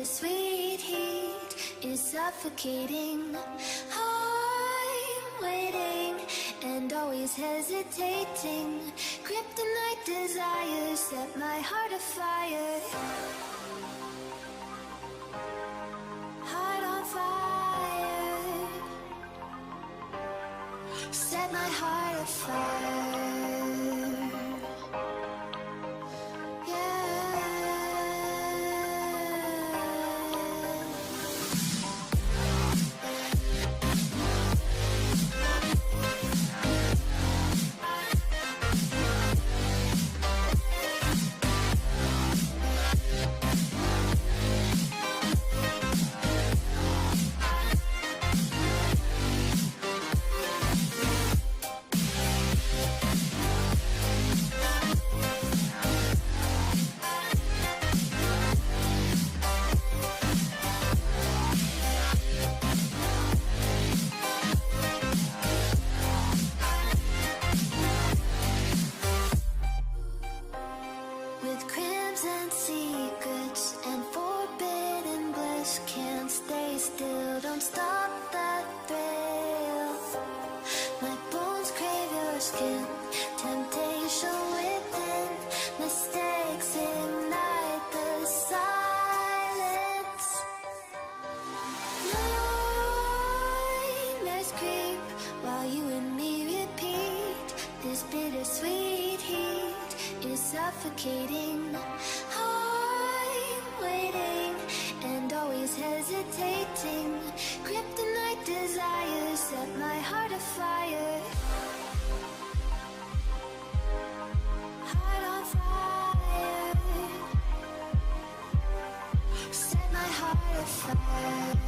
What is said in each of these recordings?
bittersweet heat is suffocating. I'm waiting and always hesitating. Kryptonite desires set my heart afire. Heart on fire. Set my heart afire. Bittersweet heat is suffocating. I'm waiting and always hesitating. Kryptonite desires set my heart afire. Heart on fire. Set my heart afire.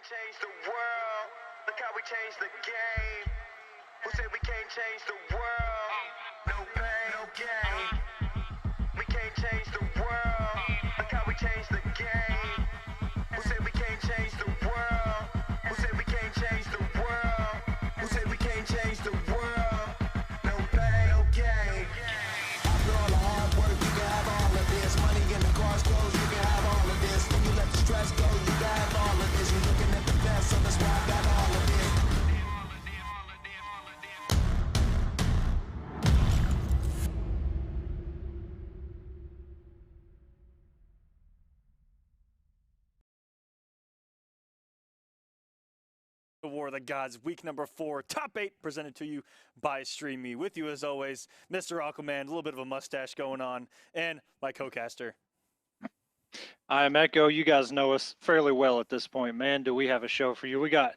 change the world. Look how we changed the game. Who said we can't change the world? No pain, no gain. We can't change the world. Look how we changed the game. Who said we can't change the world? Who said we can't change the world? Who said we can't change the world? No pain, no gain. After all the hard work, you can have all of this. Money in the cars, clothes, you can have all of this. When you let the stress go, you can have all of this. You're looking at the best, so that's why I got all of this. The War of the Gods, week number 4, top 8, presented to you by StreamMe. With you as always, Mr. Aquaman, a little bit of a mustache going on, and my co-caster. I'm Echo. You guys know us fairly well at this point. Man, do we have a show for you. We got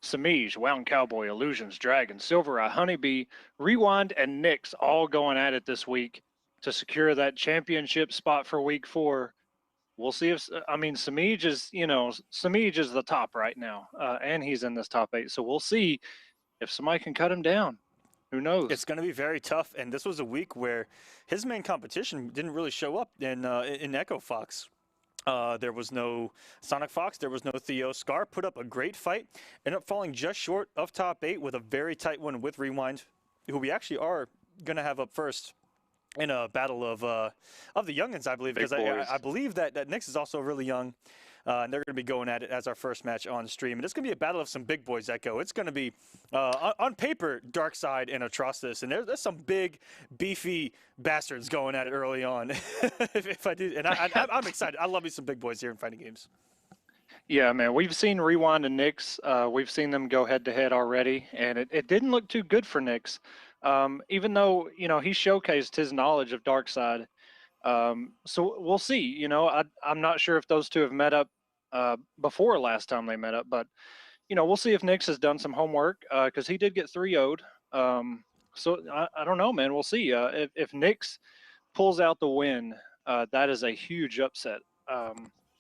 Semiij, Wound Cowboy, Illusions, Dragon, SylverRye, HoneyBee, Rewind, and Knicks all going at it this week to secure that championship spot for week 4. We'll see if, I mean, Semiij is, Semiij is the top right now, and he's in this top 8. So we'll see if somebody can cut him down. Who knows? It's going to be very tough, and this was a week where his main competition didn't really show up in Echo Fox. There was no SonicFox, there was no Theo. Scar put up a great fight, ended up falling just short of top 8 with a very tight one with Rewind, who we actually are going to have up first in a battle of the youngins, I believe, because I believe that Knicks is also really young, and they're going to be going at it as our first match on stream. And it's going to be a battle of some big boys, Echo. It's going to be, on paper, Darkseid and Atrocitus, and there's some big, beefy bastards going at it early on. if I do, and I'm excited. I love me some big boys here in fighting games. Yeah, man, we've seen Rewind and Knicks. We've seen them go head-to-head already, and it didn't look too good for Knicks. Even though, he showcased his knowledge of Darkseid. So we'll see. I'm not sure if those two have met up before last time they met up, but, we'll see if Knicks has done some homework because he did get 3-0'd. So I don't know, man. We'll see. If Knicks pulls out the win, that is a huge upset,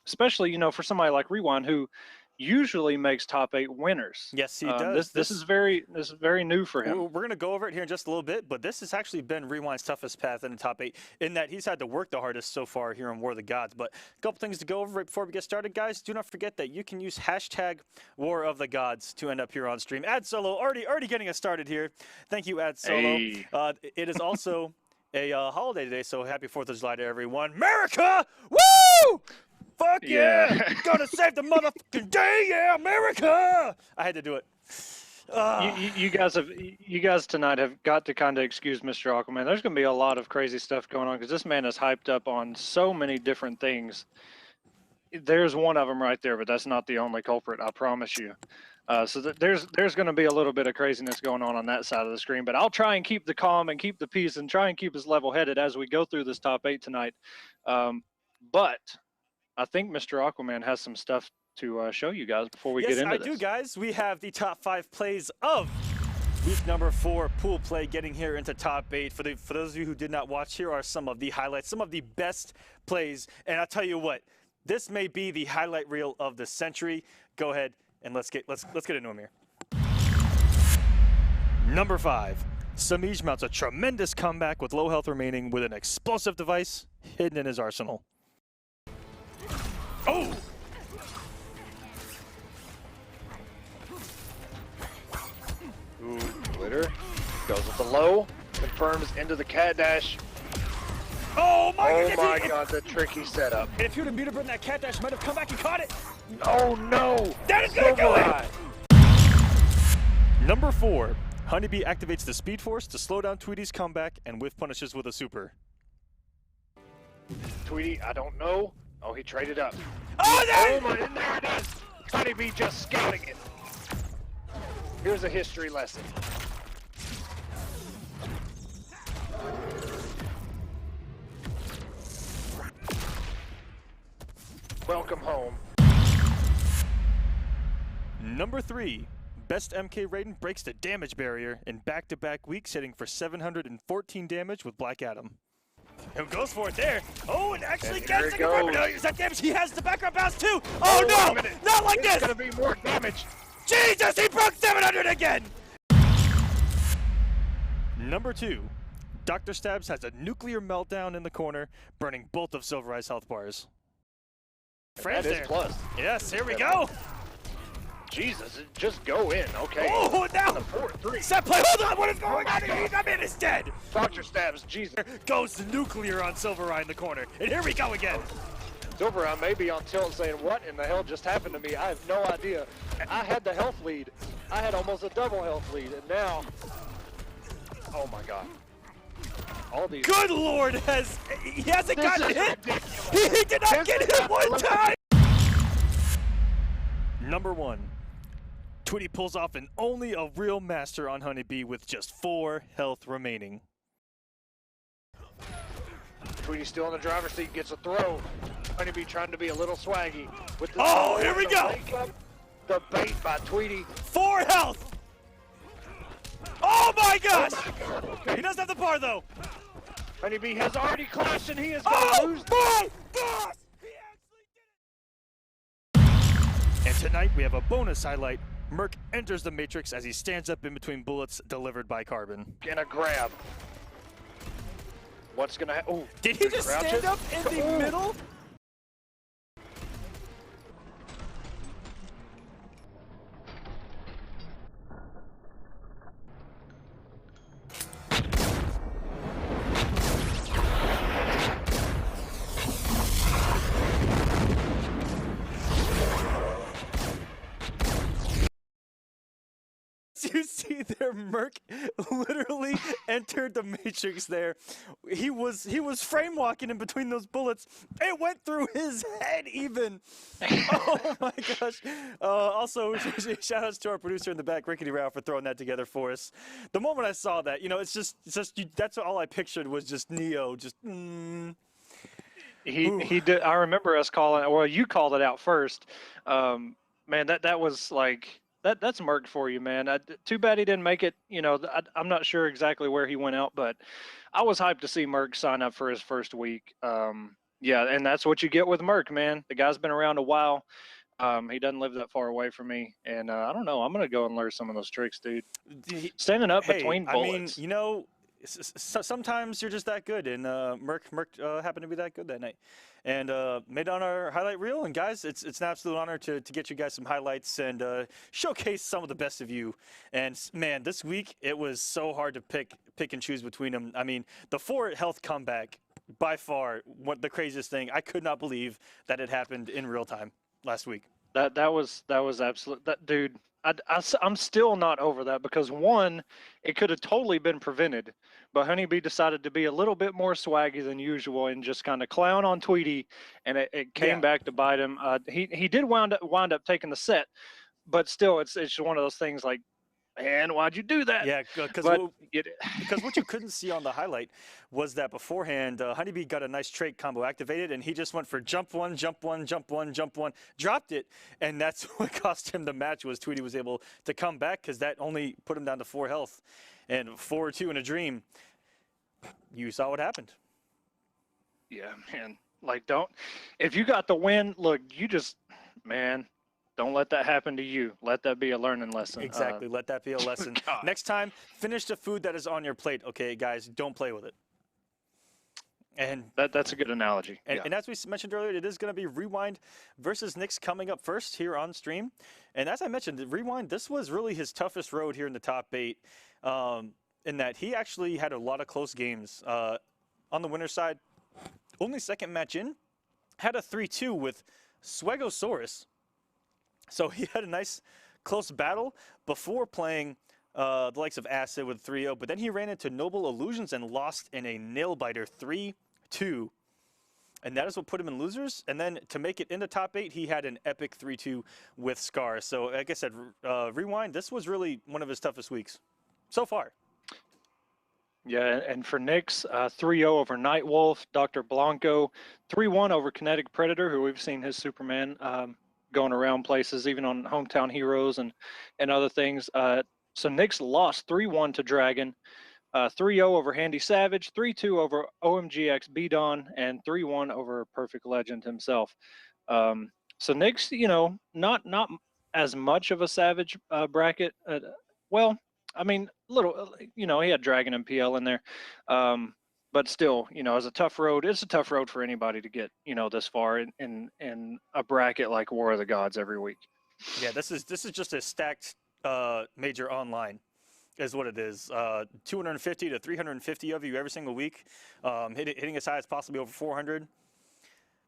especially, for somebody like Rewind who usually makes top 8 winners. Yes, he does. This is very new for him. We're going to go over it here in just a little bit, but this has actually been Rewind's toughest path in the top 8, in that he's had to work the hardest so far here in War of the Gods. But a couple things to go over right before we get started, guys. Do not forget that you can use hashtag War of the Gods to end up here on stream. Ad Solo, already getting us started here. Thank you, Ad Solo. Hey. It is also a holiday today, so happy 4th of July to everyone. America! Woo! Fuck yeah! Gonna save the motherfucking day, yeah, America! I had to do it. You guys tonight have got to kind of excuse Mr. Aquaman. There's going to be a lot of crazy stuff going on because this man is hyped up on so many different things. There's one of them right there, but that's not the only culprit, I promise you. So there's going to be a little bit of craziness going on that side of the screen, but I'll try and keep the calm and keep the peace and try and keep us level-headed as we go through this top 8 tonight. But I think Mr. Aquaman has some stuff to show you guys before we get into this. Yes, I do, guys. We have the top 5 plays of week number 4 pool play getting here into top 8. For those of you who did not watch, here are some of the highlights, some of the best plays. And I'll tell you what, this may be the highlight reel of the century. Go ahead and let's get into them here. Number 5, Semiij mounts a tremendous comeback with low health remaining with an explosive device hidden in his arsenal. Oh! Ooh, glitter. Goes with the low. Confirms into the cat dash. Oh my God, the tricky setup. And if he would have muted that cat dash, might have come back and caught it. Oh no! That is gonna go in! Number 4, HoneyBee activates the Speed Force to slow down Tweedy's comeback and whiff punishes with a super. Tweedy, I don't know. Oh, he traded up. Oh, there it is! HoneyBee just scouting it. Here's a history lesson. Welcome home. Number 3, Best MK Raiden breaks the damage barrier in back-to-back weeks, hitting for 714 damage with Black Adam. Who goes for it there? Oh, and actually And here gets it the ripper. goes. No, is that damage? He has the background bounce too. Oh no! Not like It's this! gonna be more damage. Jesus, he broke 700 again! Number 2. Dr. Stabs has a nuclear meltdown in the corner, burning both of SylverRye's health bars. That is plus. Yes, here we go. Jesus, just go in, okay. Oh, now The 4-3. set play. Hold on, what is going on here? I mean, it's dead. Dr. Stabs, Jesus. Goes nuclear on SylverRye in the corner, and here we go again. SylverRye may be on tilt saying, what in the hell just happened to me? I have no idea. I had the health lead. I had almost a double health lead, and now, oh my God. All these. Good Lord, he hasn't This gotten is hit. ridiculous. He did not This get is hit one ridiculous. time. Number 1. Tweedy pulls off an only a real master on HoneyBee with just 4 health remaining. Tweedy still in the driver's seat, gets a throw. HoneyBee trying to be a little swaggy. With the Oh, here we go. The bait by Tweedy. 4 health. Oh my gosh! Okay. He doesn't have the bar though. HoneyBee has already clashed and he is going to Oh lose. my gosh! He actually did it! And tonight we have a bonus highlight. Merc enters the Matrix as he stands up in between bullets delivered by Carbon. And a grab. What's going to happen? Oh, Did he just stand up in the middle? You see there, Merc literally entered the Matrix there. He was frame walking in between those bullets. It went through his head even. Oh my gosh. Also, shout outs to our producer in the back, Rickety Rao, for throwing that together for us. The moment I saw that, you know, it's just that's all I pictured was just Neo, just. He did. I remember us calling. Well, you called it out first. Man, that was like. That's Merc for you, man. Too bad he didn't make it. You know, I'm not sure exactly where he went out, but I was hyped to see Merc sign up for his first week. Yeah, and that's what you get with Merc, man. The guy's been around a while. He doesn't live that far away from me, and I don't know. I'm gonna go and learn some of those tricks, dude. Standing up between bullets. I mean, you know, sometimes you're just that good, and Merc happened to be that good that night, and made on our highlight reel. And guys, it's an absolute honor to get you guys some highlights and showcase some of the best of you. And man, this week it was so hard to pick and choose between them. I mean, the 4 health comeback, by far the craziest thing. I could not believe that it happened in real time last week. That was absolute. That dude. I'm still not over that because one, it could have totally been prevented, but HoneyBee decided to be a little bit more swaggy than usual and just kind of clown on Tweedy, and it came back to bite him. He did wind up taking the set, but still, it's one of those things like, man, why'd you do that? Yeah, because what you couldn't see on the highlight was that beforehand, HoneyBee got a nice trait combo activated, and he just went for jump one, jump one, jump one, jump one, dropped it, and that's what cost him the match. Was Tweedy was able to come back because that only put him down to 4 health, and 4-2 in a dream. You saw what happened. Yeah, man. Like, if you got the win, look, man. Don't let that happen to you. Let that be a learning lesson. Exactly. Let that be a lesson. Next time, finish the food that is on your plate. Okay, guys, don't play with it. And that's a good analogy. And as we mentioned earlier, it is going to be Rewind versus Knicks coming up first here on stream. And as I mentioned, Rewind, this was really his toughest road here in the top 8, in that he actually had a lot of close games. On the winner's side, only second match in, had a 3-2 with Swegosaurus. So he had a nice close battle before playing the likes of Acid with 3-0, but then he ran into Noble Illusions and lost in a nail-biter 3-2. And that is what put him in losers. And then to make it into top 8, he had an epic 3-2 with Scar. So like I said, Rewind, this was really one of his toughest weeks so far. Yeah, and for Knicks, 3-0 over Nightwolf, Dr. Blanco, 3-1 over Kinetic Predator, who we've seen his Superman going around places, even on Hometown Heroes and other things. So Knicks lost 3-1 to Dragon. 3-0 over Handy Savage, 3-2 over OMGX B-Don, and 3-1 over Perfect Legend himself. So Knicks, you know, not as much of a Savage bracket. Well, I mean, little, you know, he had Dragon and PL in there. But still, you know, as a tough road, it's a tough road for anybody to get, you know, this far in a bracket like War of the Gods every week. Yeah, this is just a stacked major online, is what it is. 250 to 350 of you every single week, hitting as high as possibly over 400.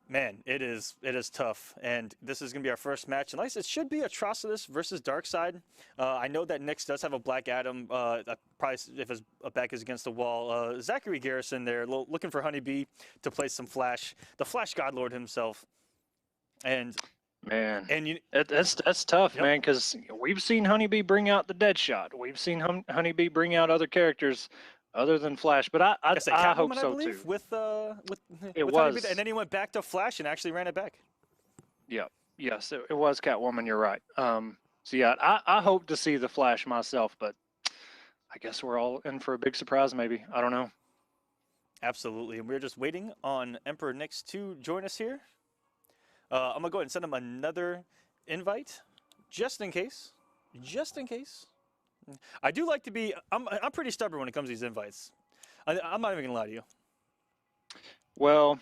Man, it is tough, and this is going to be our first match. And like I said, it should be Atrocitus versus Darkseid. I know that Knicks does have a Black Adam. Probably if his back is against the wall. Zachary Garrison there, looking for HoneyBee to play some Flash. The Flash Godlord himself. And man, and that's tough, yep. man, because we've seen HoneyBee bring out the Deadshot. We've seen HoneyBee bring out other characters other than Flash, but I hope so too. With it with was, HoneyBee, and then he went back to Flash and actually ran it back. Yeah, yes, it was Catwoman. You're right. So yeah, I hope to see the Flash myself, but I guess we're all in for a big surprise. Maybe, I don't know. Absolutely, and we're just waiting on Emperor Knicks to join us here. I'm gonna go ahead and send him another invite, just in case. Just in case. I do like to be. I'm pretty stubborn when it comes to these invites. I'm not even gonna lie to you. Well,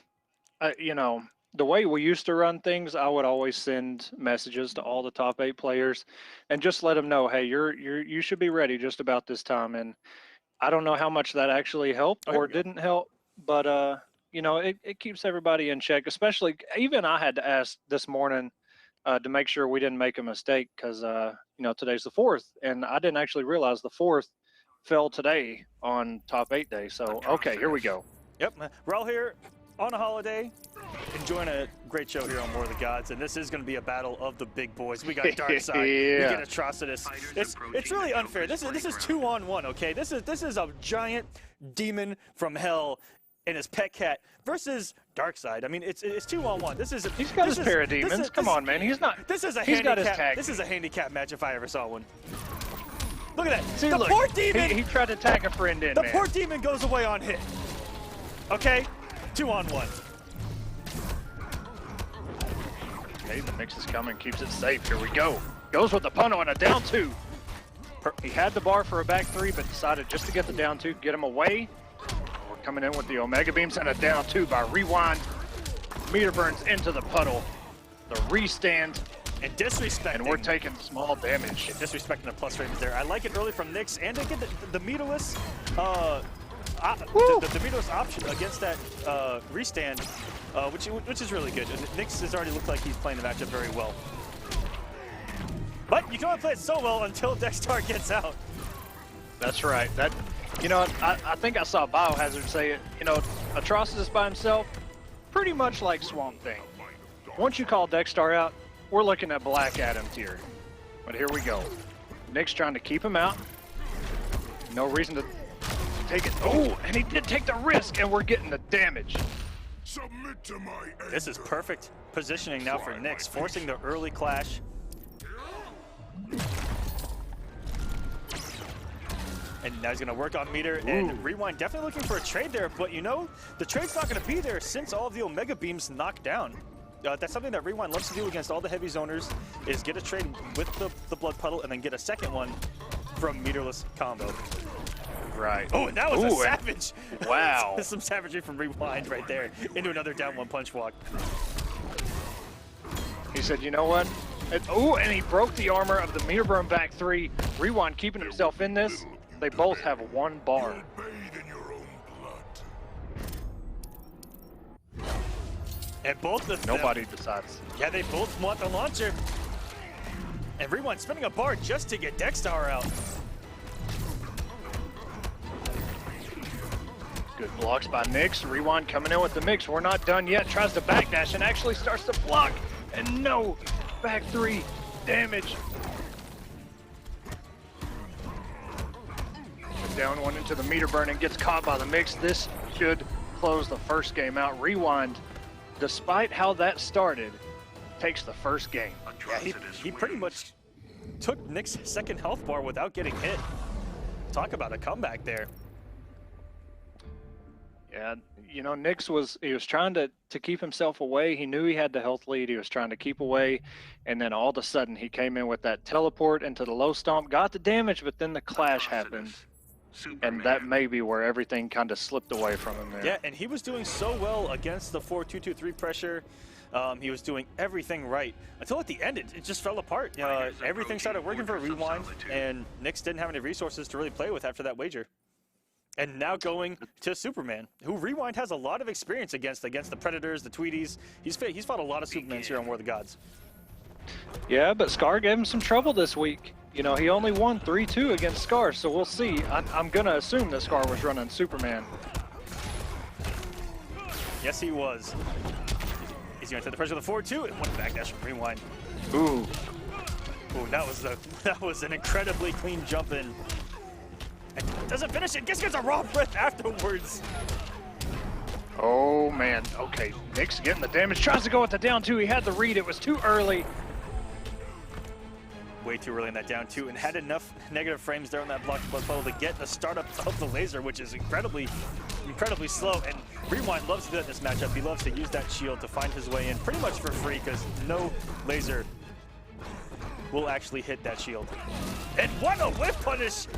you know, the way we used to run things, I would always send messages to all the top 8 players, and just let them know, hey, you should be ready just about this time. And I don't know how much that actually helped or didn't help, but you know, it keeps everybody in check. Especially, even I had to ask this morning to make sure we didn't make a mistake, because you know, today's the 4th, and I didn't actually realize the 4th fell today on top 8 day. So okay, here we go. Yep, we're all here on a holiday, enjoying a great show here on War of the Gods, and this is going to be a battle of the big boys. We got Darkseid, Yeah. we get Atrocitus. It's really unfair. This is 2-on-1, okay? This is a giant demon from hell and his pet cat versus Darkseid. I mean, it's 2-on-1 He's got his parademons. Come on, man. He's not. This is a he's got his handicap. tag. This is a handicap match if I ever saw one. Look at that. See, the look, poor demon. He tried to tag a friend in. The man. poor demon goes away on hit. Okay, 2-on-1. Okay, the mix is coming. Keeps it safe. Here we go. Goes with the punt on a down 2. He had the bar for a back 3, but decided just to get the down 2, get him away. We're coming in with the Omega Beams and a down 2 by Rewind. Meter burns into the puddle. The restand. And disrespecting. And we're taking small damage. And disrespecting the plus rating there. I like it early from Knicks, and they get the meterless, the meterless option against that restand, which is really good. Knicks has already looked like he's playing the matchup very well. But you can only play it so well until Dextar gets out. That's right. You know, I think I saw Biohazard say it. You know, Atrocitus by himself, pretty much like Swamp Thing. Once you call Dextar out, we're looking at Black Adam tier. But here we go. Nick's trying to keep him out. No reason to take it. Oh, and he did take the risk, and we're getting the damage. Submit to my This is perfect positioning now for Knicks, forcing the early clash. And now he's going to work on meter, and Rewind definitely looking for a trade there, but you know, the trade's not going to be there since all of the Omega Beams knocked down. That's something that Rewind loves to do against all the heavy zoners, is get a trade with the Blood Puddle and then get a second one from meterless combo. Right. Oh, and that was a savage. Wow. Some savagery from Rewind right there into another down 1 punch walk. He said, you know what? And he broke the armor of the meter burn back 3. Rewind keeping himself in this. They both have 1 bar. bathe in your own blood. And both of them, Nobody decides. yeah, they both want the launcher. And Rewind spending a bar just to get Dextar out. Good blocks by Knicks. Rewind coming in with the mix. We're not done yet. Tries to backdash and actually starts to block. And no, back 3 damage. Down 1 into the meter burn and gets caught by the mix. This should close the first game out. Rewind, despite how that started, takes the first game. Yeah, he pretty much took Nick's second health bar without getting hit. Talk about a comeback there. Yeah, you know, Knicks was trying to keep himself away. He knew he had the health lead. He was trying to keep away, and then all of a sudden he came in with that teleport into the low stomp, got the damage, but then the clash happened, and that may be where everything kind of slipped away from him there. Yeah, and he was doing so well against the 4-2-2-3 pressure. He was doing everything right until at the end it just fell apart. Everything started working for Rewind, and Knicks didn't have any resources to really play with after that wager. And now going to Superman, who Rewind has a lot of experience against the Predators, the Tweedies. He's fought a lot of Supermans here on War of the Gods. Yeah, but Scar gave him some trouble this week. You know, he only won 3-2 against Scar, so we'll see. I'm going to assume that Scar was running Superman. Yes, he was. He's going to take the pressure of the 4-2 and one backdash from Rewind. Ooh. Ooh, that was an incredibly clean jump in. And doesn't finish it. Gets a raw breath afterwards. Oh, man. Okay, Knicks getting the damage. Tries to go with the down 2. He had the read. It was too early. Way too early in that down 2 and had enough negative frames there on that blocked blood puddle to get the startup of the laser, which is incredibly slow. And Rewind loves to do that in this matchup. He loves to use that shield to find his way in pretty much for free because no laser will actually hit that shield. And what a whip punish!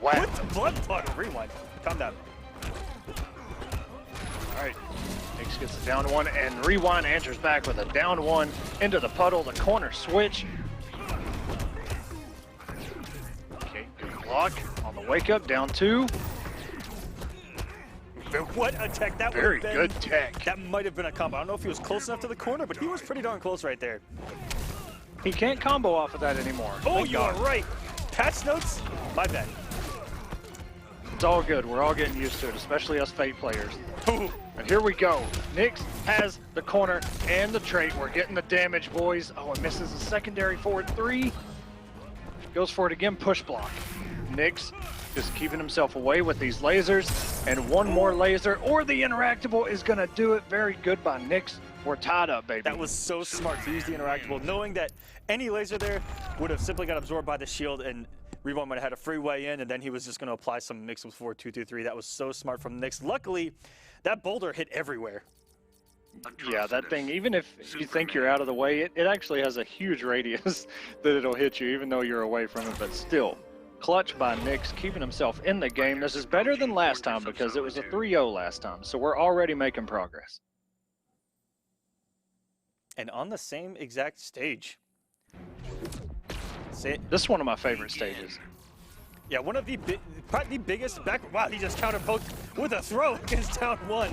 Wow. With the blood puddle. Rewind. Calm down. All right. Knicks gets the down 1, and Rewind answers back with a down 1 into the puddle, the corner switch. Okay, good block on the wake up, down 2. What a tech that Very would have good been. tech. That might have been a combo. I don't know if he was close enough to the corner, but he was pretty darn close right there. He can't combo off of that anymore. Oh, Thank you are God. right. Patch notes? My bad. It's all good. We're all getting used to it, especially us Fate players. Ooh. And here we go. Knicks has the corner and the trait. We're getting the damage, boys. Oh, it misses a secondary forward 3. Goes for it again, push block. Knicks just keeping himself away with these lasers. And one more laser, or the interactable is going to do it. Very good by Knicks. We're tied up, baby. That was so smart to use the interactable, knowing that any laser there would have simply got absorbed by the shield and Rewind might have had a free way in, and then he was just going to apply some mix with 4-2-2-3. That was so smart from Knicks. Luckily, that boulder hit everywhere. Yeah, that thing, even if you think you're out of the way, it actually has a huge radius that it'll hit you, even though you're away from it. But still, clutch by Knicks, keeping himself in the game. This is better than last time because it was a 3-0 last time, so we're already making progress. And on the same exact stage. This is one of my favorite stages. Yeah, one of the probably the biggest back. Wow, he just counter poked with a throw against down 1.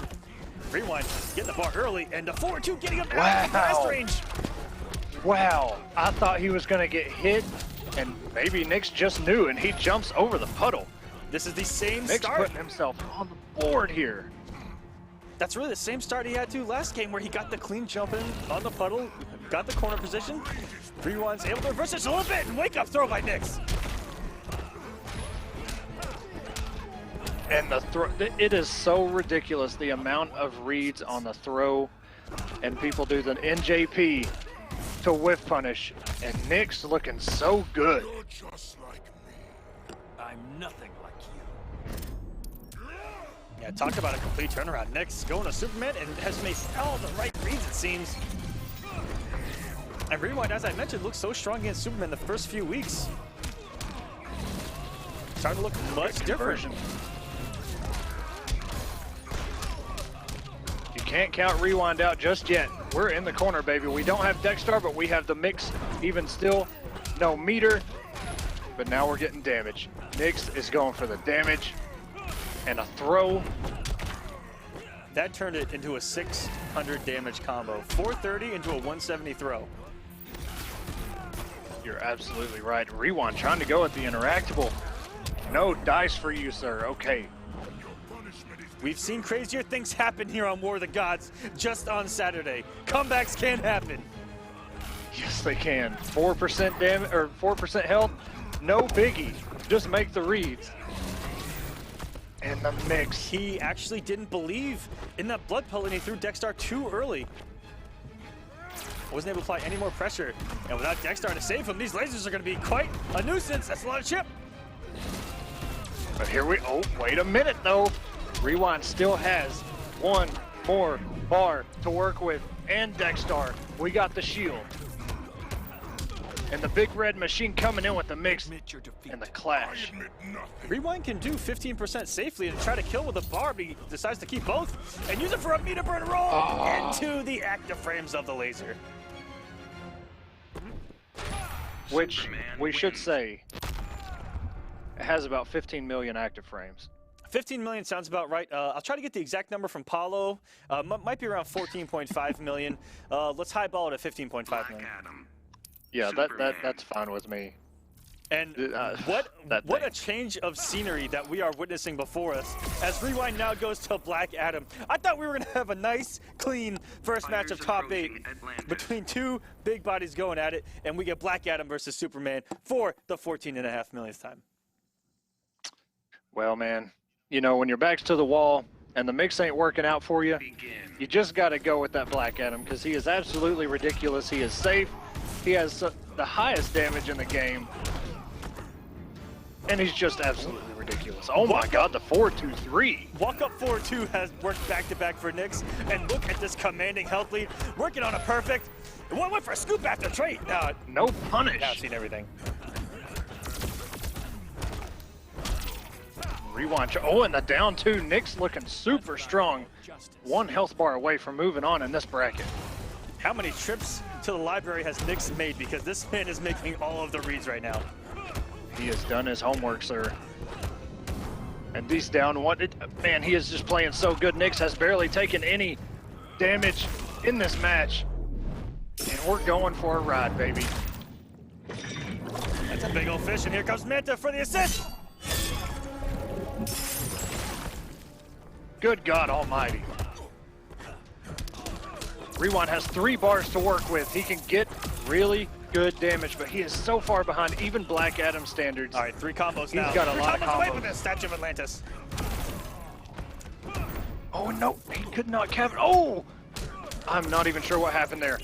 Rewind, getting the bar early, and the 4-2 getting him out of blast range. Wow, I thought he was going to get hit, and maybe Knicks just knew, and he jumps over the puddle. This is the same Knicks start. putting himself on the board here. That's really the same start he had to last game where he got the clean jump in on the puddle, got the corner position. Rewind's able to reverse this a little bit and wake up throw by Knicks. And the throw, it is so ridiculous the amount of reads on the throw, and people do the NJP to whiff punish, and Knicks looking so good. You're just like me. I'm nothing like you. Yeah, talk about a complete turnaround. Knicks going to Superman and has made all the right reads, it seems. And Rewind, as I mentioned, looks so strong against Superman the first few weeks. Starting to look much different. You can't count Rewind out just yet. We're in the corner, baby. We don't have Dexstar, but we have the mix even still. No meter, but now we're getting damage. Knicks is going for the damage and a throw. That turned it into a 600 damage combo. 430 into a 170 throw. You're absolutely right. Rewind trying to go at the interactable. No dice for you, sir. Okay. We've seen crazier things happen here on War of the Gods just on Saturday. Comebacks can happen. Yes, they can. 4% damage or 4% health. No biggie. Just make the reads. And the mix. He actually didn't believe in that blood puddle and he threw Dexstar too early. Wasn't able to apply any more pressure. And without Dexstar to save him, these lasers are going to be quite a nuisance. That's a lot of chip. But here we, oh, wait a minute though. Rewind still has one more bar to work with, and Dexstar. We got the shield. And the big red machine coming in with the mix Admit your defeat. and the clash. Admit nothing. Rewind can do 15% safely and try to kill with a bar, but he decides to keep both and use it for a meter burn roll into the active frames of the laser. Which we should say it has about 15 million active frames. 15 million sounds about right. I'll try to get the exact number from Paulo. Might be around 14.5 million. Let's highball it at 15.5 million. Yeah, that's fine with me. And what a change of scenery that we are witnessing before us as Rewind now goes to Black Adam. I thought we were going to have a nice, clean first match of top 8 between two big bodies going at it, and we get Black Adam versus Superman for the 14.5 millionth time. Well, man, you know, when your back's to the wall and the mix ain't working out for you, you just got to go with that Black Adam because he is absolutely ridiculous. He is safe. He has the highest damage in the game. And he's just absolutely ridiculous. Oh my God, the 4-2-3. Walk up 4-2 has worked back-to-back for Knicks. And look at this commanding health lead. Working on a perfect. One went for a scoop after trade. No punish. Now I've seen everything. Rewind. Oh, and the down 2. Knicks looking super strong. 1 health bar away from moving on in this bracket. How many trips to the library has Knicks made? Because this man is making all of the reads right now. He has done his homework, sir. And these down 1. Man, he is just playing so good. Knicks has barely taken any damage in this match. And we're going for a ride, baby. That's a big old fish, and here comes Manta for the assist. Good God almighty. Rewind has 3 bars to work with. He can get really good damage, but he is so far behind even Black Adam standards. All right, 3 combos now. He's got a lot of away from combos. the Statue of Atlantis. Oh no, he could not cap it. Oh! I'm not even sure what happened there.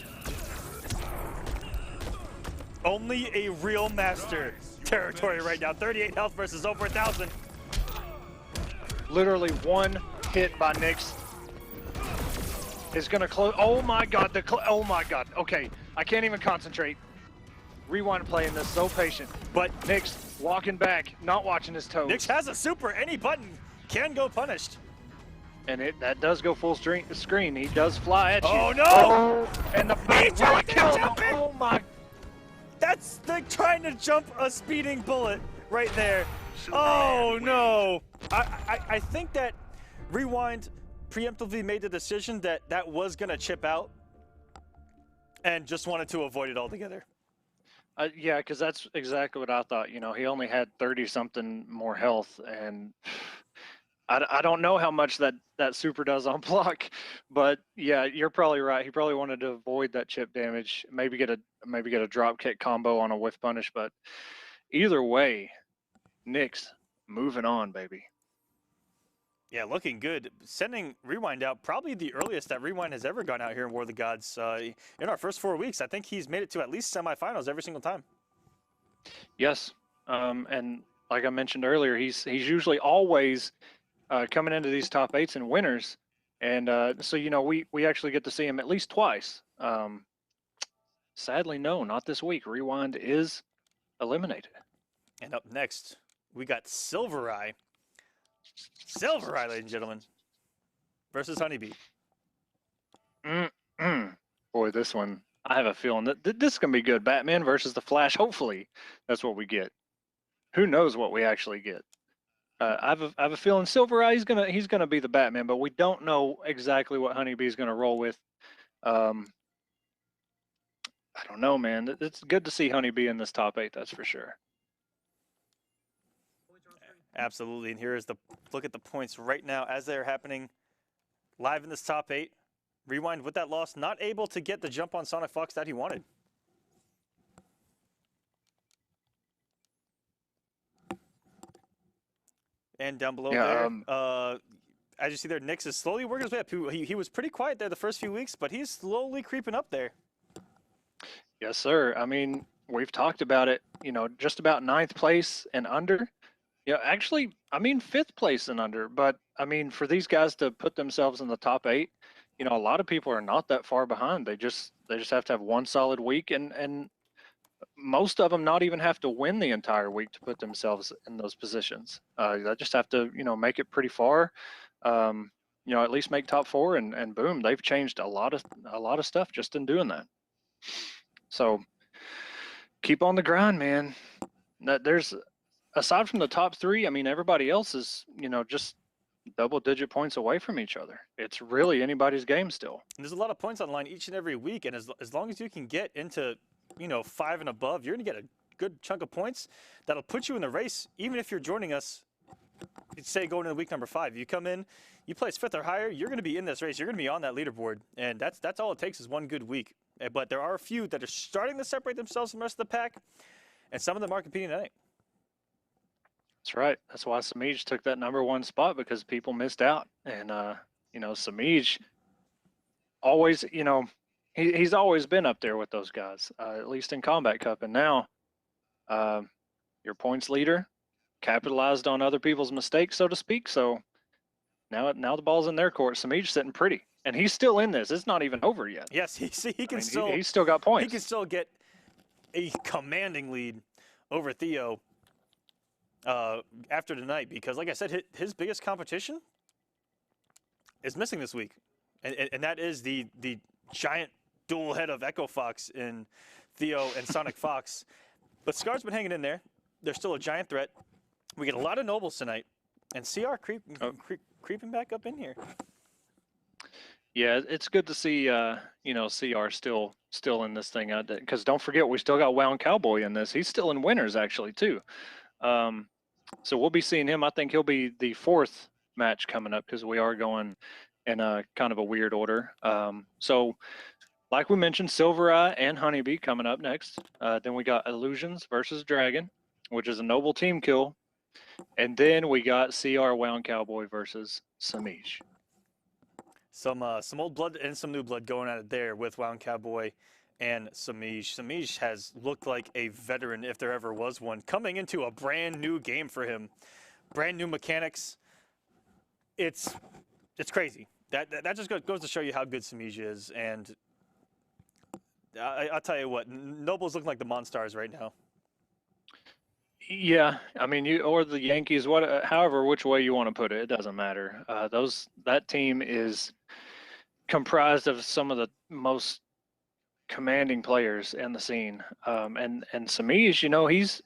Only a real master territory right now. 38 health versus over 1,000. Literally 1 hit by Knicks is gonna close. Oh my God, oh my God. Okay, I can't even concentrate. Rewind playing this so patient, but Knicks walking back, not watching his toes. Knicks has a super. Any button can go punished. And that does go full screen. He does fly at you. Oh no! Oh, and the He tried to kill. jump it! Oh my. That's like trying to jump a speeding bullet right there. Oh no! I think that Rewind preemptively made the decision that that was gonna chip out and just wanted to avoid it altogether. Yeah, because that's exactly what I thought. You know, he only had 30-something more health, and I don't know how much that super does on block, but yeah, you're probably right. He probably wanted to avoid that chip damage, maybe get a drop kick combo on a whiff punish, but either way, Knicks moving on, baby. Yeah, looking good. Sending Rewind out, probably the earliest that Rewind has ever gone out here in War of the Gods. In our first 4 weeks, I think he's made it to at least semifinals every single time. Yes, and like I mentioned earlier, he's usually always coming into these top 8s and winners, and so you know we actually get to see him at least twice. Sadly, no, not this week. Rewind is eliminated. And up next, we got SylverRye. SylverRye, ladies and gentlemen, versus HoneyBee. Boy, this one, I have a feeling that this is going to be good. Batman versus the Flash. Hopefully, that's what we get. Who knows what we actually get? I have a feeling SylverRye, he's gonna be the Batman, but we don't know exactly what HoneyBee is going to roll with. I don't know, man. It's good to see HoneyBee in this top 8, that's for sure. Absolutely, and here is the look at the points right now as they're happening live in this top 8. Rewind with that loss, not able to get the jump on SonicFox that he wanted. And down below there, as you see there, Knicks is slowly working his way up. He was pretty quiet there the first few weeks, but he's slowly creeping up there. Yes, sir. I mean, we've talked about it, you know, just about 9th place and under. Yeah, actually, I mean, 5th place and under, but I mean, for these guys to put themselves in the top 8, you know, a lot of people are not that far behind. They just have to have one solid week, and most of them not even have to win the entire week to put themselves in those positions. They just have to, you know, make it pretty far. You know, at least make top 4, and boom, they've changed a lot of stuff just in doing that. So keep on the grind, man. There's aside from the top 3, I mean, everybody else is, you know, just double-digit points away from each other. It's really anybody's game still. And there's a lot of points on the line each and every week, and as long as you can get into, you know, 5 and above, you're going to get a good chunk of points that'll put you in the race, even if you're joining us, say, going into week number 5. You come in, you place 5th or higher, you're going to be in this race. You're going to be on that leaderboard, and that's all it takes is one good week. But there are a few that are starting to separate themselves from the rest of the pack, and some of them are competing tonight. That's right. That's why Semiij took that number 1 spot, because people missed out. And, you know, Semiij always, you know, he's always been up there with those guys, at least in Kombat Cup. And now your points leader capitalized on other people's mistakes, so to speak. So now the ball's in their court. Semiij sitting pretty. And he's still in this. It's not even over yet. Yes, he can still. He's still got points. He can still get a commanding lead over Theo after tonight, because, like I said, his biggest competition is missing this week, and that is the giant dual head of Echo Fox in Theo and SonicFox. But Scar's been hanging in there. They're still a giant threat. We get a lot of nobles tonight, and CR creeping back up in here. Yeah, it's good to see, you know, CR still in this thing. Because don't forget, we still got Wound Cowboy in this. He's still in winners, actually, too. So we'll be seeing him. I think he'll be the 4th match coming up, because we are going in a kind of a weird order. So like we mentioned, SylverRye and HoneyBee coming up next. Then we got Illusions versus Dragon, which is a noble team kill. And then we got CR Wound Cowboy versus Semiij. Some old blood and some new blood going at it there with Wound Cowboy and Semiij. Semiij has looked like a veteran, if there ever was one, coming into a brand new game for him. Brand new mechanics. It's crazy. That just goes to show you how good Semiij is. And I'll tell you what, Noble's looking like the Monstars right now. Yeah, I mean, or the Yankees, however, which way you want to put it, it doesn't matter. That team is comprised of some of the most commanding players in the scene. And Semiij, you know, he's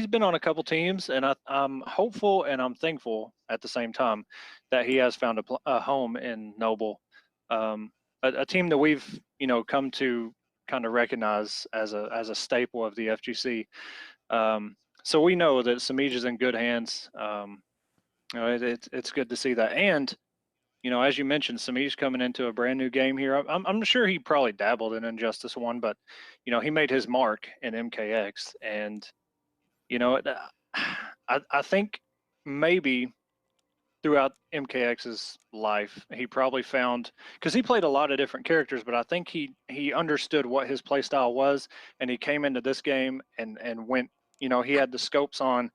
been on a couple teams, and I'm hopeful and I'm thankful at the same time that he has found a home in Noble, a team that we've, you know, come to kind of recognize as a staple of the FGC. So we know that Semiij is in good hands. You know, it's good to see that. And, you know, as you mentioned, Semiij coming into a brand new game here. I'm sure he probably dabbled in Injustice 1, but, you know, he made his mark in MKX. And, you know, I think maybe throughout MKX's life, he probably found, because he played a lot of different characters, but I think he understood what his play style was, and he came into this game and went, you know, he had the scopes on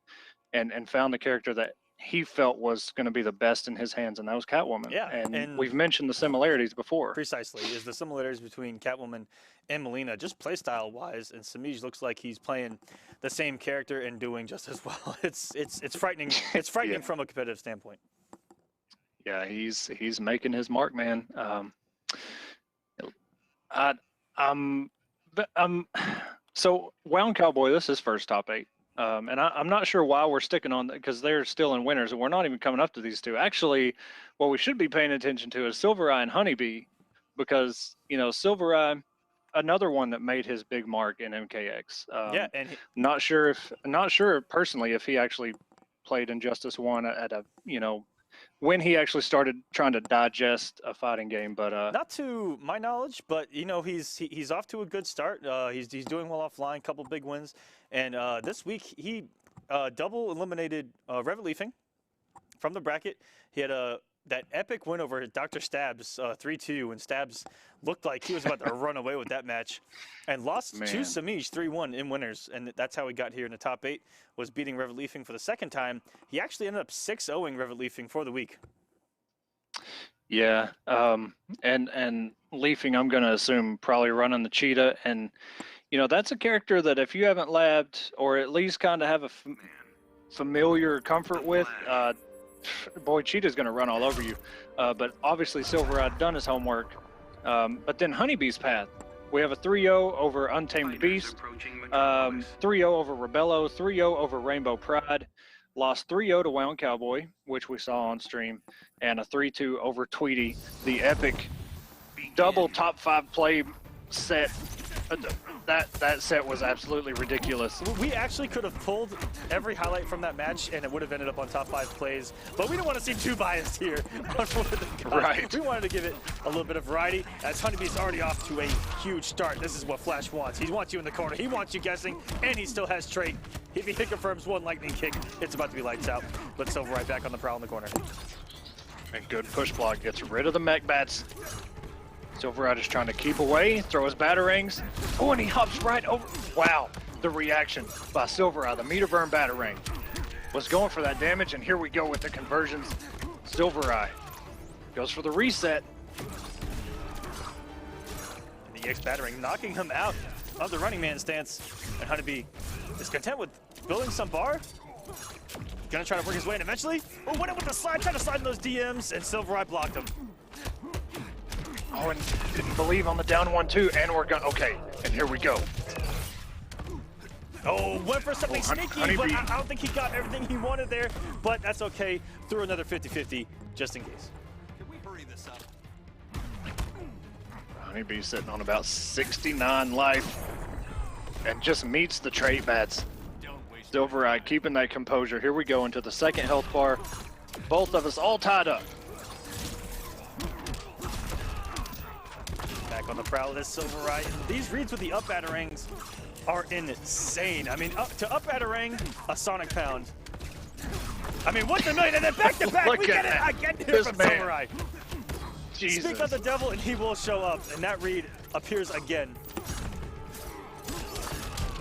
and found the character that he felt was going to be the best in his hands, and that was Catwoman. Yeah, and we've mentioned the similarities before. Precisely, is the similarities between Catwoman and Melina, just playstyle wise, and Semiij looks like he's playing the same character and doing just as well. It's frightening. It's frightening from a competitive standpoint. Yeah, he's making his mark, man. So Wound Cowboy, this is his first top 8. And I'm not sure why we're sticking on that, because they're still in winners, and we're not even coming up to these two. Actually, what we should be paying attention to is SylverRye and HoneyBee, because, you know, SylverRye, another one that made his big mark in MKX. Yeah, and not sure personally if he actually played Injustice 1 at a, you know, when he actually started trying to digest a fighting game, but not to my knowledge, but you know, he's off to a good start. He's doing well offline, couple big wins, and this week he double eliminated Rev Leafing from the bracket. He had a that epic win over Dr. Stabs 3-2 when Stabs looked like he was about to run away with that match and lost to Semiij 3-1 in winners, and that's how he got here in the top 8, was beating Revolution for the second time. He actually ended up 6-0ing Revolution for the week. Yeah, and Leafing, I'm going to assume, probably running the Cheetah, and you know, that's a character that if you haven't labbed or at least kind of have a familiar comfort with, boy, Cheetah's going to run all over you. But obviously SylverRye done his homework. But then HoneyBee's path. We have a 3-0 over Untamed Beast, 3-0 over Rebello, 3-0 over Rainbow Pride, lost 3-0 to Wound Cowboy, which we saw on stream, and a 3-2 over Tweedy, the epic double top 5 play set. That set was absolutely ridiculous. We actually could have pulled every highlight from that match and it would have ended up on top 5 plays, but we didn't want to seem too biased here on one of the guys. Right. We wanted to give it a little bit of variety, as HoneyBee's already off to a huge start. This is what Flash wants. He wants you in the corner, he wants you guessing, and he still has trait. If he confirms one lightning kick, it's about to be lights out. But SylverRye back on the prowl in the corner. And good push block, gets rid of the mech bats. SylverRye is trying to keep away, throw his batarangs. Oh, and he hops right over. Wow, the reaction by SylverRye, the meter burn batarang. Was going for that damage, and here we go with the conversions. SylverRye goes for the reset. And the EX batarang knocking him out of the running man stance. And HoneyBee is content with building some bar. Gonna try to work his way in eventually. Oh, went in with the slide, tried to slide in those DMs, and SylverRye blocked him. Oh, and didn't believe on the down 1-2, and we're gonna, okay, and here we go. Oh, went for something sneaky, but HoneyBee. I don't think he got everything he wanted there, but that's okay. Threw another 50-50, just in case. Can we hurry this up? HoneyBee sitting on about 69 life, and just meets the trait bats. Don't waste SylverRye keeping that composure. Here we go into the second health bar. Both of us all tied up. Back on the prowl of this SylverRye. These reads with the up batarangs are insane. I mean, to up batarang a Sonic Pound. I mean, what's a million? And then back to back, Look we at get it that. again here This from man. SylverRye. Jesus. Speak of the devil and he will show up. And that read appears again.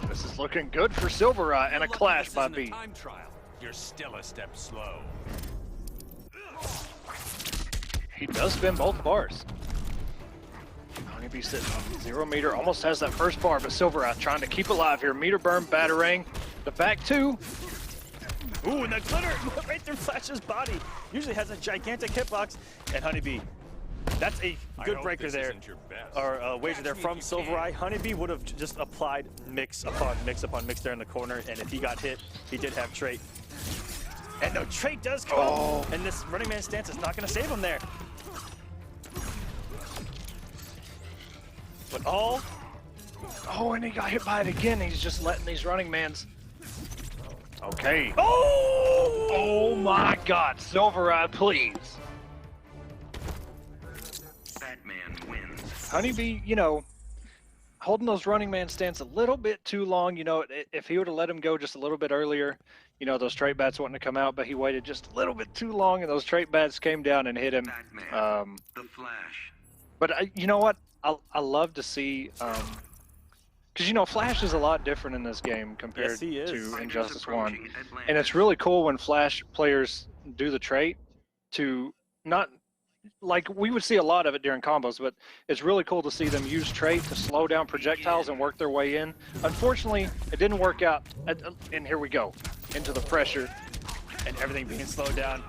This is looking good for SylverRye, and a Lucky clash this by isn't a B. time trial. You're still a step slow. He does spin both bars. HoneyBee sitting on 0 meter, almost has that first bar, but SylverRye trying to keep alive here. Meter burn, batarang, the back 2. Ooh, and the glitter right through Flash's body. Usually has a gigantic hitbox. And HoneyBee, that's a good breaker there. Or wager there from SylverRye. HoneyBee would have just applied mix upon mix upon mix there in the corner. And if he got hit, he did have trait. And no, trait does come. And this running man stance is not going to save him there. But all. Oh, and he got hit by it again. He's just letting these running mans. Okay. Oh! Oh my God, SylverRye, please. Batman wins. HoneyBee, you know, holding those running man stance a little bit too long. You know, if he would have let him go just a little bit earlier, you know, those trait bats wouldn't have come out, but he waited just a little bit too long, and those trait bats came down and hit him. Batman. The Flash. But you know what? I love to see, because you know, Flash is a lot different in this game compared Yes, he is. to Injustice 1, and it's really cool when Flash players do the trait to not, like we would see a lot of it during combos, but it's really cool to see them use trait to slow down projectiles and work their way in. Unfortunately, it didn't work out, and here we go, into the pressure. And everything being slowed down.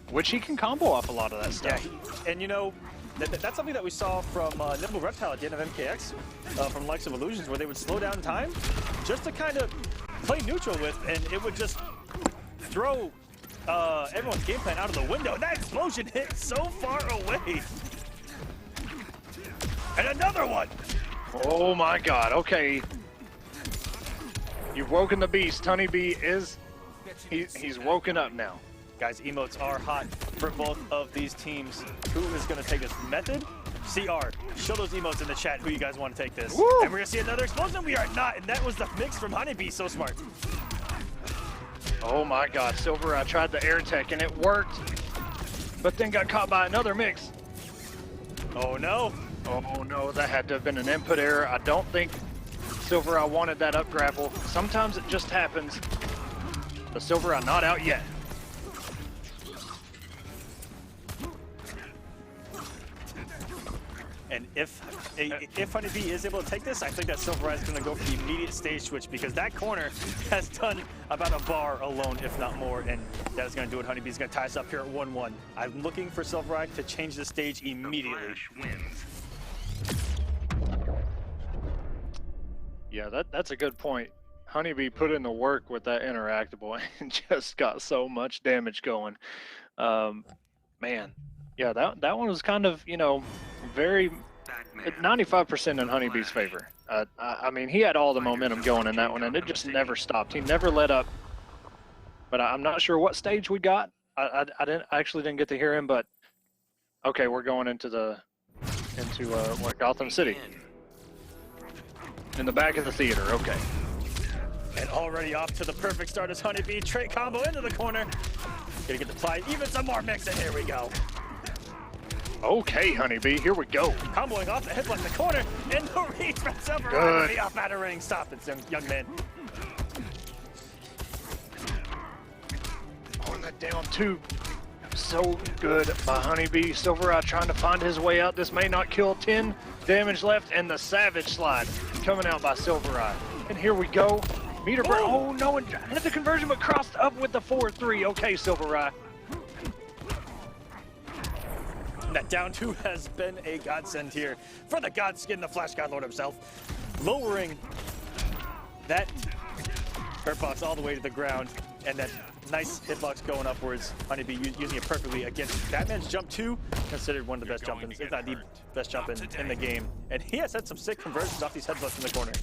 Which he can combo off a lot of that Yeah, stuff. and you know, that's something that we saw from Nimble Reptile at the end of MKX, from likes of Illusions, where they would slow down time just to kind of play neutral with, and it would just throw everyone's game plan out of the window. And that explosion hit so far away. And another one. Oh my God, okay. You've woken the beast. HoneyBee is, he's woken up now. Guys, emotes are hot for both of these teams. Who is going to take this? Method? CR. Show those emotes in the chat who you guys want to take this. Woo! And we're going to see another explosion. We are not. And that was the mix from HoneyBee. So smart. Oh my God, SylverRye tried the air tech and it worked. but then got caught by another mix. Oh no! Oh no, that had to have been an input error. I don't think SylverRye wanted that up grapple. Sometimes it just happens. The SylverRye not out yet. And if HoneyBee is able to take this, I think that SylverRye is going to go for the immediate stage switch because that corner has done about a bar alone, if not more, and that is going to do it. HoneyBee is going to tie us up here at 1-1. I'm looking for SylverRye to change the stage immediately. Yeah, that's a good point. HoneyBee put in the work with that interactable and just got so much damage going. Man, yeah, that one was kind of, you know, very 95% in HoneyBee's favor. I mean, he had all the momentum going in that one, and it just never stopped. He never let up. But I'm not sure what stage we got. I actually didn't get to hear him, but okay, we're going into what, Gotham City. In the back of the theater, okay. And already off to the perfect start is HoneyBee. Trait combo into the corner. Gonna get the play. Even some more mix, and here we go. Okay, HoneyBee, here we go. Comboing off the headbutt in the corner, and the reach from SylverRye to the off out of ring. Stop it, young man. On that down two. So good by HoneyBee. SylverRye trying to find his way out. This may not kill. 10 damage left, and the Savage Slide coming out by SylverRye. And here we go. Meter burn. Oh no, and had the conversion, but crossed up with the 4-3. Okay, SylverRye. That down two has been a godsend here for the Godskin, the Flash God Lord himself. Lowering that hurt box all the way to the ground, and that nice hitbox going upwards. HoneyBee using it perfectly against Batman's jump 2, considered one of the best jump ins, if not the best jump in the game. And he has had some sick conversions off these headbutts in the corner.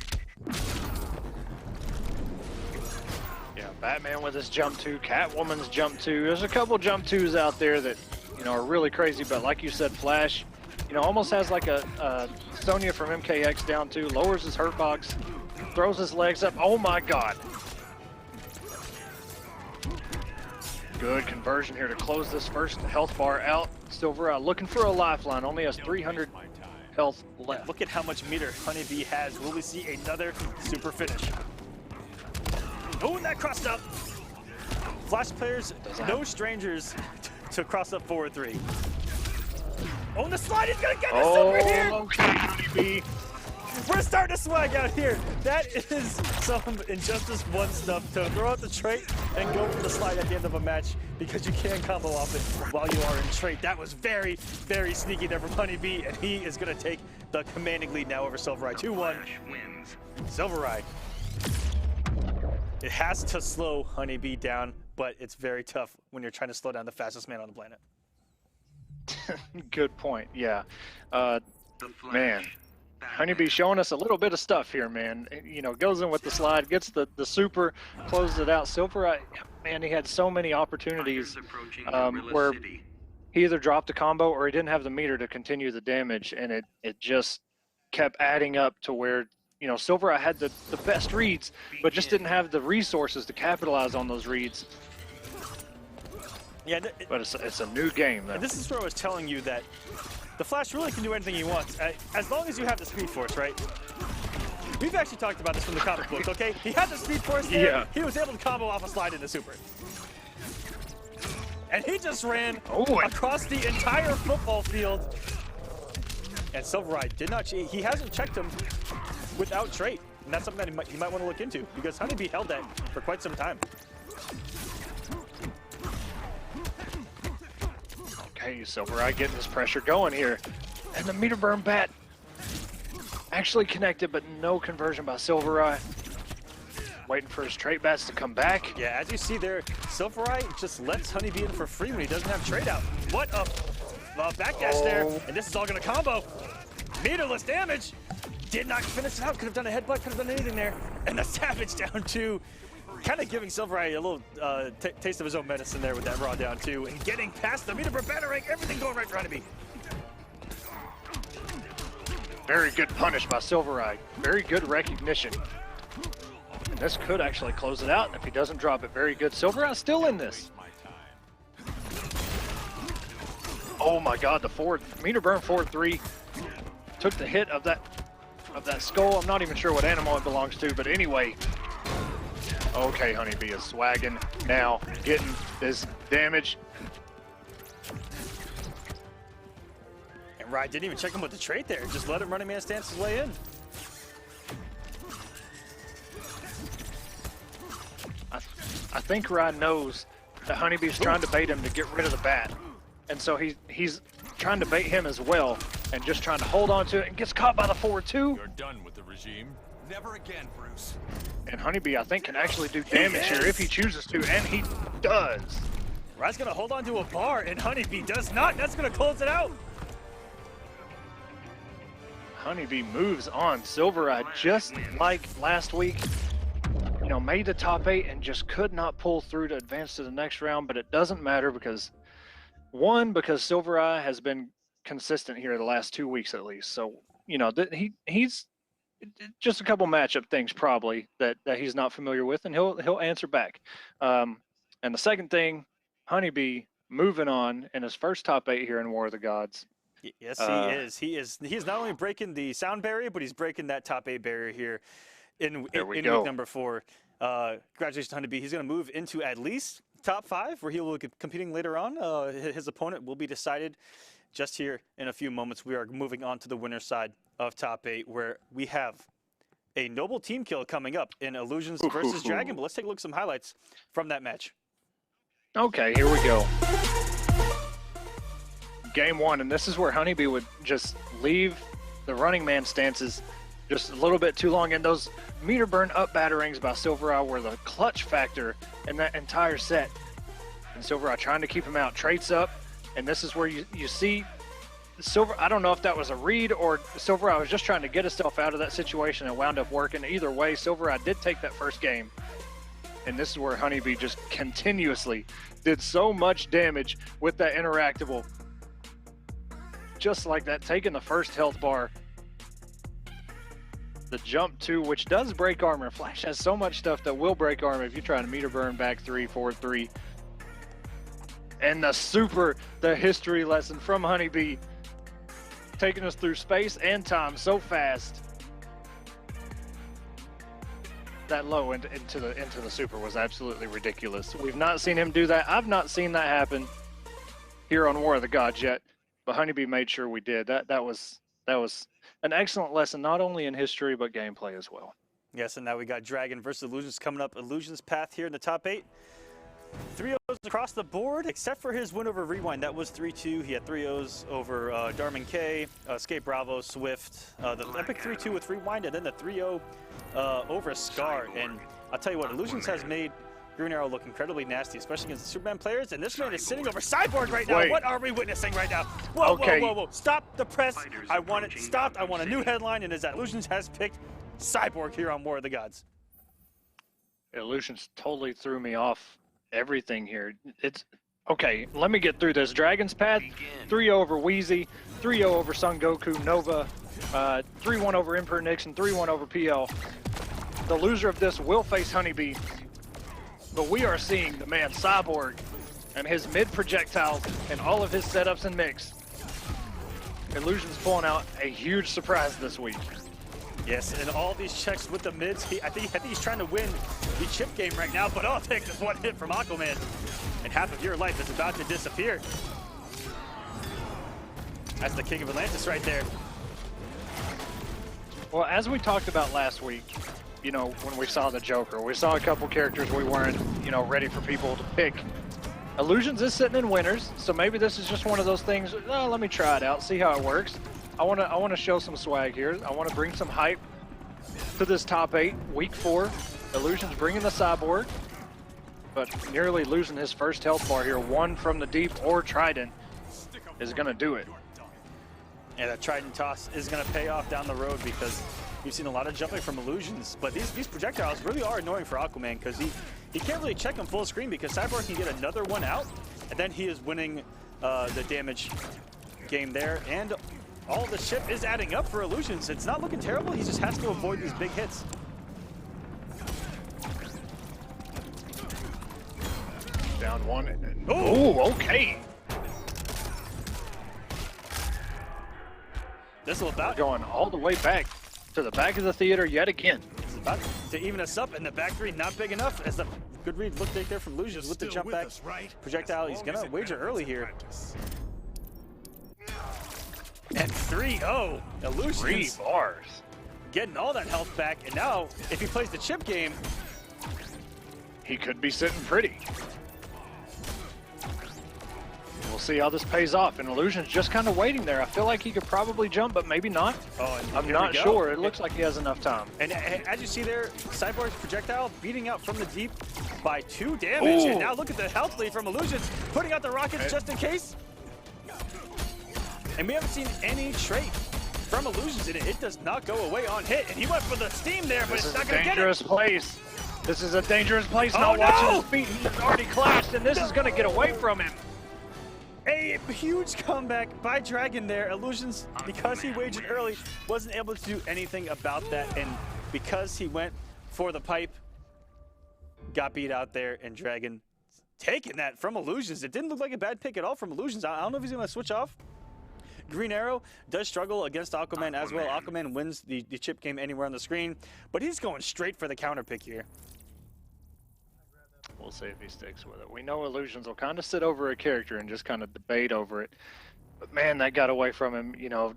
Yeah, Batman with his jump 2, Catwoman's jump 2. There's a couple jump 2s out there that, you know, are really crazy, but like you said, Flash, you know, almost has like a Sonya from MKX down 2, lowers his hurt box, throws his legs up. Oh my God. Good conversion here to close this first health bar out. SylverRye looking for a lifeline, only has 300 health left. Look at how much meter HoneyBee has. Will we see another super finish? Oh, and that crossed up. Flash players, no strangers to cross up 4-3. Oh, and the slide is gonna get us over here. Okay, HoneyBee. We're starting to swag out here. That is some Injustice 1 stuff, to throw out the trait and go for the slide at the end of a match because you can combo off it while you are in trait. That was very, very sneaky there from HoneyBee, and he is going to take the commanding lead now over SylverRye. 2-1. SylverRye. It has to slow HoneyBee down, but it's very tough when you're trying to slow down the fastest man on the planet. Good point, yeah. Man. HoneyBee showing us a little bit of stuff here, man. You know, goes in with the slide, gets the super, closes it out. SylverRye, man, he had so many opportunities where he either dropped a combo or he didn't have the meter to continue the damage, and it just kept adding up to where, you know, SylverRye had the best reads, but just didn't have the resources to capitalize on those reads. Yeah, but it's a new game, though. And this is where I was telling you that the Flash really can do anything he wants, as long as you have the Speed Force, right? We've actually talked about this from the comic books, okay? He had the Speed Force there. Yeah. He was able to combo off a slide into Super. And he just ran across the entire football field. And SylverRye did not cheat. He hasn't checked him without trait. And that's something that he might want to look into, because HoneyBee held that for quite some time. Okay, SylverRye getting his pressure going here. And the meter burn bat actually connected, but no conversion by SylverRye. Waiting for his trait bats to come back. Yeah, as you see there, SylverRye just lets HoneyBee in for free when he doesn't have trait out. What a backdash there, and this is all gonna combo. Meterless damage. Did not finish it out, could have done a headbutt, could have done anything there. And the Savage down 2. Kind of giving SylverRye a little taste of his own medicine there with that raw down 2, and getting past the meter for battering, everything going right for HoneyBee. Very good punish by SylverRye. Very good recognition. And this could actually close it out if he doesn't drop it. Very good. SylverRye still in this. Oh my God, the forward meter burn forward 3 took the hit of that skull. I'm not even sure what animal it belongs to, but anyway. Okay, HoneyBee is swagging now, getting this damage. And Rye didn't even check him with the trait there. Just let him running man stance his way in. I think Rye knows that HoneyBee's trying to bait him to get rid of the bat. And so he's trying to bait him as well and just trying to hold on to it and gets caught by the forward 2. You're done with the regime. Never again, Bruce. And HoneyBee, I think, can actually do damage here if he chooses to, and he does. Rye's gonna hold on to a bar, and HoneyBee does not. That's gonna close it out. HoneyBee moves on. SylverRye, just like last week, you know, made the top 8 and just could not pull through to advance to the next round, but it doesn't matter because SylverRye has been consistent here the last 2 weeks at least. So, you know, he's just a couple matchup things probably that he's not familiar with, and he'll answer back. And the second thing, HoneyBee moving on in his first top 8 here in War of the Gods. Yes, he is. He is not only breaking the sound barrier, but he's breaking that top 8 barrier here in week number 4. Congratulations to HoneyBee. He's going to move into at least top 5, where he will be competing later on. His opponent will be decided just here in a few moments. We are moving on to the winner's side of top 8, where we have a noble team kill coming up in Illusions versus Dragon. But let's take a look at some highlights from that match. Okay, here we go. Game 1, and this is where HoneyBee would just leave the running man stances just a little bit too long, and those meter burn up batterings by SylverRye were the clutch factor in that entire set. And SylverRye trying to keep him out, traits up, and this is where you see I don't know if that was a read or SylverRye was just trying to get himself out of that situation and wound up working. Either way, SylverRye did take that first game. And this is where HoneyBee just continuously did so much damage with that interactable. Just like that, taking the first health bar. The jump 2, which does break armor. Flash has so much stuff that will break armor if you're trying to meter burn back 3, forward 3. And the history lesson from HoneyBee, taking us through space and time so fast. That low into the super was absolutely ridiculous. We've not seen him do that. I've not seen that happen here on War of the Gods yet, but HoneyBee made sure we did. That was an excellent lesson, not only in history but gameplay as well. Yes, and now we got Dragon versus Illusions coming up. Illusions path here in the top 8. 3-0s across the board, except for his win over Rewind. That was 3-2. He had 3-0s over Darman K, Escape Bravo, Swift, the epic 3-2 with Rewind, and then the 3-0 over Scar. And I'll tell you what, Illusions has made Green Arrow look incredibly nasty, especially against the Superman players. And this man is sitting over Cyborg right now. Wait. What are we witnessing right now? Whoa, Okay. whoa. Stop the press. I want it stopped. I want a new headline, and is that Illusions has picked Cyborg here on War of the Gods. Illusions totally threw me off everything here. It's okay, let me get through this. Dragon's Path, 3-0 over Wheezy, 3-0 over Son Goku, Nova, 3-1 over Emperor Knicks, and 3-1 over PL. The loser of this will face HoneyBee, but we are seeing the man Cyborg and his mid projectiles and all of his setups and mix. Illusions pulling out a huge surprise this week. Yes, and all these checks with the mids. I think he's trying to win the chip game right now, but I'll take this one hit from Aquaman. And half of your life is about to disappear. That's the King of Atlantis right there. Well, as we talked about last week, you know, when we saw the Joker, we saw a couple characters we weren't, you know, ready for people to pick. Illusions is sitting in winners, so maybe this is just one of those things, oh, let me try it out, see how it works. I want to show some swag here. I want to bring some hype to this top 8, week 4. Illusions bringing the Cyborg, but nearly losing his first health bar here. One from the deep or Trident is going to do it. And that Trident toss is going to pay off down the road because we've seen a lot of jumping from Illusions. But these projectiles really are annoying for Aquaman because he can't really check them full screen because Cyborg can get another one out, and then he is winning the damage game there. And all the chip is adding up for Illusions. It's not looking terrible. He just has to avoid these big hits. Down one. Oh, okay. This will about Going all the way back to the back of the theater yet again. It's about to even us up, and the back three not big enough. As the good read look right there from Illusions with the jump back projectile. He's gonna wager early here. And 3-0. Illusions 3 bars. getting all that health back, and now if he plays the chip game, He could be sitting pretty. We'll see how this pays off. And Illusion's just kind of waiting there. I feel like he could probably jump, but maybe not. oh, and I'm here not we go. sure. It looks like he has enough time. And as you see there, Cyborg's projectile beating out from the deep by 2 damage. Ooh. And now look at the health lead from Illusions, putting out the rockets just in case. And we haven't seen any trait from Illusions in it. It does not go away on hit. And he went for the steam there, but This it's is not a going to get it. dangerous place. This is a dangerous place. Oh, Not watching no! his feet. He's already clashed, and this is going to get away from him. A huge comeback by Dragon there. Illusions, because he wagered early, wasn't able to do anything about that. And because he went for the pipe, got beat out there, and Dragon taking that from Illusions. It didn't look like a bad pick at all from Illusions. I don't know if he's going to switch off. Green Arrow does struggle against Aquaman as well. Aquaman wins the chip game anywhere on the screen, but he's going straight for the counter pick here. We'll see if he sticks with it. We know Illusions will kind of sit over a character and just kind of debate over it. But man, that got away from him. You know,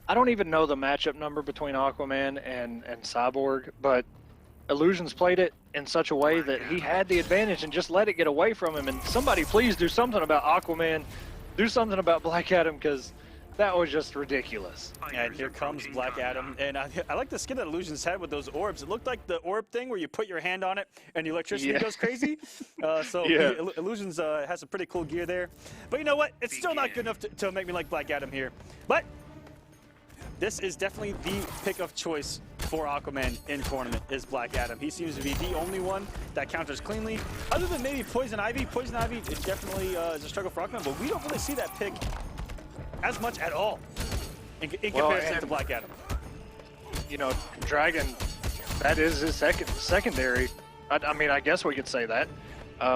I don't even know the matchup number between Aquaman and Cyborg, but Illusions played it in such a way that he had the advantage and just let it get away from him. And somebody please do something about Aquaman. Do something about Black Adam, because that was just ridiculous. And here comes Black Adam. And I like the skin that Illusions had with those orbs. It looked like the orb thing where you put your hand on it and the electricity goes crazy. Illusions has some pretty cool gear there. But you know what? It's still not good enough to make me like Black Adam here. But this is definitely the pick of choice for Aquaman in tournament is Black Adam. He seems to be the only one that counters cleanly. Other than maybe Poison Ivy. Poison Ivy is definitely is a struggle for Aquaman, but we don't really see that pick as much at all in comparison to Black Adam. You know, Dragon, that is his secondary. I mean, I guess we could say that.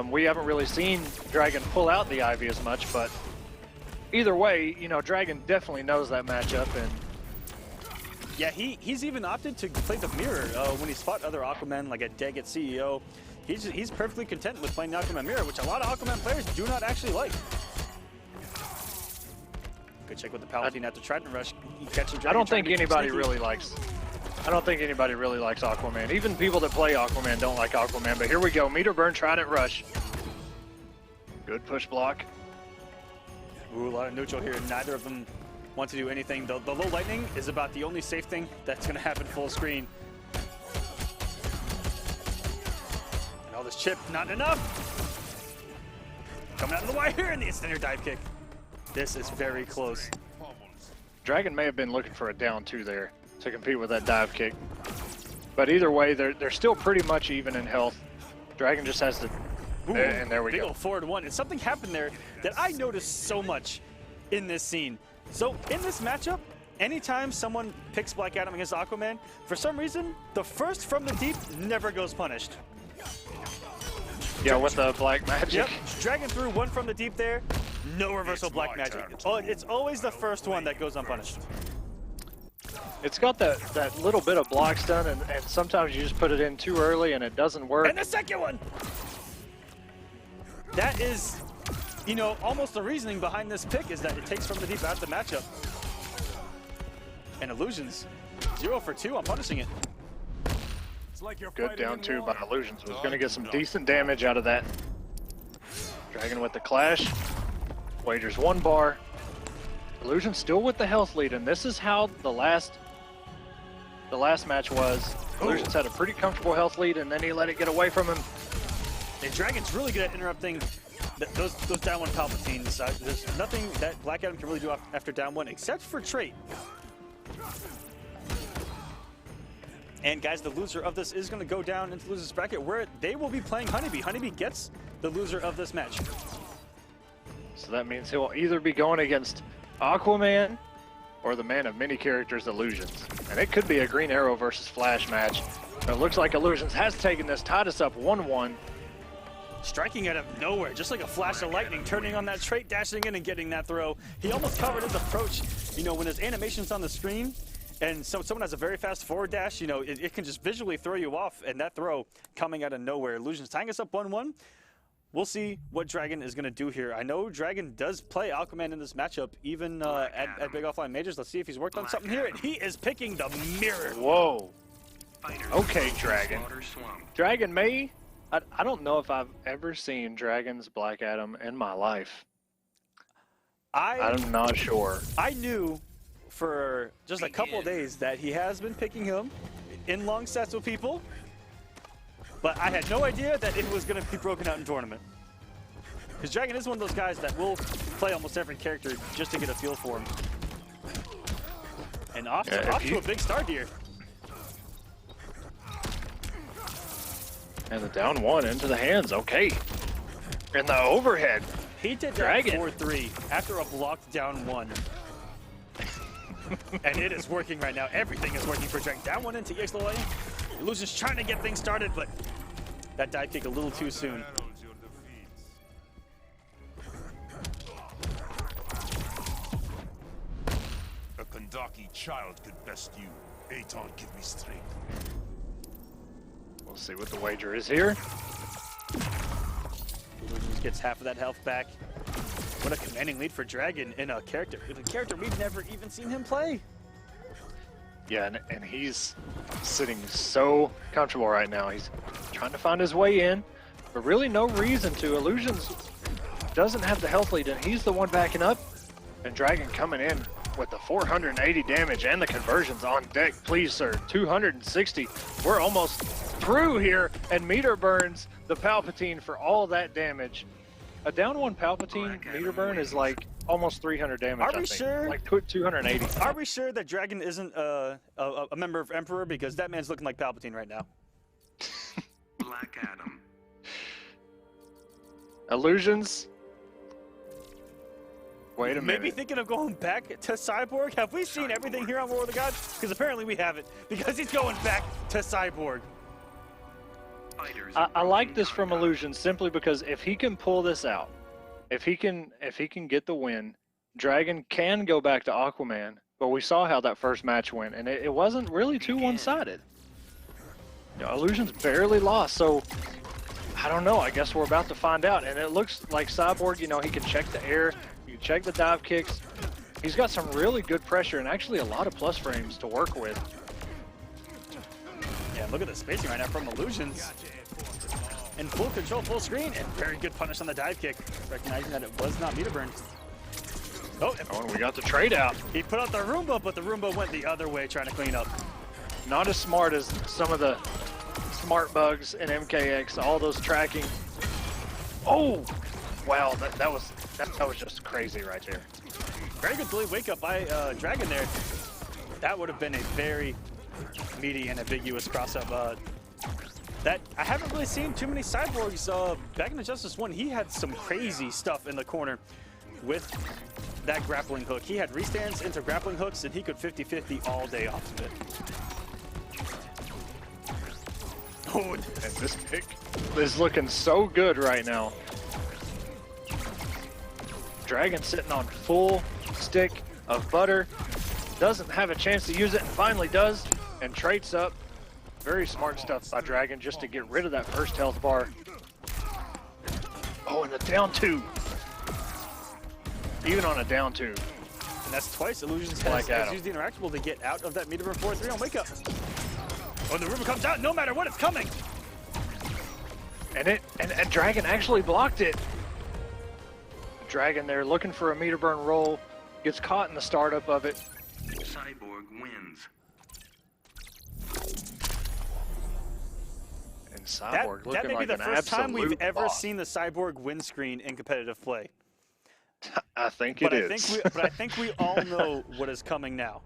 We haven't really seen Dragon pull out the Ivy as much, but either way, you know, Dragon definitely knows that matchup. And yeah, he's even opted to play the mirror when he's fought other Aquaman, like a Daggett CEO. He's perfectly content with playing the Aquaman mirror, which a lot of Aquaman players do not actually like. Good check with the Palatine after Trident Rush. Catching Dragon, I don't think trying to be anybody sneaky. really likes. I don't think anybody really likes Aquaman. Even people that play Aquaman don't like Aquaman. But here we go, Meter Burn, Trident Rush. Good push block. Ooh, a lot of neutral here. Neither of them want to do anything. The low lightning is about the only safe thing that's going to happen full screen. And all this chip, not enough. Coming out of the wire and the instant dive kick. This is very close. Dragon may have been looking for a down 2 there to compete with that dive kick. But either way, they're still pretty much even in health. Dragon just has to... Ooh, and there we big go. old forward 1. And something happened there that I noticed so much in this scene. So in this matchup, anytime someone picks Black Adam against Aquaman, for some reason, the first from the deep never goes punished. Yeah, with the black magic. Yep, Dragon threw 1 from the deep there. No reversal black magic. Oh, it's always the first one that goes unpunished. It's got that little bit of block stun, and sometimes you just put it in too early and it doesn't work. And the second one! That is, you know, almost the reasoning behind this pick is that it takes from the deep out of the matchup. And Illusions, 0 for 2 on punishing it. Good down 2 by Illusions. Was going to get some decent damage out of that. Dragon with the clash. Wagers 1 bar. Illusion still with the health lead, and this is how the last match was. Illusions had a pretty comfortable health lead, and then he let it get away from him. And Dragon's really good at interrupting those down 1 Palpatines. There's nothing that Black Adam can really do after down 1 except for trait. And guys, the loser of this is going to go down into the loser's bracket where they will be playing HoneyBee. HoneyBee gets the loser of this match. So that means he'll either be going against Aquaman or the man of many characters, Illusions. And it could be a Green Arrow versus Flash match. But it looks like Illusions has taken this, tied us up 1-1. striking out of nowhere, just like a flash of lightning, turning on that trait, dashing in and getting that throw. He almost covered his approach. You know, when his animation's on the screen, and so someone has a very fast forward dash, you know, it can just visually throw you off, and that throw coming out of nowhere. Illusions tying us up 1-1. We'll see what Dragon is going to do here. I know Dragon does play Aquaman in this matchup, even at Big Offline Majors. Let's see if he's worked on something here, and he is picking the mirror. Whoa. Okay, Dragon. Dragon May? I don't know if I've ever seen Dragon's Black Adam in my life. I'm not sure. I knew for just a couple of days that he has been picking him in long sets with people, but I had no idea that it was going to be broken out in tournament. Because Dragon is one of those guys that will play almost every character just to get a feel for him. And off to a big start here. And the down one into the hands, okay. And the overhead. He did Dragon. that 4-3 after a blocked down one. And it is working right now. Everything is working for Dragon. Down one into EXLA. Illusion's trying to get things started, but that dive kick a little too soon. A Kandaki child could best you. Aton, give me strength. We'll see what the wager is here. Illusions gets half of that health back. What a commanding lead for Dragon in a character we've never even seen him play. Yeah, and he's sitting so comfortable right now. He's trying to find his way in, but really no reason to. Illusions doesn't have the health lead, and he's the one backing up. And Dragon coming in with the 480 damage and the conversions on deck. Please, sir, 260. We're almost through here, and meter burns the Palpatine for all that damage. A down one Palpatine meter burn is like almost 300 damage. Are we sure? Like 280. Are we sure that Dragon isn't a member of Emperor? Because that man's looking like Palpatine right now. Black Adam. Illusions. Wait a minute. Maybe thinking of going back to Cyborg? Have we seen everything here on War of the Gods? Because apparently we haven't. Because he's going back to Cyborg. I like this from Illusions simply because if he can pull this out, if he can get the win, Dragon can go back to Aquaman. But we saw how that first match went, and it wasn't really too one-sided. You know, Illusions barely lost, so I don't know. I guess we're about to find out. And it looks like Cyborg, you know, he can check the air, he can check the dive kicks. He's got some really good pressure and actually a lot of plus frames to work with. Yeah, look at the spacing right now from Illusions. In full control, full screen, and very good punish on the dive kick, recognizing that it was not meter burn. Oh, and we got the trade out. He put out the Roomba, but the Roomba went the other way trying to clean up. Not as smart as some of the smart bugs in MKX, all those tracking. Oh, wow, that was just crazy right there. Very good delayed wake up by Dragon there. That would have been a very meaty and ambiguous cross-up. That I haven't really seen too many Cyborgs. Back in the Justice 1, he had some crazy stuff in the corner with that grappling hook. He had restands into grappling hooks, and he could 50-50 all day off of it. Oh, and this pick is looking so good right now. Dragon sitting on full stick of butter. Doesn't have a chance to use it, and finally does, and traits up. Very smart stuff by Dragon just to get rid of that first health bar. Oh, and the down two. Even on a down two. And that's twice Illusions has used the interactable to get out of that meter burn 4-3 on wake up. Oh, the Roomba comes out no matter what, it's coming. And Dragon actually blocked it. Dragon there looking for a meter burn roll. Gets caught in the startup of it. Cyborg wins. And Cyborg that looking may like be an the first time we've absolute ever boss. seen the Cyborg win screen in competitive play. I think it is. But I think we all know what is coming now.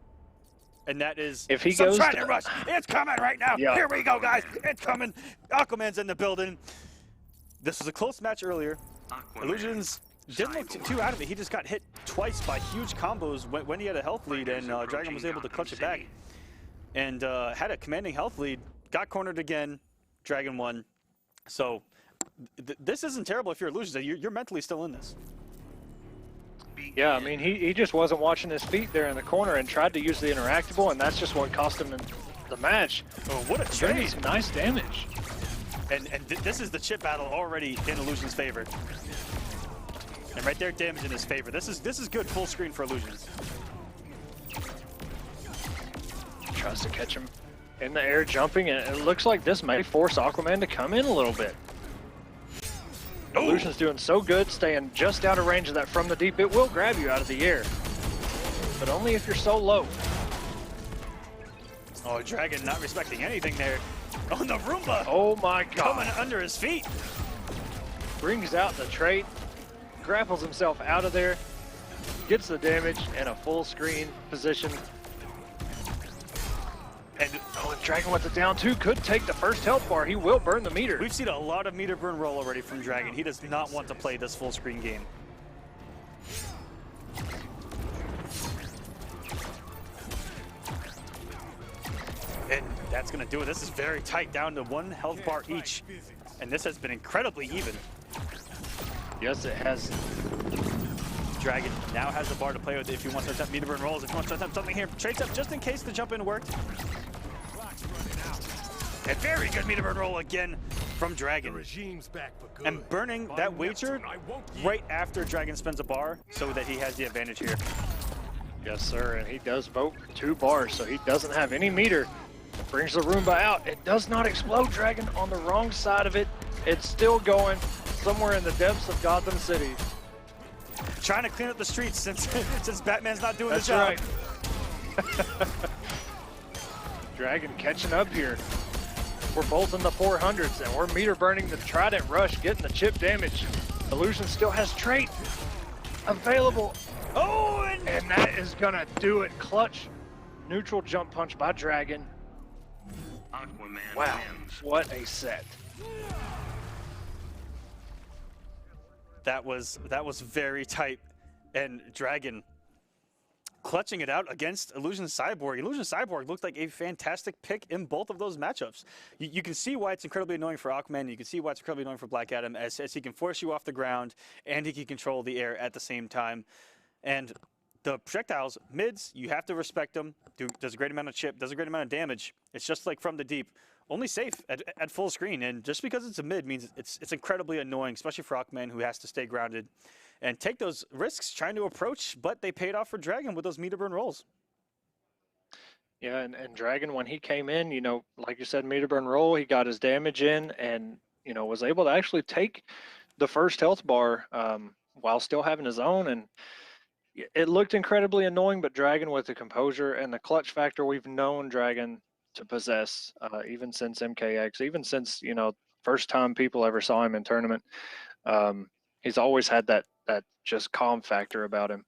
And that is if he some goes Trident rush. It's coming right now. Yeah. Here we go, guys. It's coming. Aquaman's in the building. This was a close match earlier. Aquaman. Illusions didn't look too out of it. He just got hit twice by huge combos when he had a health lead, and Dragon was able to clutch it back. And had a commanding health lead. Got cornered again. Dragon won. So this isn't terrible if you're Illusions. You're mentally still in this. Yeah, I mean, he just wasn't watching his feet there in the corner and tried to use the interactable, and that's just what cost him the match. Oh, what a Doing trade! some nice damage. And this is the chip battle already in Illusion's favor. And right there, damage in his favor. This is good full screen for Illusions. Tries to catch him in the air jumping, and it looks like this may force Aquaman to come in a little bit. Oh. Illusion's doing so good, staying just out of range of that from the deep. It will grab you out of the air, but only if you're so low. Oh, Dragon not respecting anything there. Oh, the Roomba! Oh my God. Coming under his feet. Brings out the trait, grapples himself out of there, gets the damage in a full screen position. And if Dragon with the down two could take the first health bar, he will burn the meter. We've seen a lot of meter burn roll already from Dragon. He does not want to play this full screen game. And that's going to do it. This is very tight, down to 1 health bar each. And this has been incredibly even. Yes, it has. Dragon now has the bar to play with if he wants to attempt meter burn rolls. If he wants to attempt something here, trades up just in case the jump in worked. A very good meter burn roll again from Dragon. And burning that wager right after Dragon spends a bar so that he has the advantage here. Yes, sir, and he does vote 2 bars, so he doesn't have any meter. Brings the Roomba out. It does not explode. Dragon on the wrong side of it. It's still going somewhere in the depths of Gotham City. Trying to clean up the streets since Batman's not doing the That's job. right. Dragon catching up here. We're both in the 400s, and we're meter burning the Trident Rush, getting the chip damage. Illusion still has trait available. Oh, and that is gonna do it. Clutch neutral jump punch by Dragon. Aquaman Wow, wins. what a set. that was very tight, and Dragon clutching it out against Illusion Cyborg. Illusion Cyborg looked like a fantastic pick in both of those matchups. You can see why it's incredibly annoying for Aquaman. You can see why it's incredibly annoying for Black Adam, as he can force you off the ground and he can control the air at the same time. And the projectiles, mids, you have to respect them. Does a great amount of chip, does a great amount of damage. It's just like from the deep. Only safe at full screen. And just because it's a mid means it's incredibly annoying, especially for Aquaman, who has to stay grounded and take those risks trying to approach, but they paid off for Dragon with those meter burn rolls. Yeah, and Dragon, when he came in, you know, like you said, meter burn roll, he got his damage in and, you know, was able to actually take the first health bar while still having his own. And it looked incredibly annoying, but Dragon with the composure and the clutch factor we've known Dragon to possess, even since MKX, even since, you know, first time people ever saw him in tournament. He's always had that just calm factor about him.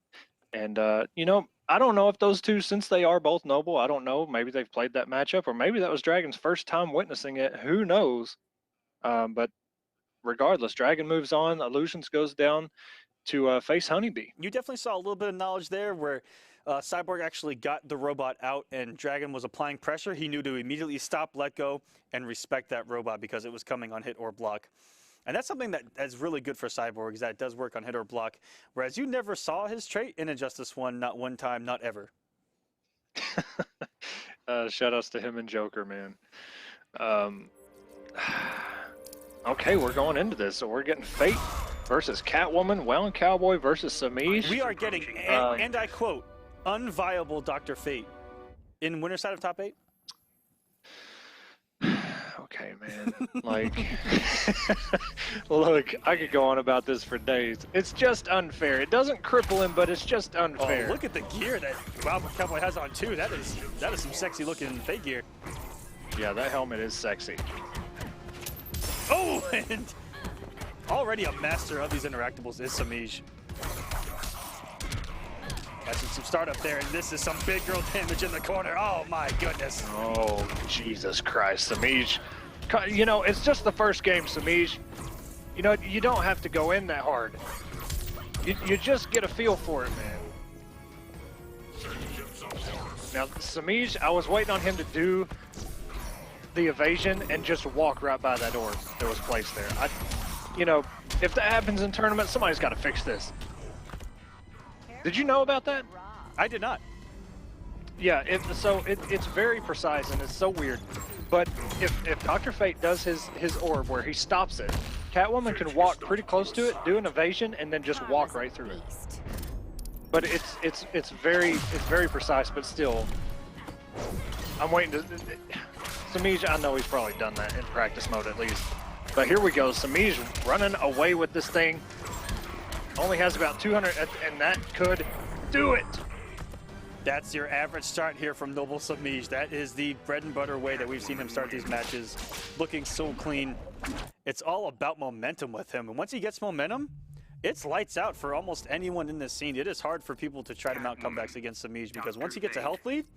And, you know, I don't know if those two, since they are both noble, I don't know, maybe they've played that matchup, or maybe that was Dragon's first time witnessing it. Who knows? But regardless, Dragon moves on. Illusions goes down to face HoneyBee. You definitely saw a little bit of knowledge there where Cyborg actually got the robot out and Dragon was applying pressure. He knew to immediately stop, let go, and respect that robot because it was coming on hit or block. And that's something that is really good for Cyborg, is that it does work on hit or block, whereas you never saw his trait in Injustice 1, not one time, not ever. Shout outs to him and Joker, man. Okay, we're going into this. So we're getting Fate versus Catwoman, Well Cowboy versus Semiij. We are getting, and I quote, unviable Dr. Fate in winner side of top 8. Okay, man. Like, look, I could go on about this for days. It's just unfair. It doesn't cripple him, but it's just unfair. Oh, look at the gear that Cowboy has on too. That is some sexy looking Fate gear. Yeah, that helmet is sexy. Oh, and already a master of these interactables is Semiij. That's some startup there, and this is some big girl damage in the corner. Oh my goodness. Oh, Jesus Christ, Semiij. You know, it's just the first game, Semiij. You know, you don't have to go in that hard. You just get a feel for it, man. Now, Semiij, I was waiting on him to do the evasion and just walk right by that door that was placed there. you know, if that happens in tournaments, somebody's got to fix this. Did you know about that? I did not. Yeah, it's very precise and it's so weird. But if Dr. Fate does his orb where he stops it, Catwoman can walk pretty close to it, do an evasion, and then just walk right through it. But it's very precise, but still, I'm waiting to. Semiij, I know he's probably done that in practice mode at least. But here we go, Semiij running away with this thing. Only has about 200, and that could do it. That's your average start here from Noble Semiij. That is the bread and butter way that we've seen him start these matches, looking so clean. It's all about momentum with him, and once he gets momentum, it's lights out for almost anyone in this scene. It is hard for people to try to mount comebacks against Semiij because once he gets a health lead,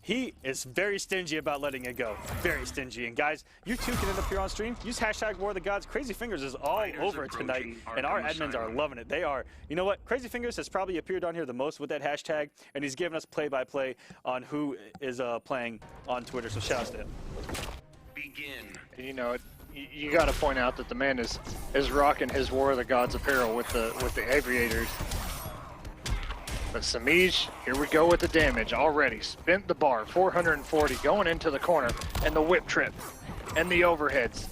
he is very stingy about letting it go. Very stingy. And guys, you too can end up here on stream. Use hashtag War of the Gods. Crazy Fingers is all over it tonight, and our admins are loving it. They are. You know what? Crazy Fingers has probably appeared on here the most with that hashtag, and he's given us play-by-play on who is playing on Twitter. So shout out to him. Begin. You know, you got to point out that the man is rocking his War of the Gods apparel with the aviators. But Semiij, here we go with the damage already. Spent the bar, 440, going into the corner, and the whip trip, and the overheads,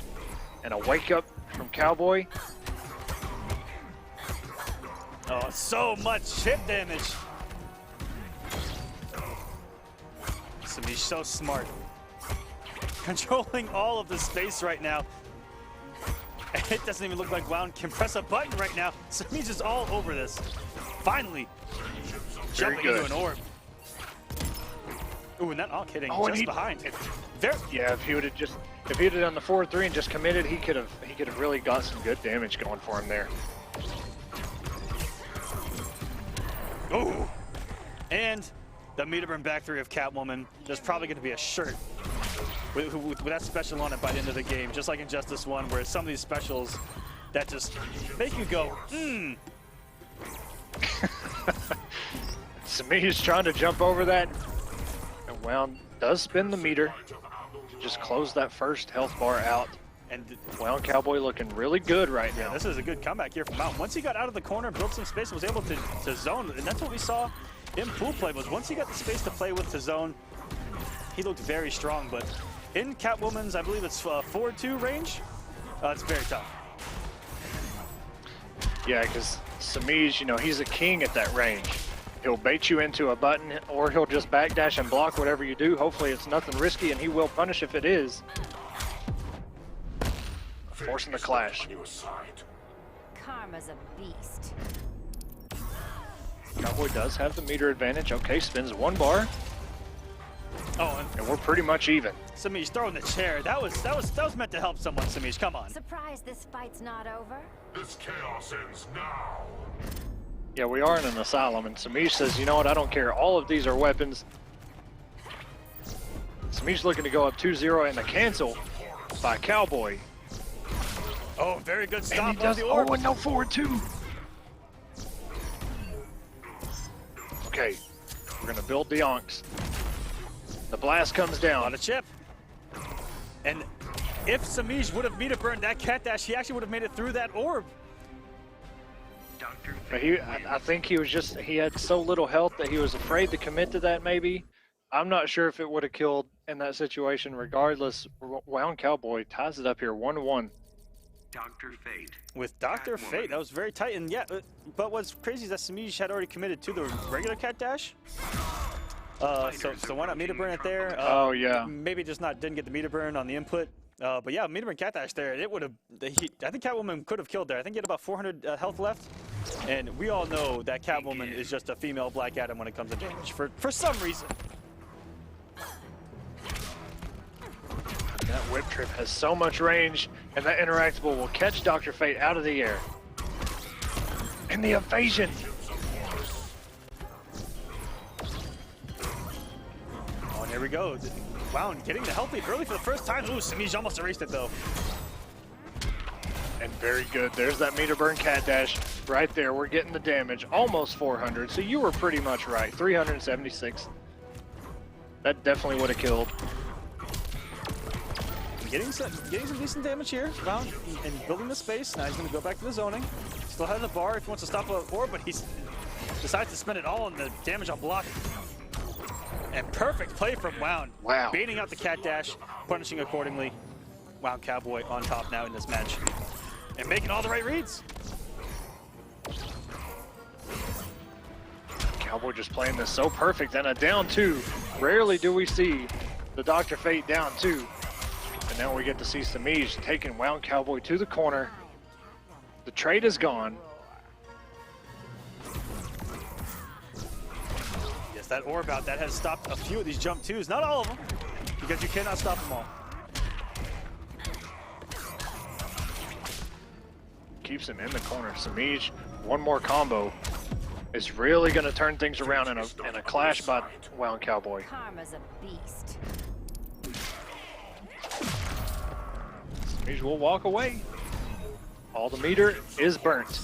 and a wake up from Cowboy. Oh, so much hit damage. Semiij so smart. Controlling all of the space right now. It doesn't even look like Wound can press a button right now. Semiij is all over this. Finally. Jumping into an orb. Ooh, and that Ankh hitting just behind. Yeah, if he would have done the 4-3 and just committed, he could have really got some good damage going for him there. Ooh, and the meter burn back three of Catwoman. There's probably going to be a shirt with that special on it by the end of the game, just like in Justice 1, where some of these specials that just make you go, Semiij is trying to jump over that, and Wound does spin the meter. Just close that first health bar out. And Wound Cowboy looking really good right now. Yeah, this is a good comeback here from Wound. Once he got out of the corner, built some space, was able to zone, and that's what we saw in pool play, was once he got the space to play with to zone, he looked very strong. But in Catwoman's, I believe it's 4-2 range, it's very tough. Yeah, because Semiij, you know, he's a king at that range. He'll bait you into a button, or he'll just backdash and block whatever you do. Hopefully it's nothing risky, and he will punish if it is. Forcing the clash. Karma's a beast. Cowboy does have the meter advantage. Okay, spins one bar. Oh, and we're pretty much even. Semiij throwing the chair. That was meant to help someone, Semiij. Come on. Surprised this fight's not over? This chaos ends now. Yeah, we are in an asylum, and Semiij says, you know what, I don't care. All of these are weapons. Semiij's looking to go up 2-0 and a cancel by Cowboy. Oh, very good stop. And he does, the orb. oh, and no forward two. Okay, we're gonna build the Ankhs. The blast comes down. On a chip. And if Semiij would have meter burned that cat dash, he actually would have made it through that orb. But I think he had so little health that he was afraid to commit to that maybe. I'm not sure if it would have killed in that situation. Regardless, Wound Cowboy ties it up here 1-1. Dr. Fate. With Dr. Fate, that was very tight. And yeah, but what's crazy is that Semiij had already committed to the regular cat dash. So why not meter burn it there? Oh yeah. Maybe just didn't get the meter burn on the input. But yeah, meter burn cat dash there. It would have. I think Catwoman could have killed there. I think he had about 400 health left. And we all know that Catwoman is just a female Black Adam when it comes to damage for some reason. That whip trip has so much range, and that interactable will catch Dr. Fate out of the air. And the evasion. Oh, and here we go. Wound getting the health lead early for the first time. Ooh, Semiij almost erased it though. And very good. There's that meter burn cat dash right there. We're getting the damage. Almost 400. So you were pretty much right. 376. That definitely would have killed. getting some decent damage here around and building the space. Now he's going to go back to the zoning. Still has the bar if he wants to stop a orb, but he decides to spend it all on the damage on block. And perfect play from Wound. Wow. Baiting out the cat dash, punishing accordingly. Wound Cowboy on top now in this match. And making all the right reads. Cowboy just playing this so perfect, and a down 2. Rarely do we see the Dr. Fate down 2. And now we get to see Semiij taking Wound Cowboy to the corner. The trade is gone. Yes, that orb out, that has stopped a few of these jump 2s. Not all of them, because you cannot stop them all. Keeps him in the corner. Semiij, one more combo is really going to turn things around in a clash by Wound Cowboy. Karma's a beast. Semiij will walk away. All the meter is burnt.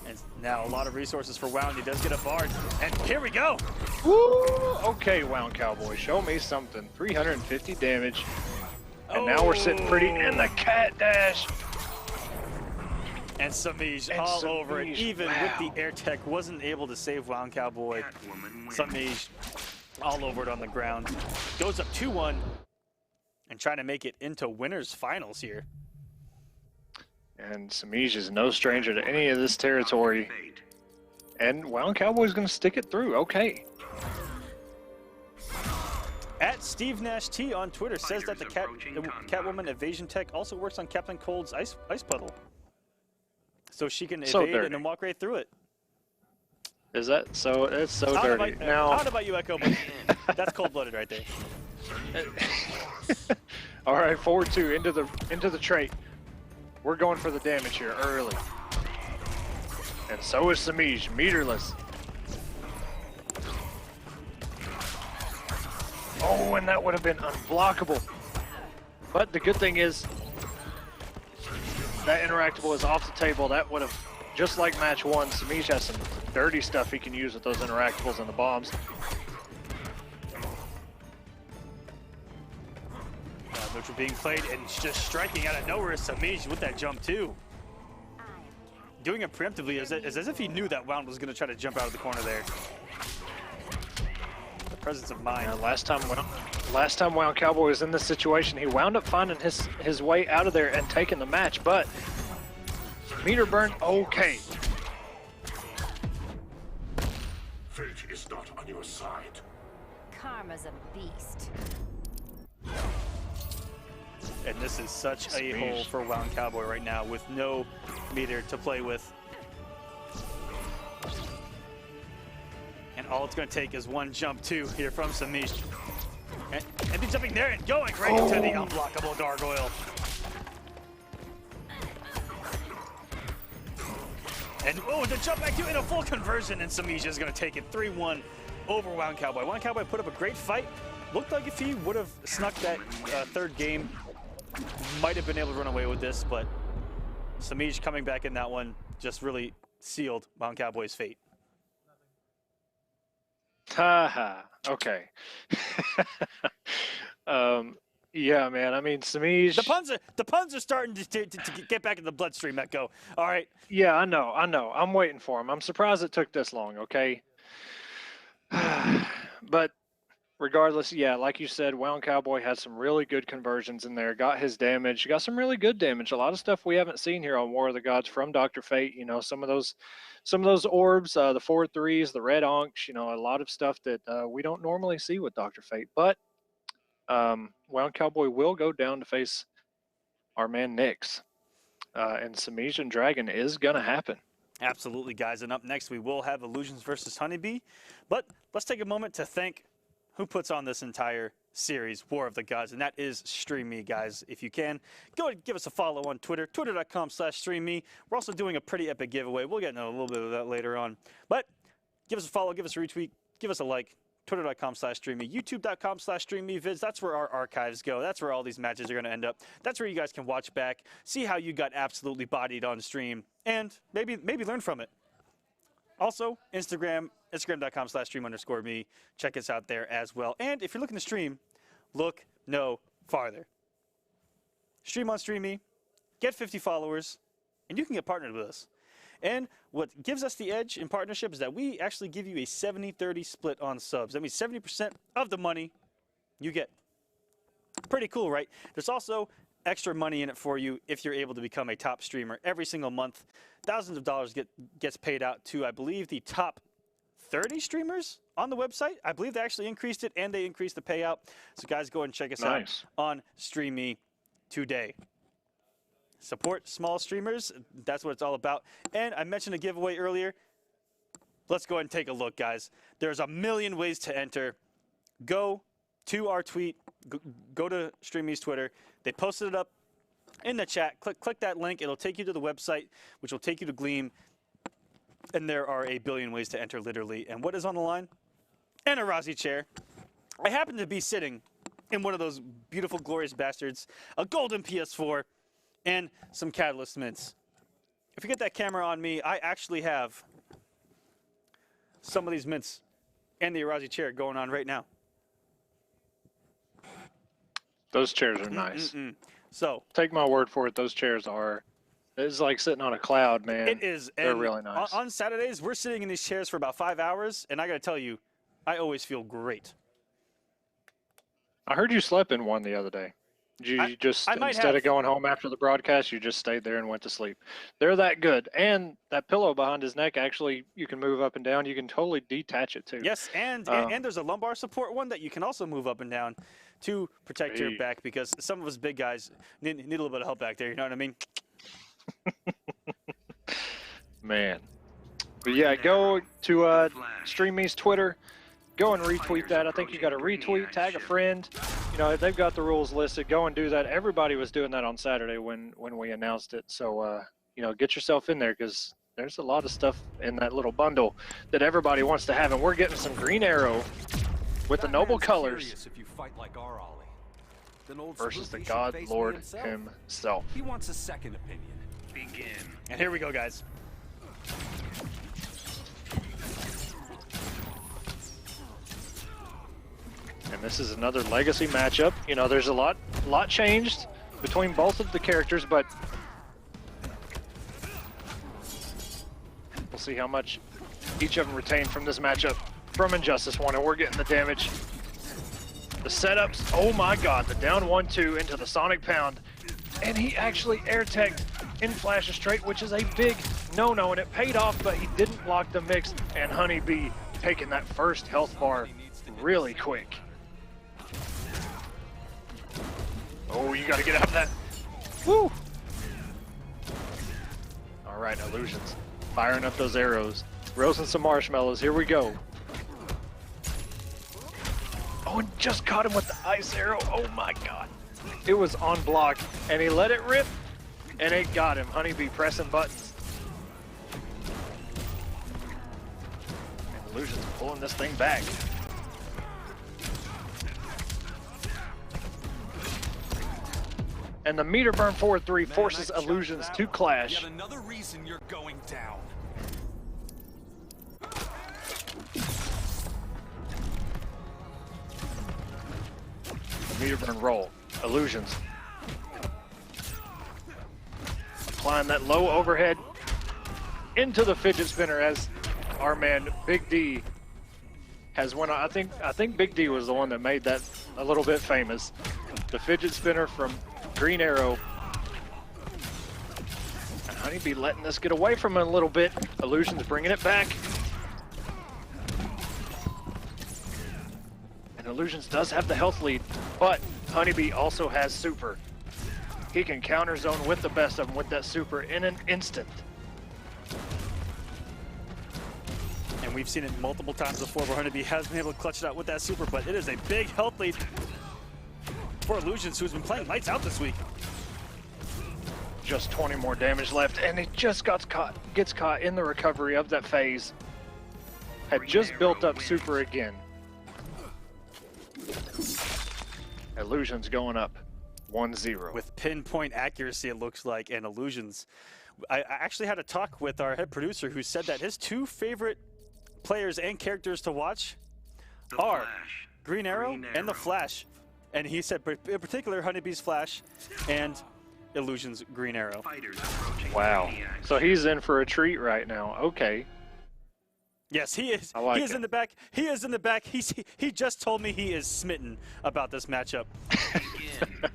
And now a lot of resources for Wound. He does get a bard. And here we go. Woo! Okay, Wound Cowboy, show me something. 350 damage. And now we're sitting pretty in the cat dash. And Semiij all over it. Even with the air tech, wasn't able to save Wound Cowboy. Semiij all over it on the ground. Goes up 2-1 and trying to make it into winners finals here. And Semiij is no stranger to any of this territory. And Wound Cowboy's going to stick it through. Okay. At Steve Nash T on Twitter says that the Catwoman evasion tech also works on Captain Cold's ice puddle. So she can evade and then walk right through it. Is that so? It's so dirty. Now, how about you, Echo? That's cold-blooded right there. All right, 4-2 into the trait. We're going for the damage here early. And so is Semiij, meterless. Oh, and that would have been unblockable. But the good thing is that interactable is off the table. That would have, just like match 1, Semiij has some dirty stuff he can use with those interactables and the bombs. Which are being played and just striking out of nowhere is Semiij with that jump too. Doing it preemptively is as if he knew that Wound was going to try to jump out of the corner there. The presence of mind. Last time Wound Cowboy was in this situation, he wound up finding his way out of there and taking the match, but meter burn, okay. Fate is not on your side. Karma's a beast. And this is such a hole for Wound Cowboy right now with no meter to play with. And all it's going to take is one jump two here from Semiij. And he's jumping there and going right into the unblockable gargoyle. And the jump back two in a full conversion, and Semiij is going to take it 3-1 over Wound Cowboy. Wound Cowboy put up a great fight. Looked like if he would have snuck that third game, might have been able to run away with this, but Semiij coming back in that one just really sealed Wound Cowboy's fate. Haha, okay. Yeah, man, I mean, Semiij... The puns are starting to get back in the bloodstream, Echo. All right. Yeah, I know. I'm waiting for him. I'm surprised it took this long, okay? But regardless, yeah, like you said, Wound Cowboy had some really good conversions in there, got his damage, got some really good damage. A lot of stuff we haven't seen here on War of the Gods from Dr. Fate. You know, some of those orbs, the 4-3s, the red onks, you know, a lot of stuff that we don't normally see with Dr. Fate. But Wound Cowboy will go down to face our man Knicks. And Semiij and Dragon is going to happen. Absolutely, guys. And up next, we will have Illusions versus HoneyBee. But let's take a moment to thank who puts on this entire series, War of the Gods, and that is StreamMe, guys. If you can, go and give us a follow on Twitter, twitter.com/StreamMe. We're also doing a pretty epic giveaway. We'll get into a little bit of that later on. But give us a follow, give us a retweet, give us a like, twitter.com/StreamMe, youtube.com/StreamMe vids. That's where our archives go. That's where all these matches are going to end up. That's where you guys can watch back, see how you got absolutely bodied on stream, and maybe learn from it. Also, Instagram.com/stream_me. Check us out there as well. And if you're looking to stream, look no farther. stream on StreamMe, get 50 followers, and you can get partnered with us. And what gives us the edge in partnership is that we actually give you a 70-30 split on subs. That means 70% of the money you get. Pretty cool, right? There's also extra money in it for you if you're able to become a top streamer every single month. Thousands of dollars gets paid out to, I believe, the top 30 streamers on the website. I believe they actually increased it, and they increased the payout. So guys, go and check us out on StreamMe today. Support small streamers. That's what it's all about. And I mentioned a giveaway earlier. Let's go ahead and take a look, guys. There's a million ways to enter. Go to our tweet. Go to StreamMe's Twitter. They posted it up in the chat. Click that link. It'll take you to the website, which will take you to Gleam. And there are a billion ways to enter, literally. And what is on the line? An Arazi chair. I happen to be sitting in one of those beautiful, glorious bastards, a golden PS4, and some Catalyst mints. If you get that camera on me, I actually have some of these mints and the Arazi chair going on right now. Those chairs are nice. So take my word for it, those chairs are. It's like sitting on a cloud, man. It is. They're really nice. On Saturdays, we're sitting in these chairs for about 5 hours, and I got to tell you, I always feel great. I heard you slept in one the other day. You just, instead of going home after the broadcast, you just stayed there and went to sleep. They're that good. And that pillow behind his neck, actually, you can move up and down. You can totally detach it, too. Yes, and there's a lumbar support one that you can also move up and down to protect your back, because some of us big guys need a little bit of help back there, you know what I mean? Man. But yeah, go to StreamMe's Twitter. Go and retweet that. I think you got to retweet, tag a friend. You know, they've got the rules listed. Go and do that. Everybody was doing that on Saturday when we announced it. So, you know, get yourself in there, because there's a lot of stuff in that little bundle that everybody wants to have. And we're getting some Green Arrow with the noble colors If you fight like our Ollie, then old versus the Spoofy should God face me Lord himself. himself. He wants a second opinion. Begin. And here we go, guys. And this is another legacy matchup. You know, there's a lot changed between both of the characters, but we'll see how much each of them retain from this matchup from Injustice 1. And we're getting the damage. The setups, oh my god, the down 1-2 into the Sonic Pound. And he actually air-teched in Flash's straight, which is a big no-no, and it paid off, but he didn't block the mix, and HoneyBee taking that first health bar really quick. Oh, you gotta get out of that. Woo! Alright, Illusions. Firing up those arrows. Roasting some marshmallows. Here we go. Oh, and just caught him with the ice arrow. Oh my god. It was on block, and he let it rip, and it got him. HoneyBee pressing buttons. And Illusions pulling this thing back. And the meter burn 4-3 forces Illusions to clash. Yet another reason you're going down. The meter burn roll. Illusions. Applying that low overhead into the fidget spinner as our man Big D has won. I think Big D was the one that made that a little bit famous. The fidget spinner from Green Arrow. And HoneyBee letting this get away from him a little bit. Illusions bringing it back. And Illusions does have the health lead, but HoneyBee also has super. He can counter zone with the best of them with that super in an instant. And we've seen it multiple times before where HoneyBee has been able to clutch it out with that super, but it is a big health lead for Illusions, who's been playing lights out this week. Just 20 more damage left, and he just gets caught in the recovery of that phase. Had just built up super again. Illusions going up 1-0. With pinpoint accuracy, it looks like, and Illusions. I actually had a talk with our head producer who said that his two favorite players and characters to watch are Green Arrow and the Flash. And he said, in particular, HoneyBee's flash and Illusion's green arrow. Fighters approaching Wow. Maniacs. So he's in for a treat right now. Okay. Yes, he is. I like He is it. in the back. He is in the back. He just told me he is smitten about this matchup. Begin.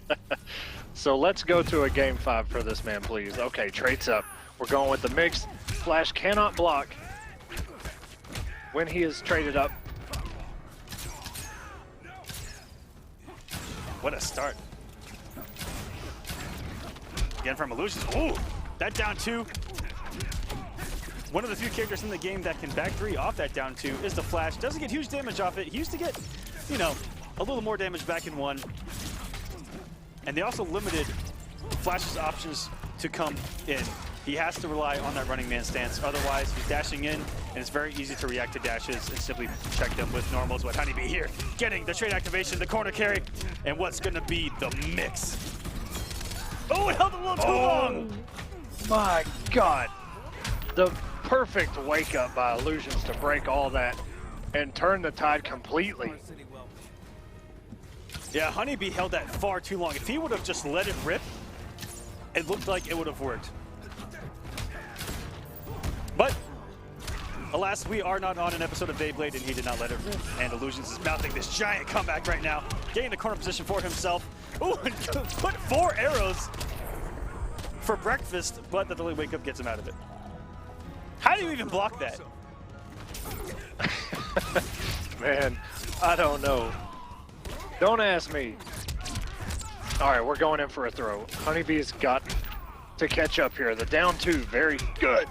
So let's go to a game 5 for this man, please. Okay, traits up. We're going with the mix. Flash cannot block when he is traded up. What a start. Again from Illusions. Ooh, that down 2. One of the few characters in the game that can back 3 off that down 2 is the Flash. Doesn't get huge damage off it. He used to get, you know, a little more damage back in 1. And they also limited Flash's options to come in. He has to rely on that running man stance. Otherwise, he's dashing in, and it's very easy to react to dashes and simply check them with normals. What HoneyBee here, getting the trade activation, the corner carry, and what's going to be the mix. Oh, it held a little too long! My God. The perfect wake up by Illusions to break all that and turn the tide completely. Yeah, HoneyBee held that far too long. If he would have just let it rip, it looked like it would have worked. But, alas, we are not on an episode of Beyblade, and he did not let it rip. And Illusions is mounting this giant comeback right now, getting the corner position for himself. Ooh, and put 4 arrows for breakfast, but the delayed wake up gets him out of it. How do you even block that? Man, I don't know. Don't ask me. All right, we're going in for a throw. HoneyBee's got to catch up here. The down 2, very good.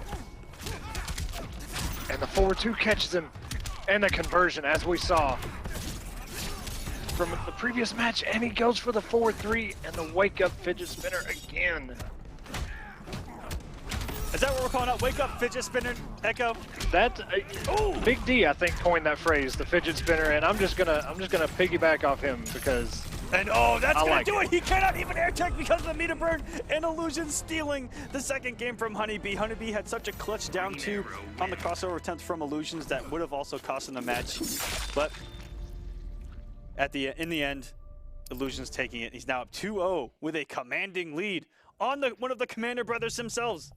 And the forward 2 catches him. And the conversion, as we saw from the previous match. And he goes for the forward 3 and the wake up fidget spinner again. Is that what we're calling out? Wake up, fidget spinner, Echo. That Big D, I think, coined that phrase, the fidget spinner, and I'm just gonna piggyback off him because. And oh, that's I gonna like do it. it. He cannot even air tech because of the meter burn. And Illusion stealing the second game from HoneyBee. HoneyBee had such a clutch down 2 on the crossover attempt from Illusions that would have also cost him the match. But in the end, Illusion's taking it. He's now up 2-0 with a commanding lead on one of the Commander brothers themselves.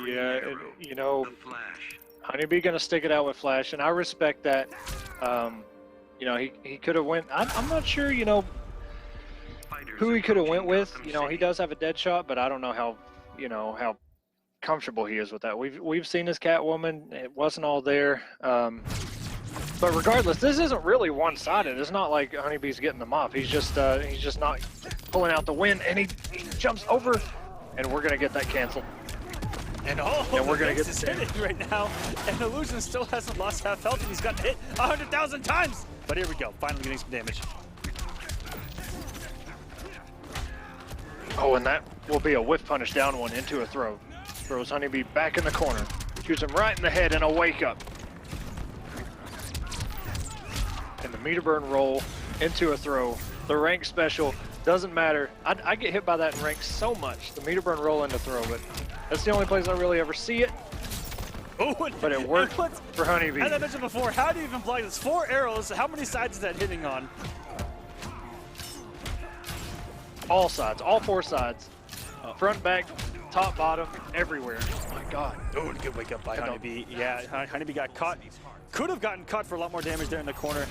Yeah, and, you know, The Flash. HoneyBee gonna stick it out with Flash, and I respect that. You know, he could have went. I'm not sure. You know, Fighters who he could have went approaching with. Gotham You know, he City. does have a dead shot, but I don't know how comfortable he is with that. We've seen his Catwoman. It wasn't all there. But regardless, this isn't really one-sided. It's not like HoneyBee's getting them off. He's just not pulling out the win, and he jumps over, and we're gonna get that canceled. And we're gonna get is the hitting right now. And Illusion still hasn't lost half health, and he's gotten hit 100,000 times. But here we go, finally getting some damage. Oh, and that will be a whiff punish down 1 into a throw. Throws HoneyBee back in the corner. Shoots him right in the head and a wake up. And the meter burn roll into a throw. The rank special doesn't matter. I get hit by that in rank so much. The meter burn roll into throw, but that's the only place I really ever see it. Oh, But it worked for As I HoneyBee. mentioned before, how do you even block this? 4 arrows, how many sides is that hitting on? All sides, all 4 sides. Front, back, top, bottom, everywhere. Oh my God. Oh, good wake up by I know. HoneyBee. Yeah, HoneyBee got caught. Could have gotten caught for a lot more damage there in the corner.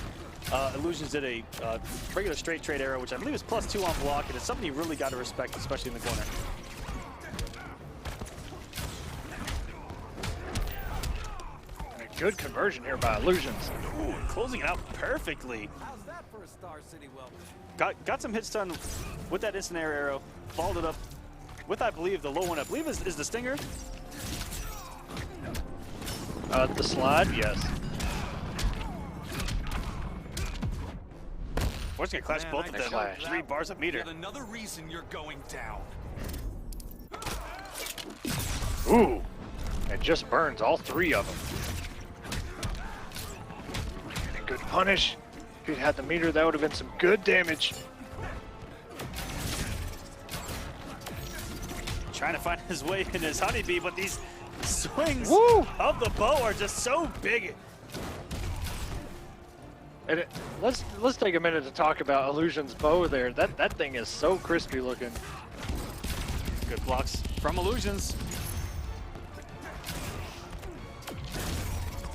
Illusions did a regular straight trade arrow, which I believe is +2 on block, and it's something you really got to respect, especially in the corner. And a good conversion here by Illusions. Ooh, closing it out perfectly. How's that for a Star City welcome? Got some hits done with that instant air arrow. Followed it up with, I believe, the low one. I believe is the stinger. The slide, yes. We're just gonna clash Man, both I of them. clash. 3 bars of meter. Yet another reason you're going down. Ooh. It just burns all 3 of them. And a good punish. If he'd had the meter, that would have been some good damage. Trying to find his way in his HoneyBee, but these swings Woo! of the bow are just so big. And let's take a minute to talk about Illusion's bow there. That thing is so crispy looking. Good blocks from Illusions.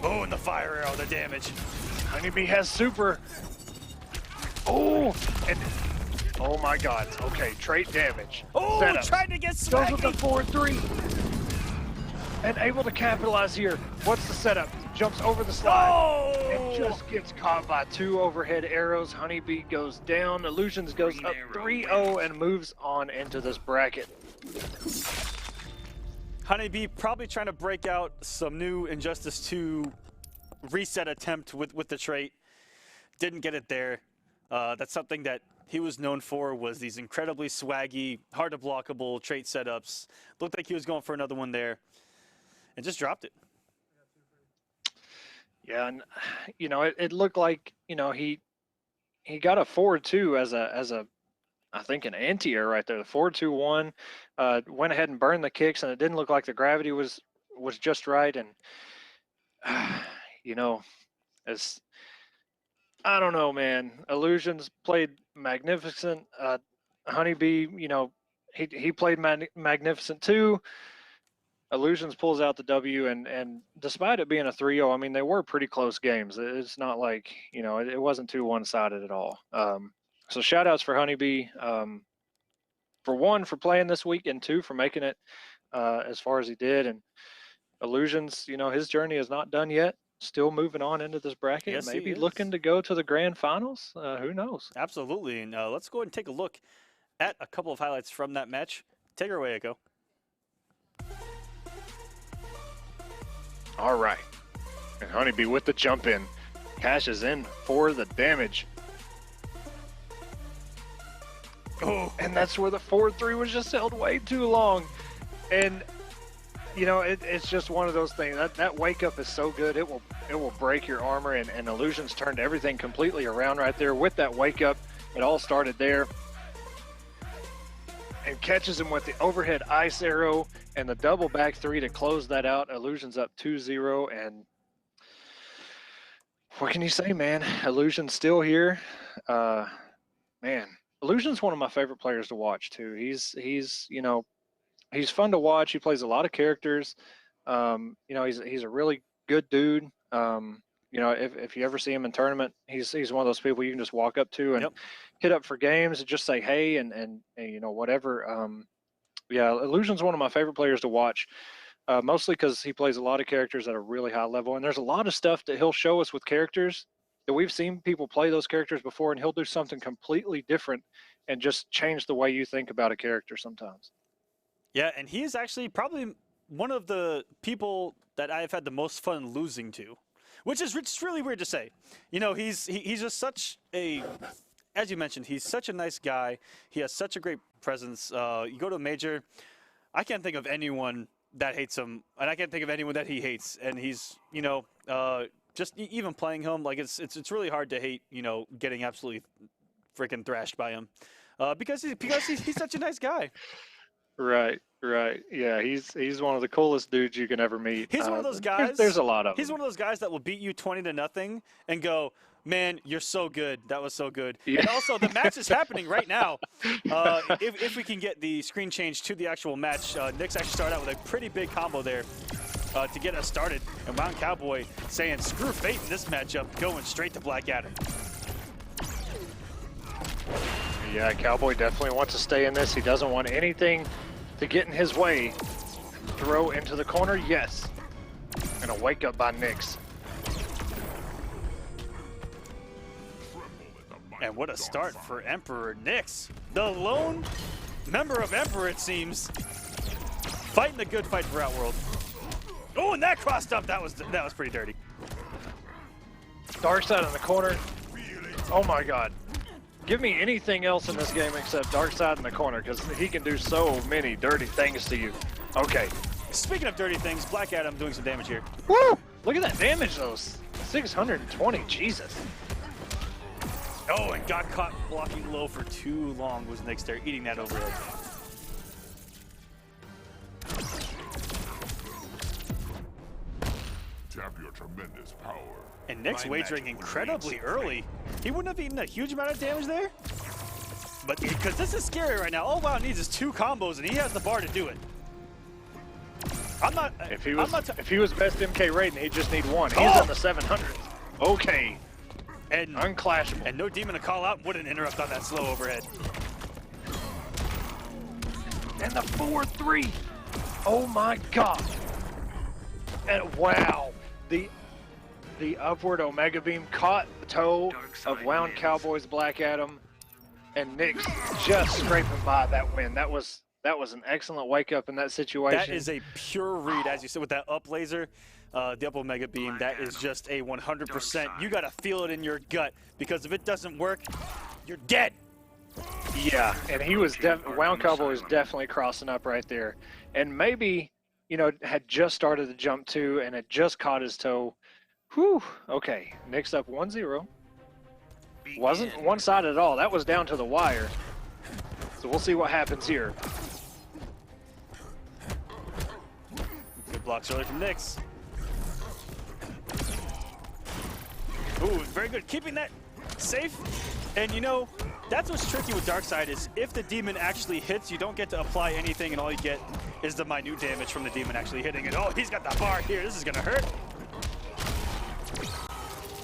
Oh, and the fire arrow, the damage. HoneyBee has super. Oh, and oh my God. Okay, trait damage. Oh, Setup. trying to get Goes with the swaggy. 4-3. And able to capitalize here. What's the setup? Jumps over the slide. Oh! And just gets caught by 2 overhead arrows. HoneyBee goes down. Illusions goes up 3-0 and moves on into this bracket. HoneyBee probably trying to break out some new Injustice 2 reset attempt with the trait. Didn't get it there. That's something that he was known for, was these incredibly swaggy, hard to blockable trait setups. Looked like he was going for another one there and just dropped it. Yeah, and you know, it looked like, you know, he got a 4-2 as a I think an anti-air right there. The 4-2-1 went ahead and burned the kicks, and it didn't look like the gravity was just right. And you know, as I don't know, man. Illusions played magnificent. HoneyBee, you know, he played magnificent too. Illusions pulls out the W, and despite it being a 3-0, I mean, they were pretty close games. It's not like, you know, it wasn't too one-sided at all. So shout outs for HoneyBee, for 1, for playing this week, and 2, for making it as far as he did. And Illusions, you know, his journey is not done yet. Still moving on into this bracket. Yes, Maybe he is. looking to go to the grand finals. Who knows? Absolutely. And let's go ahead and take a look at a couple of highlights from that match. Take her away, Echo. All right. And HoneyBee with the jump in. Cashes in for the damage. Oh, And that's where the 4-3 was just held way too long. And, you know, it's just one of those things. That wake up is so good. It will break your armor. And Illusions turned everything completely around right there with that wake up. It all started there. And catches him with the overhead ice arrow and the double back 3 to close that out. Illusions up 2-0. And what can you say, man? Illusion's still here. Man, Illusion's one of my favorite players to watch too. He's you know, he's fun to watch. He plays a lot of characters. You know, he's a really good dude. You know, if you ever see him in tournament, he's one of those people you can just walk up to and hit up for games and just say hey and you know, whatever. Yeah, Illusion's one of my favorite players to watch, mostly because he plays a lot of characters at a really high level, and there's a lot of stuff that he'll show us with characters that we've seen people play those characters before, and he'll do something completely different and just change the way you think about a character sometimes. yeah, and he is actually probably one of the people that I've had the most fun losing to, which is really weird to say. You know, he's just such a, as you mentioned, he's such a nice guy. He has such a great presence. You go to a major, I can't think of anyone that hates him, and I can't think of anyone that he hates. And he's, you know, just even playing him, like it's really hard to hate, you know, getting absolutely freaking thrashed by him, because he's such a nice guy. Right. Yeah, he's one of the coolest dudes you can ever meet. He's one of those guys. There's a lot of He's them. one of those guys that will beat you 20-0 and go, man, you're so good. That was so good. Yeah. And also, the match is happening right now. If we can get the screen change to the actual match, Knicks actually started out with a pretty big combo there to get us started. And Round Cowboy saying, screw fate in this matchup, going straight to Black Adam. Yeah, Cowboy definitely wants to stay in this. He doesn't want anything to get in his way. Throw into the corner, yes. And a wake up by Knicks. And what a start for Emperor Knicks. The lone member of Emperor, it seems. Fighting a good fight for Outworld. Oh, and that crossed up. That was pretty dirty. Darkseid in the corner. Oh my God. Give me anything else in this game except Darkseid in the corner, because he can do so many dirty things to you. Okay. Speaking of dirty things, Black Adam doing some damage here. Woo! Look at that damage, though. 620, Jesus. Oh, and got caught blocking low for too long was Knicks there, eating that overhead. Tap your your tremendous power. And Knicks My wagering magic will incredibly remain supreme. early. He wouldn't have eaten a huge amount of damage there. But because this is scary right now, all WoW needs is 2 combos, and he has the bar to do it. I'm not. If he I'm was not if he was best MK rating, he'd just need 1. He's Oh! in the 700s. Okay, and unclashable. and no demon to call out wouldn't interrupt on that slow overhead. And the 4-3. Oh my God. And wow, the upward Omega Beam caught the toe of Wound Cowboy's Black Adam, and Knicks just scraping by that win. That was an excellent wake up in that situation. That is a pure read, as you said, with that up laser, the up Omega Beam. That is just a 100%. You got to feel it in your gut, because if it doesn't work, you're dead. Yeah, and he was Wound Cowboy was definitely crossing up right there, and maybe had just started the jump too, and had just caught his toe. Whew. Okay, Knicks up 1-0. Wasn't one-sided at all. That was down to the wire. So we'll see what happens here. Good blocks early from Knicks. Ooh, very good. Keeping that safe. And that's what's tricky with Darkseid is if the demon actually hits, you don't get to apply anything, and all you get is the minute damage from the demon actually hitting it. Oh, he's got the bar here. This is gonna hurt.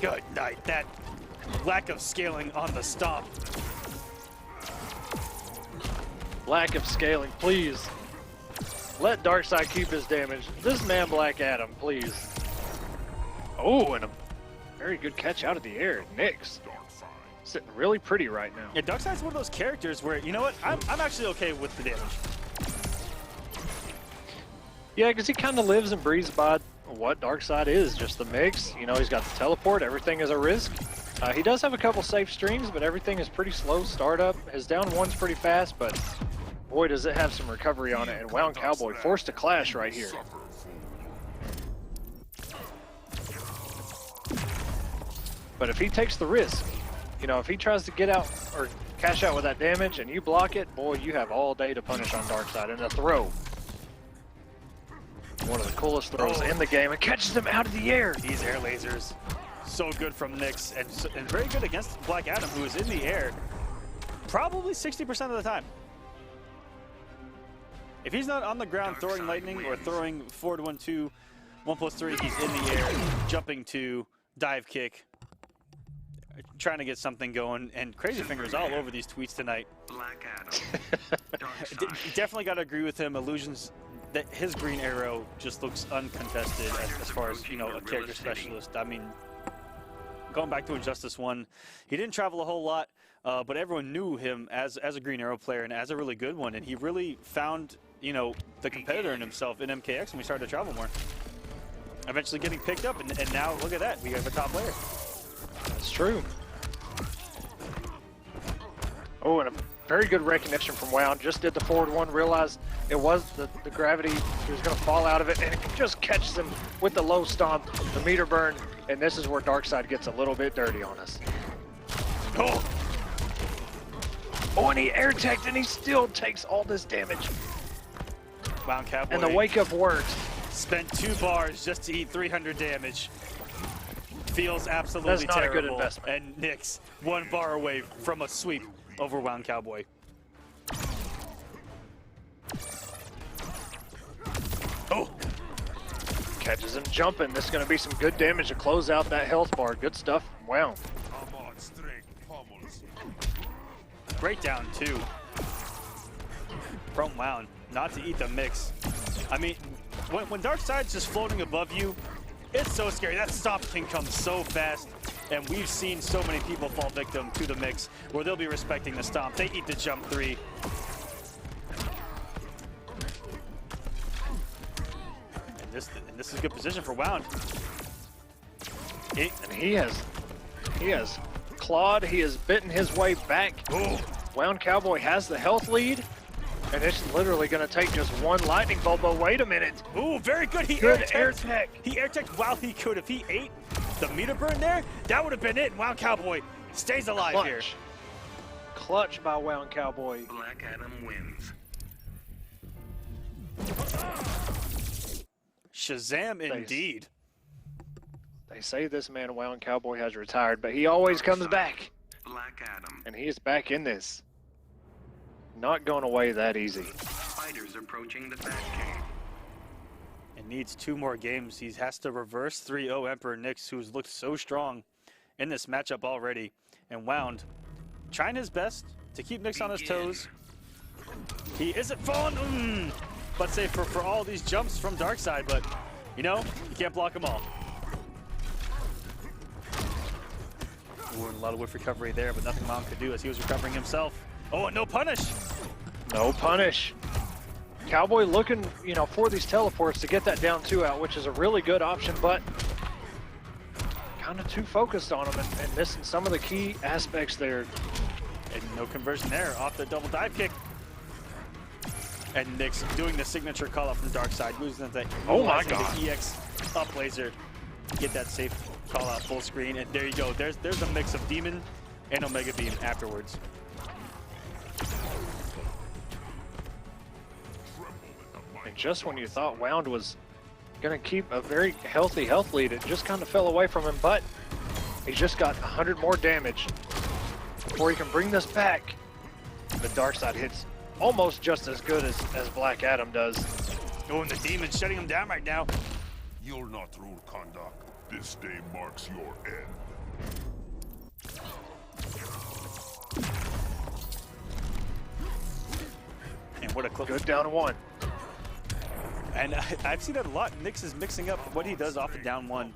Good night. That lack of scaling on the stomp. Lack of scaling, please. Let Darkseid keep his damage. This man Black Adam, please. Oh, and a very good catch out of the air. Knicks sitting really pretty right now. Yeah, Darkseid's one of those characters where, you know what, I'm actually okay with the damage. Yeah, because he kind of lives and breathes by what Darkseid is, just the mix. He's got the teleport, everything is a risk. He does have a couple safe streams, but everything is pretty slow startup. His down one's pretty fast, but boy, does it have some recovery on it. And Wound Cowboy forced to clash right here. But if he takes the risk, if he tries to get out or cash out with that damage and you block it, boy, you have all day to punish on Darkseid. And a throw. One of the coolest throws in the game, and catches him out of the air. These air lasers, so good from Knicks, and very good against Black Adam, who is in the air probably 60% of the time. If he's not on the ground throwing lightning or throwing forward 1-2, 1+3, he's in the air, jumping to dive kick, trying to get something going, and Crazy Fingers all over these tweets tonight. Black Adam. Definitely got to agree with him. Illusions, that his green arrow just looks uncontested as far as, a character specialist. I mean, going back to Injustice 1, he didn't travel a whole lot, but everyone knew him as a green arrow player and as a really good one, and he really found, the competitor in himself in MKX when we started to travel more. Eventually getting picked up, and now look at that, we have a top player. That's true. Oh, and a very good recognition from Wound. Just did the forward one, realized it was the gravity, he was going to fall out of it, and it just catches him with the low stomp, the meter burn, and this is where Darkseid gets a little bit dirty on us. Oh, and he air teched, and he still takes all this damage. Wound Cowboy. And the wake up works. Spent 2 bars just to eat 300 damage. Feels absolutely That's not terrible. a good investment. And Knicks 1 bar away from a sweep over Wound Cowboy. Oh! Catches him jumping. This is going to be some good damage to close out that health bar. Good stuff from Wound. Great down, too. From Wound. Not to eat the mix. I mean, when Darkseid's just floating above you, it's so scary. That stop can come so fast, and we've seen so many people fall victim to the mix where they'll be respecting the stomp. They eat the jump 3. And this is a good position for Wound. And he has clawed. He has bitten his way back. Ooh. Wound Cowboy has the health lead, and it's literally going to take just 1 lightning bolt. But wait a minute. Ooh, very good. He Good air air tech. He air teched while he could. If he ate the meter burn there, that would have been it. Wound Cowboy stays alive here. Clutch by Wound Cowboy. Black Adam wins. Shazam indeed. They say this man, Wound Cowboy, has retired, but he always comes back. Black Adam. And he is back in this. Not going away that easy. Fighters approaching the Batcave. And needs 2 more games. He has to reverse 3-0 Emperor Knicks, who's looked so strong in this matchup already. And Wound trying his best to keep Knicks on his toes. He isn't falling, but safe for all these jumps from Darkseid, but you know, you can't block them all. Ooh, and a lot of whiff recovery there, but nothing Wound could do as he was recovering himself. Oh, and no punish. No punish. Cowboy looking, you know, for these teleports to get that down 2 out, which is a really good option, but kind of too focused on him and missing some of the key aspects there. And no conversion there off the double dive kick. And Knicks doing the signature call out from Darkseid, losing the EX up laser. Get that safe call out full screen, and there you go. There's a mix of Demon and Omega Beam afterwards. And just when you thought Wound was going to keep a very healthy health lead, it just kind of fell away from him, but he just got 100 more damage before he can bring this back. The Darkseid hits almost just as good as Black Adam does. Oh, and the Demon's shutting him down right now. You'll not rule Kondak. This day marks your end. And what a clip. Good down 1. And I've seen that a lot. Knicks is mixing up what he does off of down 1.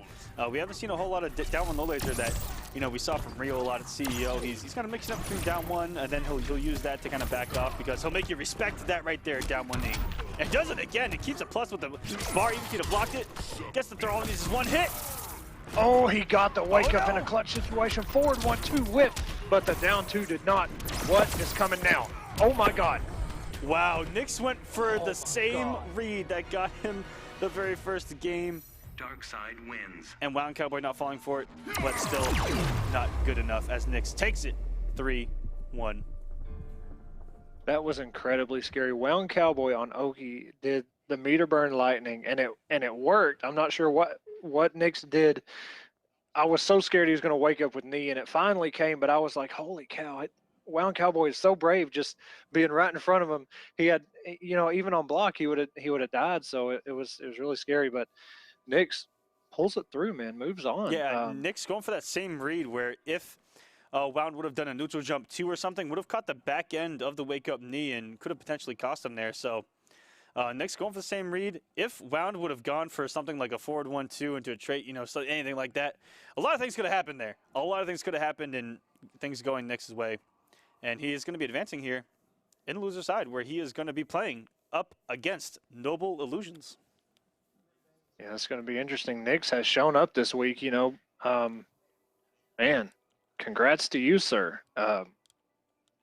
We haven't seen a whole lot of down 1 low laser that, you know, we saw from Rio a lot at CEO. He's kind of mixing up between down 1, and then he'll use that to kind of back off because he'll make you respect that right there at down 1 knee. And does it again. It keeps a plus with the bar. Even if he'd have blocked it, gets the throw. All he needs is 1 hit. Oh, he got the wake up in a clutch situation. Forward 1-2 whip, but the down 2 did not. What is coming now? Oh my God. Wow, Knicks went for the same read that got him the very first game. Darkseid wins. And Wound Cowboy not falling for it, but still not good enough as Knicks takes it 3-1. That was incredibly scary. Wound Cowboy on Oki did the meter burn lightning, and it worked. I'm not sure what Knicks did. I was so scared he was going to wake up with knee, and it finally came, but I was like, holy cow. Wound Cowboy is so brave just being right in front of him. He had, you know, even on block, he would have died, so it was really scary, but Knicks pulls it through, man, moves on. Yeah, Knicks going for that same read where if Wound would have done a neutral jump 2 or something, would have caught the back end of the wake-up knee and could have potentially cost him there. So Knicks going for the same read. If Wound would have gone for something like a forward 1-2 into a trait, you know, so anything like that, a lot of things could have happened there. A lot of things could have happened and things going Knicks' way. And he is going to be advancing here in the loser side where he is going to be playing up against Noble Illusions. Yeah, it's going to be interesting. Knicks has shown up this week, you know. Man, congrats to you, sir.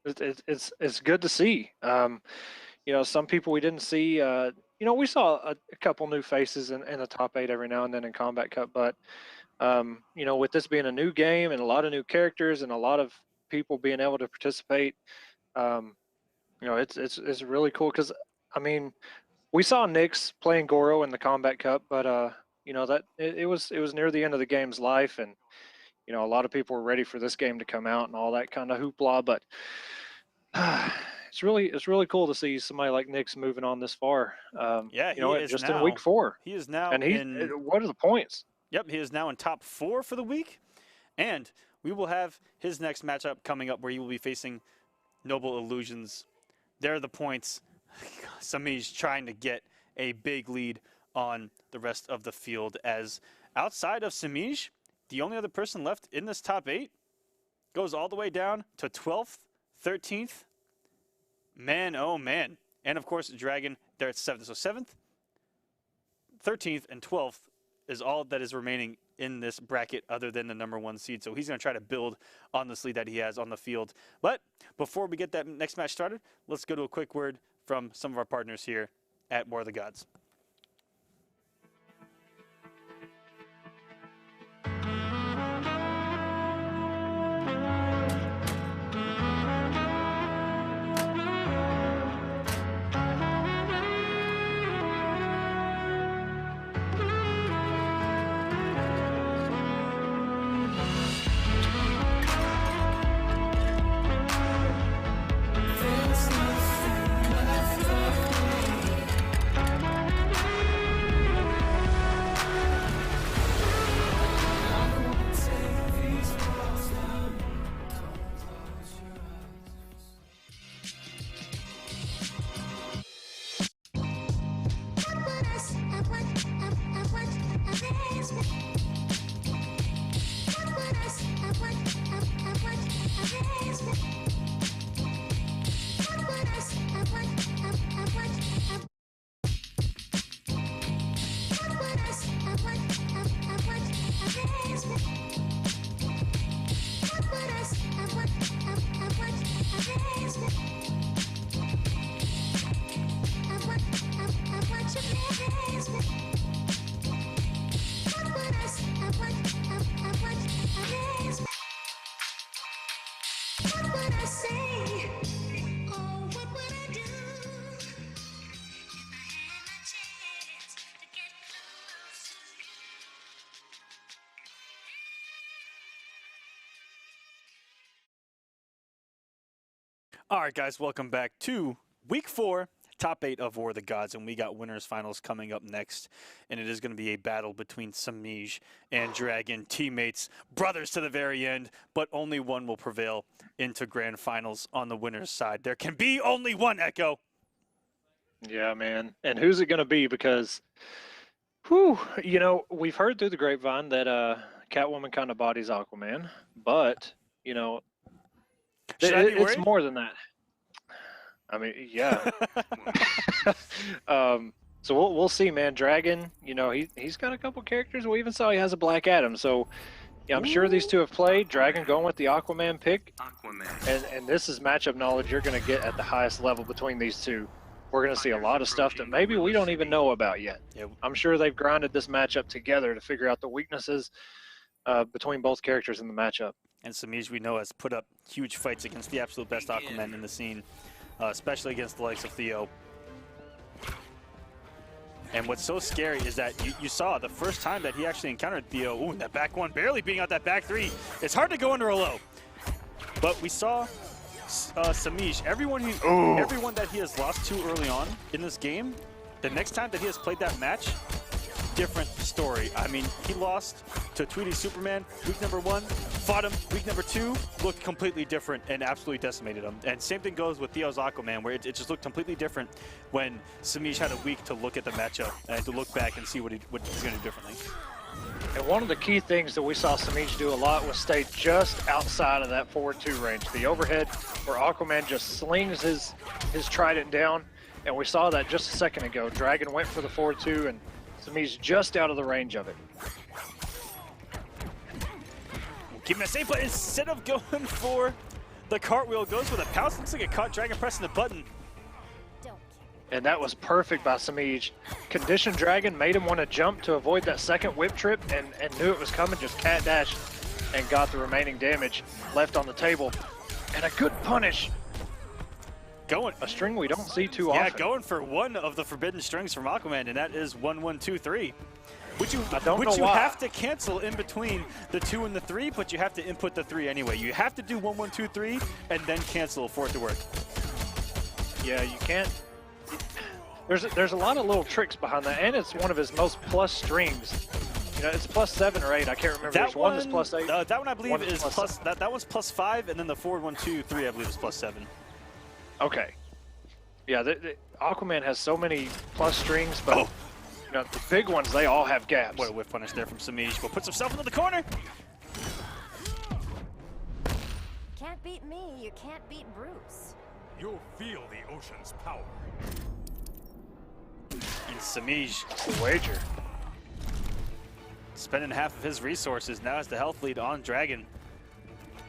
It's good to see. You know, some people we didn't see. You know, we saw a couple new faces in the top 8 every now and then in Kombat Cup, but you know, with this being a new game and a lot of new characters and a lot of people being able to participate, you know, it's really cool because I mean, we saw Knicks playing Goro in the Kombat Cup, but you know, that it was near the end of the game's life, and you know, a lot of people were ready for this game to come out and all that kind of hoopla, but it's really cool to see somebody like Knicks moving on this far. Yeah, you know, just in week 4. He is now and what are the points? Yep, he is now in top 4 for the week, and we will have his next matchup coming up where he will be facing Noble Illusions. There are the points. Semiij trying to get a big lead on the rest of the field, as outside of Semiij, the only other person left in this top 8 goes all the way down to 12th, 13th. Man, oh man. And of course, Dragon, they're at 7th. So 7th, 13th, and 12th is all that is remaining in this bracket other than the number 1 seed. So he's going to try to build on this lead that he has on the field. But before we get that next match started, let's go to a quick word from some of our partners here at War of the Gods. All right, guys, welcome back to week 4, top 8 of War of the Gods, and we got winners finals coming up next, and it is going to be a battle between Semiij and Dragon, teammates, brothers to the very end, but only one will prevail into grand finals on the winner's side. There can be only one, Echo. Yeah, man. And who's it going to be? Because, whew, you know, we've heard through the grapevine that Catwoman kind of bodies Aquaman, but, you know, it's more than that. I mean, yeah. So we'll see, man. Dragon, you know, he's got a couple characters. We even saw he has a Black Adam. So yeah, I'm sure these two have played. Dragon going with the Aquaman pick. And this is matchup knowledge you're going to get at the highest level between these two. We're going to see a lot of stuff that maybe we don't even know about yet. Yep. I'm sure they've grinded this matchup together to figure out the weaknesses between both characters in the matchup. And Semiij, we know, has put up huge fights against the absolute best Aquaman in the scene, especially against the likes of Theo. And what's so scary is that you saw the first time that he actually encountered Theo, ooh, that back one, barely beating out that back three. It's hard to go under a low. But we saw Semiij, everyone that he has lost to early on in this game, the next time that he has played that match, different story. I mean, he lost to Tweedy Superman week number 1, fought him week number 2, looked completely different and absolutely decimated him. And same thing goes with Theo's Aquaman, where it just looked completely different when Semiij had a week to look at the matchup and to look back and see what he's going to do differently. And one of the key things that we saw Semiij do a lot was stay just outside of that forward 2 range. The overhead where Aquaman just slings his trident down, and we saw that just a second ago. Dragon went for the forward 2 and Semiij just out of the range of it. Keep him safe, but instead of going for the cartwheel, goes for the pounce. Looks like it caught Dragon pressing the button. And that was perfect by Semiij. Conditioned Dragon made him want to jump to avoid that second whip trip and knew it was coming, just cat dash and got the remaining damage left on the table. And a good punish. A string we don't see too often. Yeah, going for one of the forbidden strings from Aquaman, and that is 1-1-2-3. Which you have to cancel in between the 2 and the 3, but you have to input the 3 anyway. You have to do 1-1-2-3 and then cancel for it to work. Yeah, you can't. There's a lot of little tricks behind that, and it's one of his most plus strings. You know, it's +7 or 8. I can't remember. There's one that's +8. That one I believe is plus. That one's +5, and then the forward 1-2-3 I believe is +7. Okay. Yeah, the Aquaman has so many plus strings, but you know, the big ones, they all have gaps. What a whiff punish there from Semiij, but puts himself into the corner. Can't beat me, you can't beat Bruce. You'll feel the ocean's power. And Semiij, the wager. Spending half of his resources, now has the health lead on Dragon.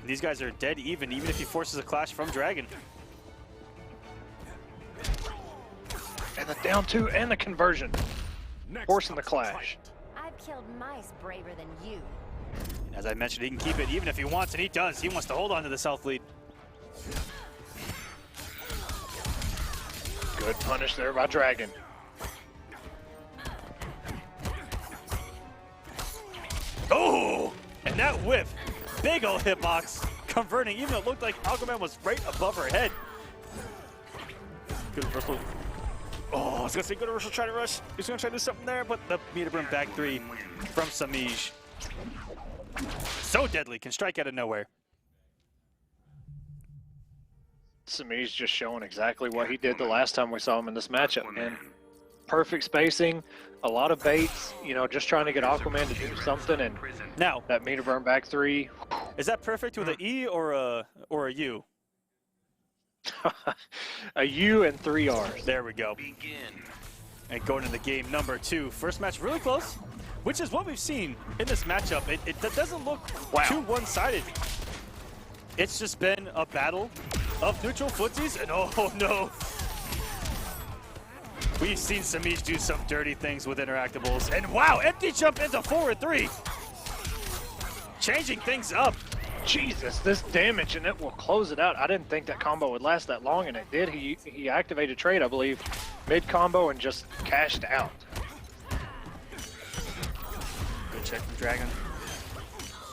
These guys are dead even if he forces a clash from Dragon. And the down 2 and the conversion. Forcing the clash. I've killed mice braver than you. And as I mentioned, he can keep it even if he wants, and he does. He wants to hold on to the self lead. Good punish there by Dragon. Oh! And that whiff, big ol' hitbox, converting, even though it looked like Aquaman was right above her head. Good reversal. Oh, I was gonna say good reversal, try to rush. He's gonna try to do something there, but the meter brim back 3 from Semiij. So deadly, can strike out of nowhere. Semiij just showing exactly what he did the last time we saw him in this matchup, man. Perfect spacing, a lot of baits, you know, just trying to get Aquaman to do something, and now that meter burn back 3. Is that perfect with an E or a U? A U and 3 R's. There we go. And going into game number 2. First match really close, which is what we've seen in this matchup. It doesn't look too one-sided. It's just been a battle of neutral footsies, and oh no. We've seen Semiij do some dirty things with interactables, and wow, empty jump into forward 3. Changing things up. Jesus, this damage, and it will close it out. I didn't think that combo would last that long, and it did. He activated trade, I believe, mid-combo and just cashed out. Good check from Dragon.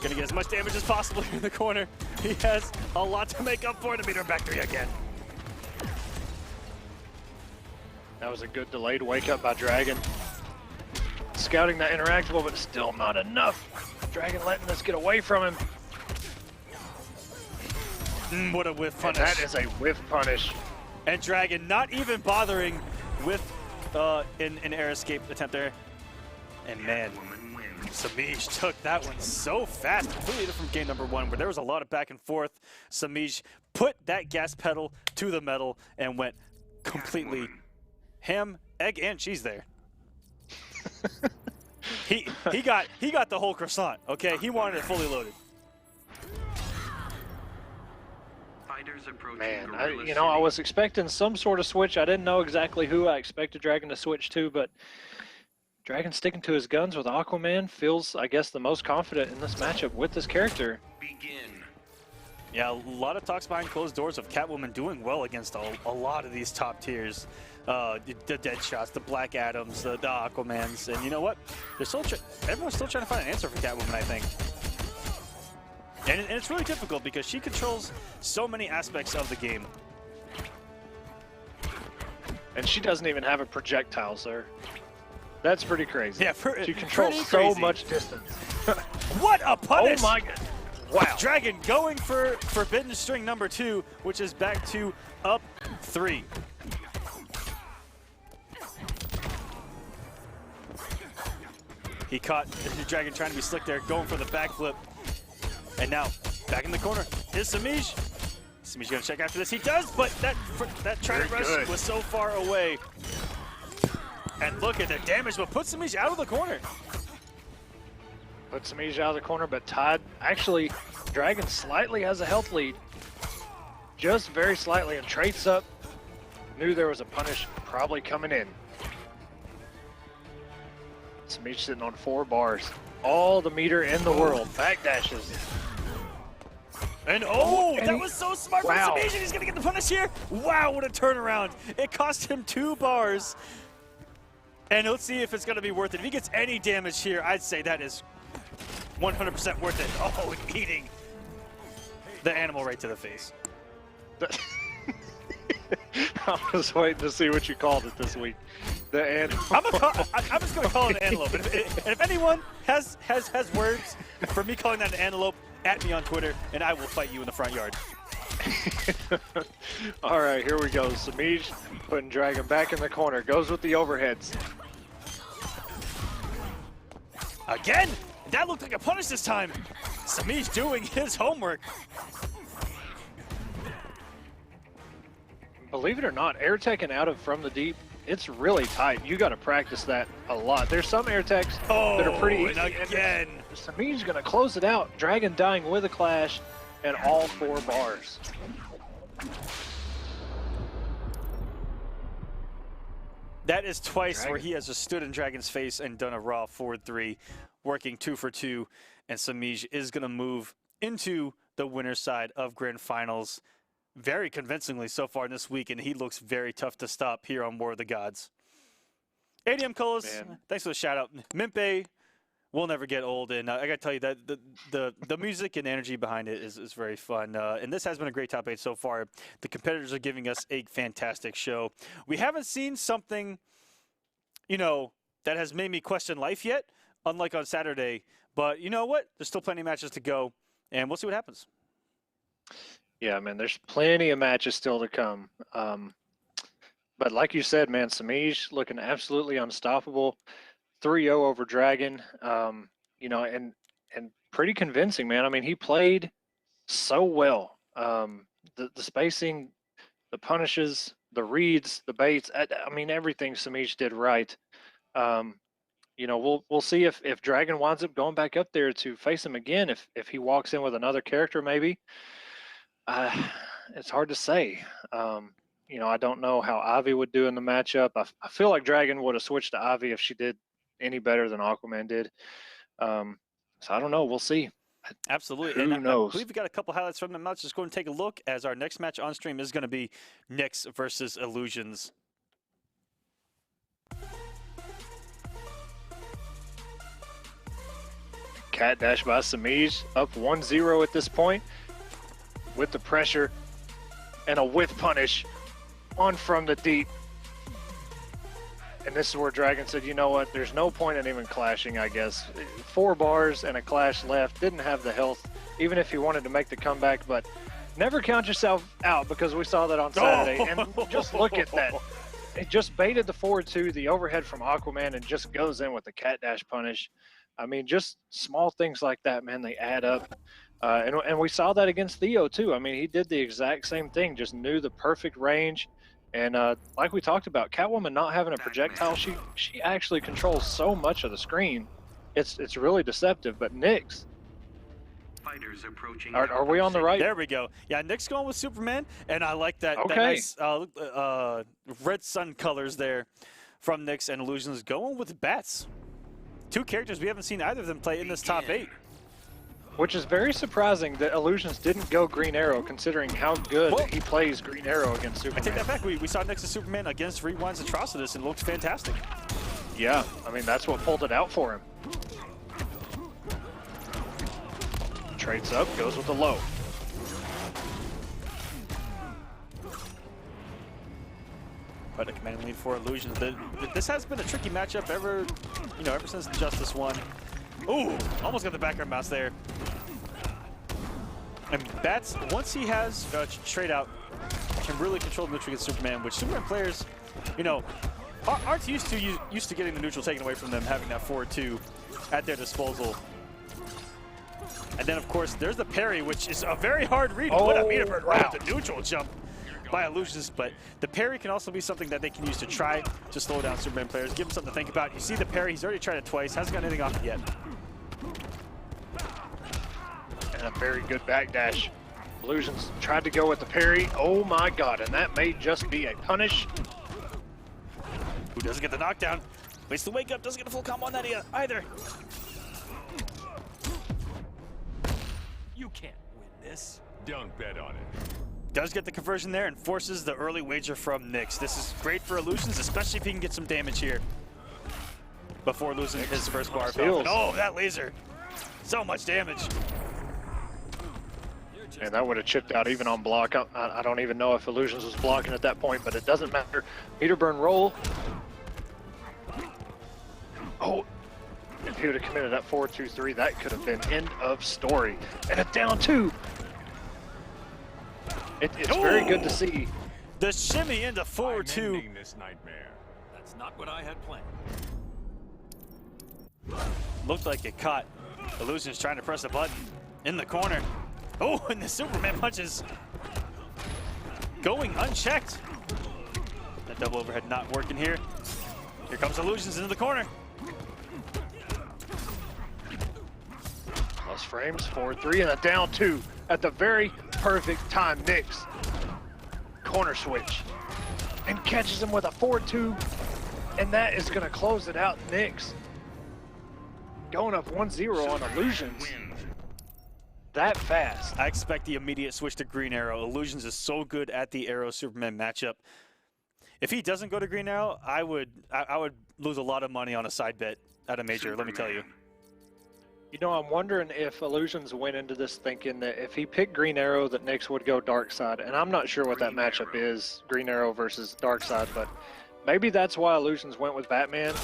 Gonna get as much damage as possible in the corner. He has a lot to make up for. The meter back 3 again. That was a good delayed wake up by Dragon. Scouting that interactable, but still not enough. Dragon letting us get away from him. What a whiff punish. And that is a whiff punish. And Dragon not even bothering with an air escape attempt there. And man, Semiij took that one so fast. Completely different game number one, where there was a lot of back and forth. Semiij put that gas pedal to the metal and went completely ham, egg, and cheese there. he got the whole croissant. Okay, he wanted it fully loaded. Man, I was expecting some sort of switch. I didn't know exactly who I expected Dragon to switch to, but Dragon sticking to his guns with Aquaman feels, I guess, the most confident in this matchup with this character. Yeah, a lot of talks behind closed doors of Catwoman doing well against a lot of these top tiers. The Deadshots, the Black Adams, the Aquamans, and you know what? Everyone's still trying to find an answer for Catwoman, I think. And it's really difficult because she controls so many aspects of the game. And she doesn't even have a projectile, sir. That's pretty crazy. Yeah, she controls so much distance. What a punish! Oh my god. Wow. Dragon going for forbidden string number 2, which is back to up 3. He caught the Dragon trying to be slick there, going for the backflip. And now, back in the corner, is Semiij. Semiij gonna check after this. He does, but that trident rush was so far away. And look at the damage, but puts Semiij out of the corner. Puts Semiij out of the corner, but Todd, actually, Dragon slightly has a health lead. Just very slightly, and Traits up. Knew there was a punish probably coming in. Semiij sitting on 4 bars. All the meter in the world. Backdashes. And that was so smart from Semiij. He's gonna get the punish here. Wow, what a turnaround. It cost him 2 bars. And let's see if it's gonna be worth it. If he gets any damage here, I'd say that is 100% worth it. Oh, eating the animal right to the face. I was waiting to see what you called it this week. The animal. I'm just gonna call it an antelope. And if anyone has words for me calling that an antelope, at me on Twitter, and I will fight you in the front yard. All right, here we go. Semiij putting Dragon back in the corner. Goes with the overheads. Again? That looked like a punish this time. Semiij doing his homework. Believe it or not, air teching out of from the deep, it's really tight. You got to practice that a lot. There's some air techs that are pretty easy. Again. Semiij's going to close it out. Dragon dying with a clash and all 4 bars. That is twice where he has just stood in Dragon's face and done a raw forward 3, working 2 for 2, and Semiij is going to move into the winner's side of Grand Finals very convincingly so far this week, and he looks very tough to stop here on War of the Gods. ADM Colas, thanks for the shout out. Mimpe will never get old, and I gotta tell you that the music and energy behind it is very fun. And this has been a great top 8 so far. The competitors are giving us a fantastic show. We haven't seen something, that has made me question life yet, unlike on Saturday. But you know what? There's still plenty of matches to go, and we'll see what happens. Yeah, man, there's plenty of matches still to come. But like you said, man, Semiij looking absolutely unstoppable. 3-0 over Dragon, and pretty convincing, man. I mean, he played so well. The spacing, the punishes, the reads, the baits. I mean, everything Semiij did right. We'll see if Dragon winds up going back up there to face him again. If he walks in with another character, maybe. It's hard to say. I don't know how Ivy would do in the matchup. I feel like Dragon would have switched to Ivy if she did any better than Aquaman did. So I don't know. We'll see. Absolutely. Who knows? I believe we got a couple highlights from the match. Just go and take a look, as our next match on stream is going to be Knicks versus Illusions. Cat dash by Semiij, up 1-0 at this point, with the pressure and a whiff punish on from the deep. And this is where Dragon said, you know what, there's no point in even clashing, I guess. 4 bars and a clash left, didn't have the health, even if he wanted to make the comeback, but never count yourself out because we saw that on Saturday. And just look at that. It just baited the forward 2, the overhead from Aquaman, and just goes in with the cat dash punish. I mean, just small things like that, man, they add up. And we saw that against Theo, too. I mean, he did the exact same thing, just knew the perfect range. And like we talked about, Catwoman not having a projectile, she actually controls so much of the screen. It's really deceptive. But Knicks, Fighters approaching. are we on the right? There we go. Yeah, Nick's going with Superman, and I like that, Okay. that nice red sun colors there from Knicks, and Illusions going with Bats. 2 characters we haven't seen either of them play in this top 8. Which is very surprising that Illusions didn't go Green Arrow, considering how good he plays Green Arrow against Superman. I take that back. We saw Nick's Superman against Rewind's Atrocitus, and it looked fantastic. Yeah, I mean, that's what pulled it out for him. Trades up, goes with the low. But a command lead for Illusions. This has been a tricky matchup ever since the Justice one. Ooh, almost got the background mouse there. And Bats, once he has trade out, can really control the neutral against Superman, which Superman players, aren't used to getting the neutral taken away from them, having that forward 2 at their disposal. And then, of course, there's the parry, which is a very hard read. What a meter burn right with the neutral jump by Illusions. But the parry can also be something that they can use to try to slow down Superman players, give them something to think about. You see the parry, he's already tried it twice, hasn't got anything off it yet. And a very good backdash. Illusions tried to go with the parry. Oh my god, and that may just be a punish. Who doesn't get the knockdown? Waits the wake up, doesn't get a full combo on that either. You can't win this. Don't bet on it. Does get the conversion there and forces the early wager from Knicks. This is great for Illusions, especially if he can get some damage here before losing his first bar of health. Oh, that laser. So much damage. And that would have chipped out even on block. I don't even know if Illusions was blocking at that point, but it doesn't matter. Meter burn roll. Oh, if he would have committed that 4-2-3, that could have been end of story. And a down 2. It's very good to see. The shimmy into 4-2. ending this nightmare. That's not what I had planned. Looked like it caught. Illusions trying to press a button in the corner. Oh, and the Superman punches going unchecked. That double overhead not working here. Here comes Illusions into the corner. Plus frames, 4-3, and a down 2 at the very perfect time. Knicks corner switch and catches him with a 4-2, and that is going to close it out. Knicks going up 1-0 on Illusions. That fast. I expect the immediate switch to Green Arrow. Illusions is so good at the Arrow Superman matchup. If he doesn't go to Green Arrow, I would lose a lot of money on a side bet at a major, let me tell you. You know, I'm wondering if Illusions went into this thinking that if he picked Green Arrow, that Knicks would go Dark Side. And I'm not sure what that matchup is, Green Arrow versus Dark Side, but maybe that's why Illusions went with Batman.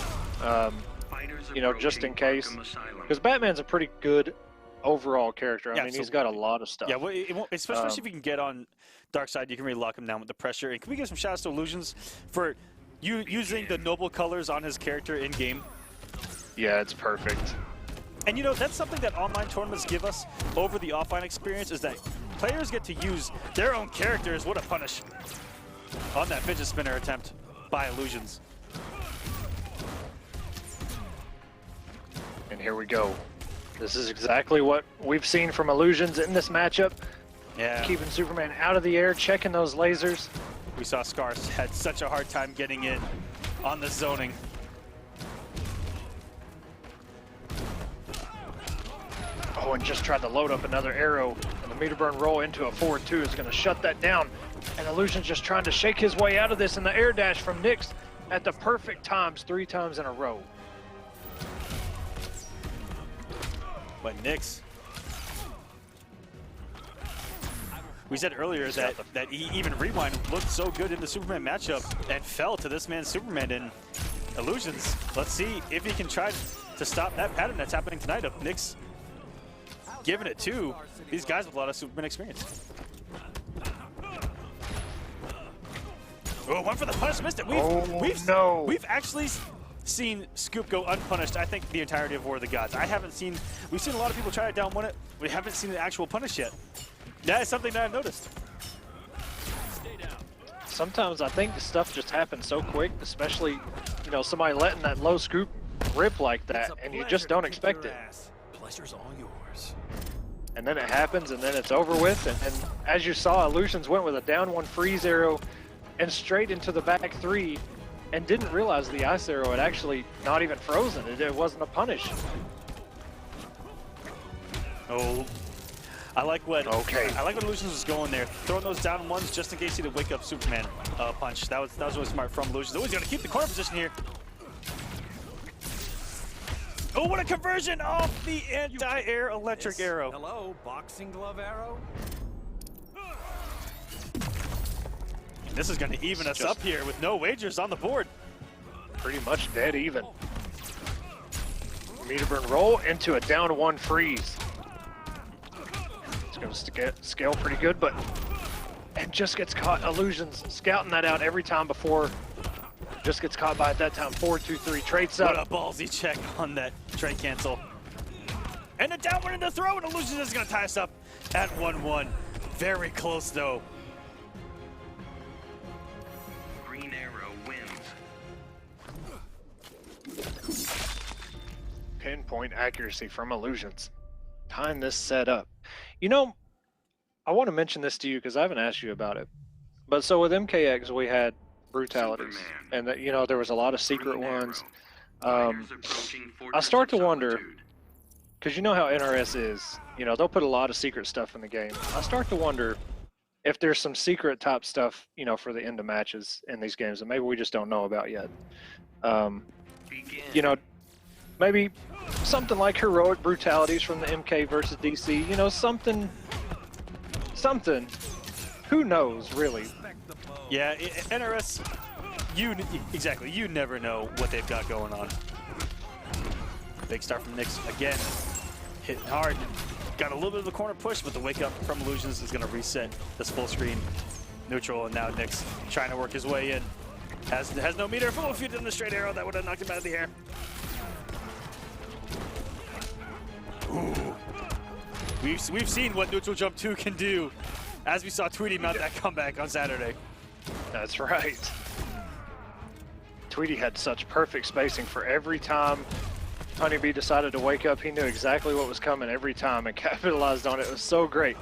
Just in case. Because Batman's a pretty good overall character. I mean, he's got a lot of stuff. Yeah, well, especially if you can get on Dark Side, you can really lock him down with the pressure. And can we give some shout outs to Illusions for using the noble colors on his character in game? Yeah, it's perfect. And that's something that online tournaments give us over the offline experience, is that players get to use their own characters. What a punish on that fidget spinner attempt by Illusions. And here we go. This is exactly what we've seen from Illusions in this matchup. Yeah. Keeping Superman out of the air, checking those lasers. We saw Scars had such a hard time getting in on the zoning. Oh, and just tried to load up another arrow. And the meter burn roll into a 4-2 is going to shut that down. And Illusion's just trying to shake his way out of this. And the air dash from Knicks at the perfect times, 3 times in a row. But Knicks, we said earlier that he even Rewind looked so good in the Superman matchup and fell to this man's Superman, and Illusions, let's see if he can try to stop that pattern that's happening tonight of Knicks giving it to these guys with a lot of Superman experience. Oh, one for the punish, missed it. We've actually seen Scoop go unpunished, I think, the entirety of War of the Gods. We've seen a lot of people try to down one it. We haven't seen the actual punish yet. That is something that I've noticed. Sometimes I think the stuff just happens so quick, especially, you know, somebody letting that low scoop rip like that, and you just don't expect it. Pleasure's all yours. And then it happens, and then it's over with, and as you saw, Illusions went with a down one freeze arrow and straight into the back three, and didn't realize the ice arrow had actually not even frozen. It wasn't a punish. Oh, I like what Illusions was going there, throwing those down ones just in case he would wake up Superman punch. That was really smart from Illusions. Always got to keep the corner position here. Oh, what a conversion off the anti-air electric arrow. Hello, boxing glove arrow. This is going to even us up here with no wagers on the board. Pretty much dead even. Meter burn roll into a down one freeze. It's going to scale pretty good, but and just gets caught. Illusions scouting that out every time before. Just gets caught by at that time. 4-2-3 trades up. What a ballsy check on that trade cancel. And a down one in the throw, and Illusions is going to tie us up at 1-1. Very close though. Green Arrow wins. Pinpoint accuracy from Illusions. Tying this set up. You know, I want to mention this to you because I haven't asked you about it. But so with MKX, we had brutalities, and that, you know, there was a lot of secret ones. I start to wonder, because you know how NRS is, you know, they'll put a lot of secret stuff in the game. I start to wonder if there's some secret type stuff, you know, for the end of matches in these games that maybe we just don't know about yet. You know, maybe something like heroic brutalities from the MK versus DC, you know, something, who knows, really. Yeah, NRS, you never know what they've got going on. Big start from Knicks again, hitting hard. Got a little bit of the corner push, but the wake up from Illusions is going to reset this full screen neutral, and now Knicks trying to work his way in. Has no meter. Oh, if he did the straight arrow, that would have knocked him out of the air. Ooh. We've seen what neutral jump 2 can do, as we saw Tweedy mount that comeback on Saturday. That's right. Tweedy had such perfect spacing for every time HoneyBee decided to wake up. He knew exactly what was coming every time and capitalized on it. It was so great.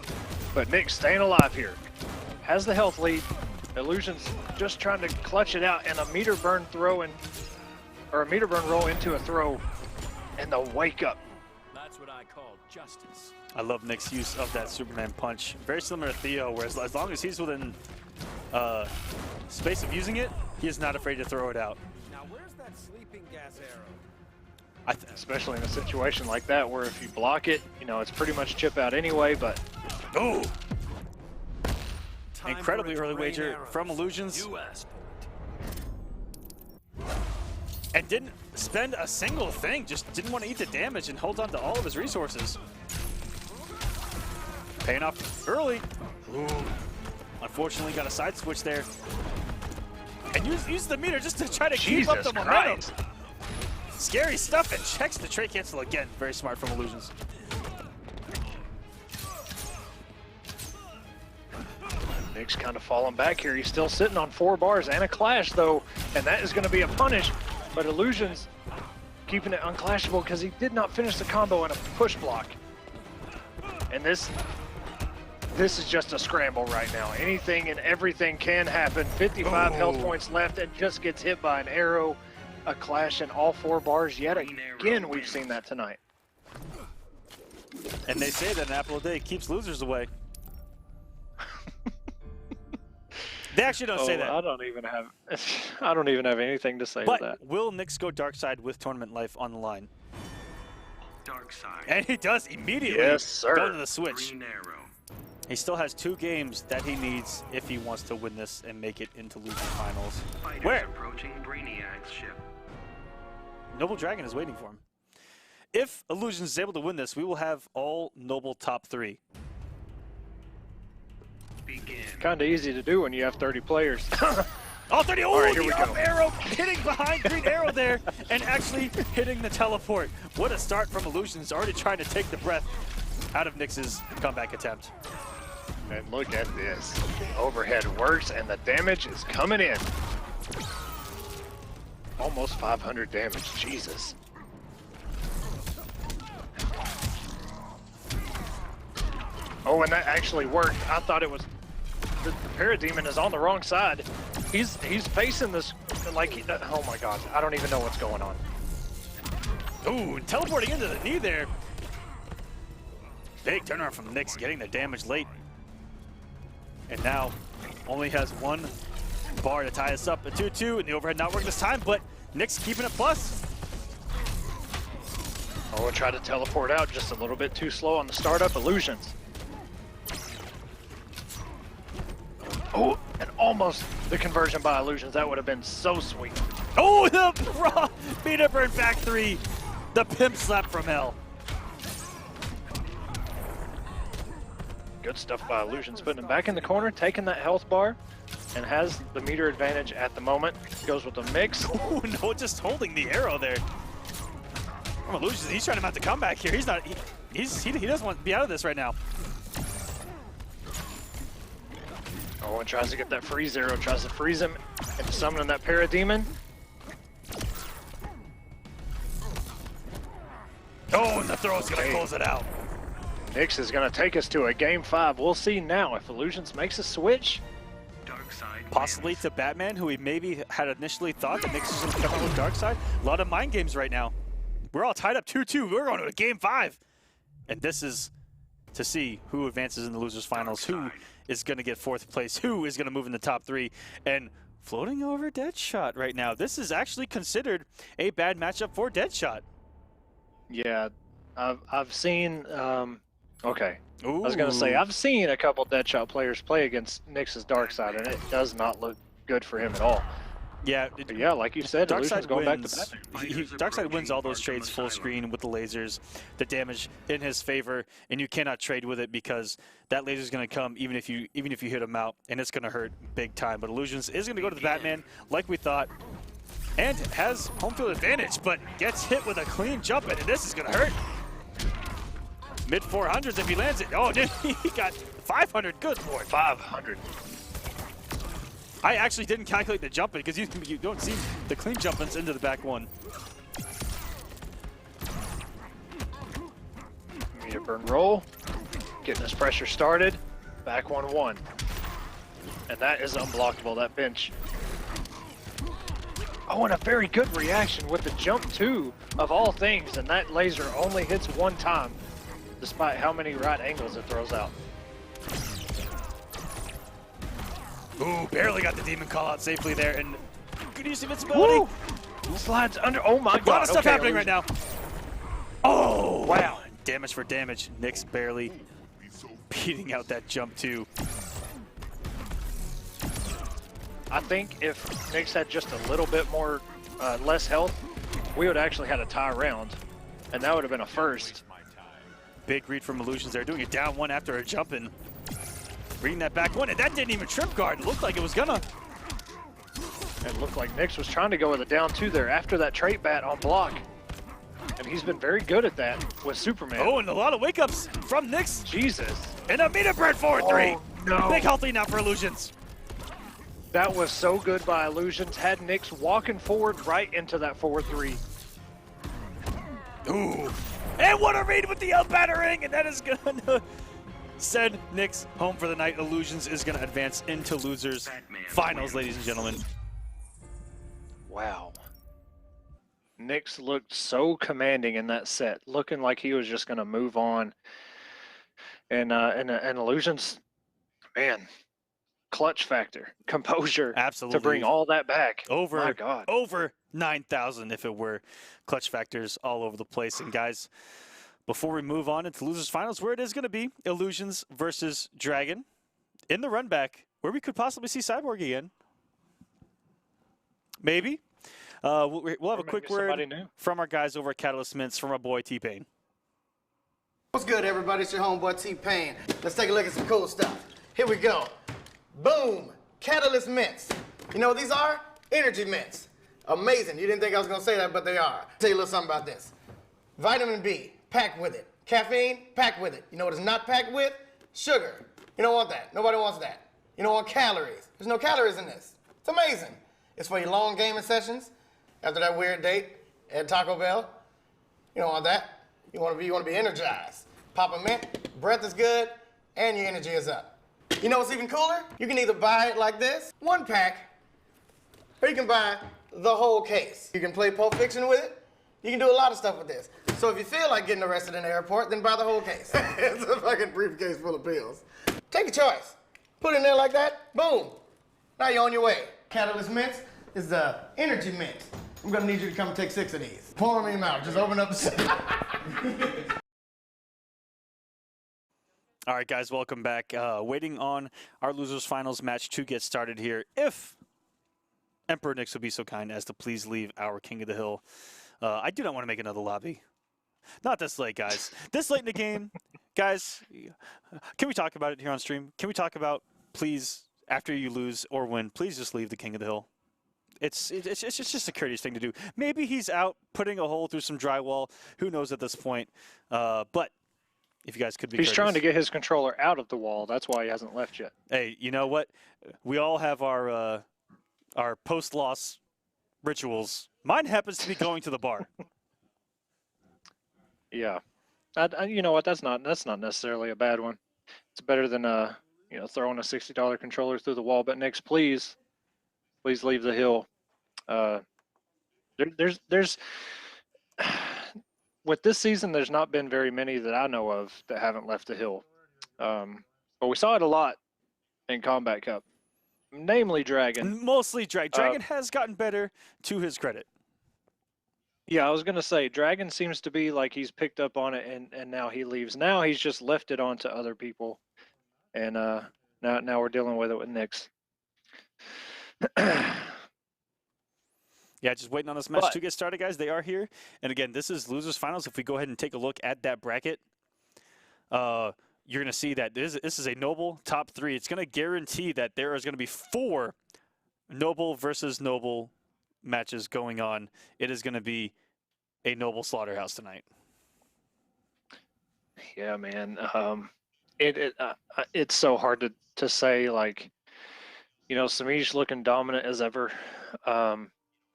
But Knicks staying alive here. Has the health lead. Illusions just trying to clutch it out, and a meter burn throw in, or a meter burn roll into a throw, and the wake up. That's what I call justice. I love Nick's use of that Superman punch. Very similar to Theo, where as long as he's within space of using it, he is not afraid to throw it out. Now where's that sleeping gas arrow? Especially in a situation like that, where if you block it, you know, it's pretty much chip out anyway, but... Oh! Incredibly early wager from Illusions. And didn't spend a single thing, just didn't want to eat the damage and hold on to all of his resources. Paying off early. Ooh. Unfortunately, got a side switch there. And use the meter just to try to keep up the momentum. Scary stuff, and checks the trade cancel again. Very smart from Illusions. Nick's kind of falling back here. He's still sitting on 4 bars and a clash, though, and that is going to be a punish. But Illusions keeping it unclashable because he did not finish the combo in a push block. And this is just a scramble right now. Anything and everything can happen. 55 health points left, and just gets hit by an arrow, a clash in all 4 bars. Yet again, we've seen that tonight. And they say that an apple a day keeps losers away. They actually don't say that. I don't even have anything to say to that. But will Knicks go dark side with tournament life on the line? Dark side. And he does immediately. Yes, sir. Go to the switch. Green Arrow. He still has 2 games that he needs if he wants to win this and make it into losing finals. Fighters Where? approaching Brainiac's ship. Noble Dragon is waiting for him. If Illusions is able to win this, we will have all Noble top 3. Begin. Kind of easy to do when you have 30 players. All 30. Oh, All right, here the we up go. arrow hitting behind Green Arrow there and actually hitting the teleport. What a start from Illusions, already trying to take the breath out of Knicks' comeback attempt. And look at this. The overhead works and the damage is coming in. Almost 500 damage. Jesus. Oh, and that actually worked. I thought it was the Parademon is on the wrong side. He's facing this like he, oh my god. I don't even know what's going on. Ooh, teleporting into the knee there. Big turnaround from Knicks, getting the damage late. And now only has 1 bar to tie us up at 2-2, and the overhead not working this time, but Knicks keeping it plus. Oh, and try to teleport out just a little bit too slow on the startup. Illusions. Oh, and almost the conversion by Illusions. That would have been so sweet. Oh, the raw beat up burn back 3. The pimp slap from hell. Good stuff by Illusions, putting him back in the corner, taking that health bar, and has the meter advantage at the moment. Goes with the mix. Oh no, just holding the arrow there. From Illusions, he's trying to mount the comeback here. He's not. He doesn't want to be out of this right now. Oh, and tries to get that freeze arrow, tries to freeze him into summoning that Parademon. Oh, and the throw is going to close it out. Knicks is going to take us to a Game 5. We'll see now if Illusions makes a switch. Darkseid Possibly wins. to Batman, who we maybe had initially thought that Knicks was going to come out with Darkseid. A lot of mind games right now. We're all tied up 2-2. We're going to a Game 5. And this is to see who advances in the losers finals, who is going to get 4th place, who is going to move in the top 3, and floating over Deadshot right now. This is actually considered a bad matchup for Deadshot. Yeah, I've seen, okay. Ooh. I was going to say, I've seen a couple Deadshot players play against Knicks' Darkseid, and it does not look good for him at all. Yeah, But yeah, like you said, Illusions Darkseid going back to wins. Batman. Darkseid wins all those trades full screen with the lasers, the damage in his favor, and you cannot trade with it because that laser is going to come even if you hit him out, and it's going to hurt big time. But Illusions is going to go to the Batman like we thought, and has home field advantage, but gets hit with a clean jump, and this is going to hurt. Mid 400s if he lands it. Oh, he got 500. Good lord. 500. I actually didn't calculate the jump in because you don't see the clean jump-ins into the back 1. Meter burn roll. Getting this pressure started. Back 1-1. And that is unblockable, that bench. Oh, and a very good reaction with the jump too, of all things. And that laser only hits 1 time, despite how many right angles it throws out. Ooh, barely got the demon call out safely there, and good use of invincibility. Slides under. Oh my god. A lot of stuff Okay, happening right now. Oh, wow. Damage for damage. Knicks barely beating out that jump too. I think if Knicks had just a little bit more, less health, we would actually had a tie round, and that would have been a first. Big read from Illusions there, doing it down 1 after a jump in. Reading that back 1, and that didn't even trip guard. It looked like it was gonna. It looked like Knicks was trying to go with a down 2 there after that trait bat on block. And he's been very good at that with Superman. Oh, and a lot of wake-ups from Knicks. Jesus. And a meter burn 4-3. Oh, no. Big healthy now for Illusions. That was so good by Illusions. Had Knicks walking forward right into that 4-3. Ooh. And what a read with the battering, and that is gonna send Knicks home for the night. Illusions is gonna advance into losers finals, ladies and gentlemen. Wow. Knicks looked so commanding in that set, looking like he was just going to move on. And Illusions, man, clutch factor, composure, Absolutely. to bring all that back. Over, My God. over 9,000 if it were. Clutch factors all over the place. And guys, before we move on into losers finals, where it is going to be Illusions versus Dragon in the run back, where we could possibly see Cyborg again. Maybe. We'll have a Or quick maybe somebody word new. from our guys over at Catalyst Mints, from our boy T-Pain. What's good, everybody? It's your homeboy T-Pain. Let's take a look at some cool stuff. Here we go. Boom! Catalyst Mints. You know what these are? Energy mints. Amazing. You didn't think I was going to say that, but they are. Tell you a little something about this. Vitamin B, packed with it. Caffeine, packed with it. You know what it's not packed with? Sugar. You don't want that. Nobody wants that. You don't want calories. There's no calories in this. It's amazing. It's for your long gaming sessions after that weird date at Taco Bell. You don't want that. You want to be energized. Pop a mint, breath is good, and your energy is up. You know what's even cooler? You can either buy it like this, 1 pack, or you can buy the whole case. You can play Pulp Fiction with it. You can do a lot of stuff with this. So if you feel like getting arrested in the airport, then buy the whole case. It's a fucking briefcase full of pills. Take a choice. Put it in there like that, boom. Now you're on your way. Catalyst Mints is the energy mint. I'm gonna need you to come take 6 of these. Pour them in your mouth, just open up the All right, guys, welcome back. Waiting on our Losers Finals match to get started here. If Emperor Knicks would be so kind as to please leave our King of the Hill. I do not want to make another lobby. Not this late, guys. This late in the game, guys, can we talk about it here on stream? Can we talk about, please, after you lose or win, please just leave the King of the Hill. It's just a courteous thing to do. Maybe he's out putting a hole through some drywall. Who knows at this point? But if you guys could be He's courteous. trying to get his controller out of the wall. That's why he hasn't left yet. Hey, you know what? We all have our post-loss rituals. Mine happens to be going to the bar. Yeah. You know what? That's not necessarily a bad one. It's better than throwing a $60 controller through the wall. But Knicks, please leave the hill. There's with this season, there's not been very many that I know of that haven't left the hill. But we saw it a lot in Kombat Cup, namely Dragon. Mostly Dragon. Dragon has gotten better, to his credit. Yeah, I was gonna say Dragon seems to be like he's picked up on it, and now he leaves. Now he's just left it on to other people, and now we're dealing with it with Knicks. Yeah, just waiting on this match to get started, guys. They are here. And again, this is Losers Finals. If we go ahead and take a look at that bracket, you're going to see that this is a Noble top 3. It's going to guarantee that there is going to be 4 Noble versus Noble matches going on. It is going to be a Noble slaughterhouse tonight. Yeah, man. It's so hard to say, like, Semiij looking dominant as ever.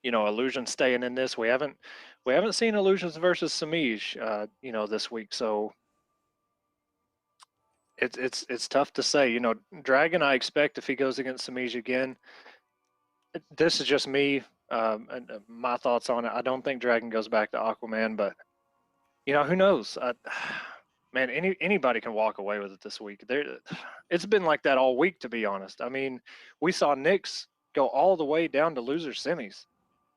Illusion staying in this. We haven't seen Illusions versus Semiij, this week. So it's tough to say. Dragon, I expect if he goes against Semiij again, this is just me and my thoughts on it. I don't think Dragon goes back to Aquaman, but who knows? Man, anybody can walk away with it this week. It's been like that all week, to be honest. I mean, we saw Knicks go all the way down to loser semis.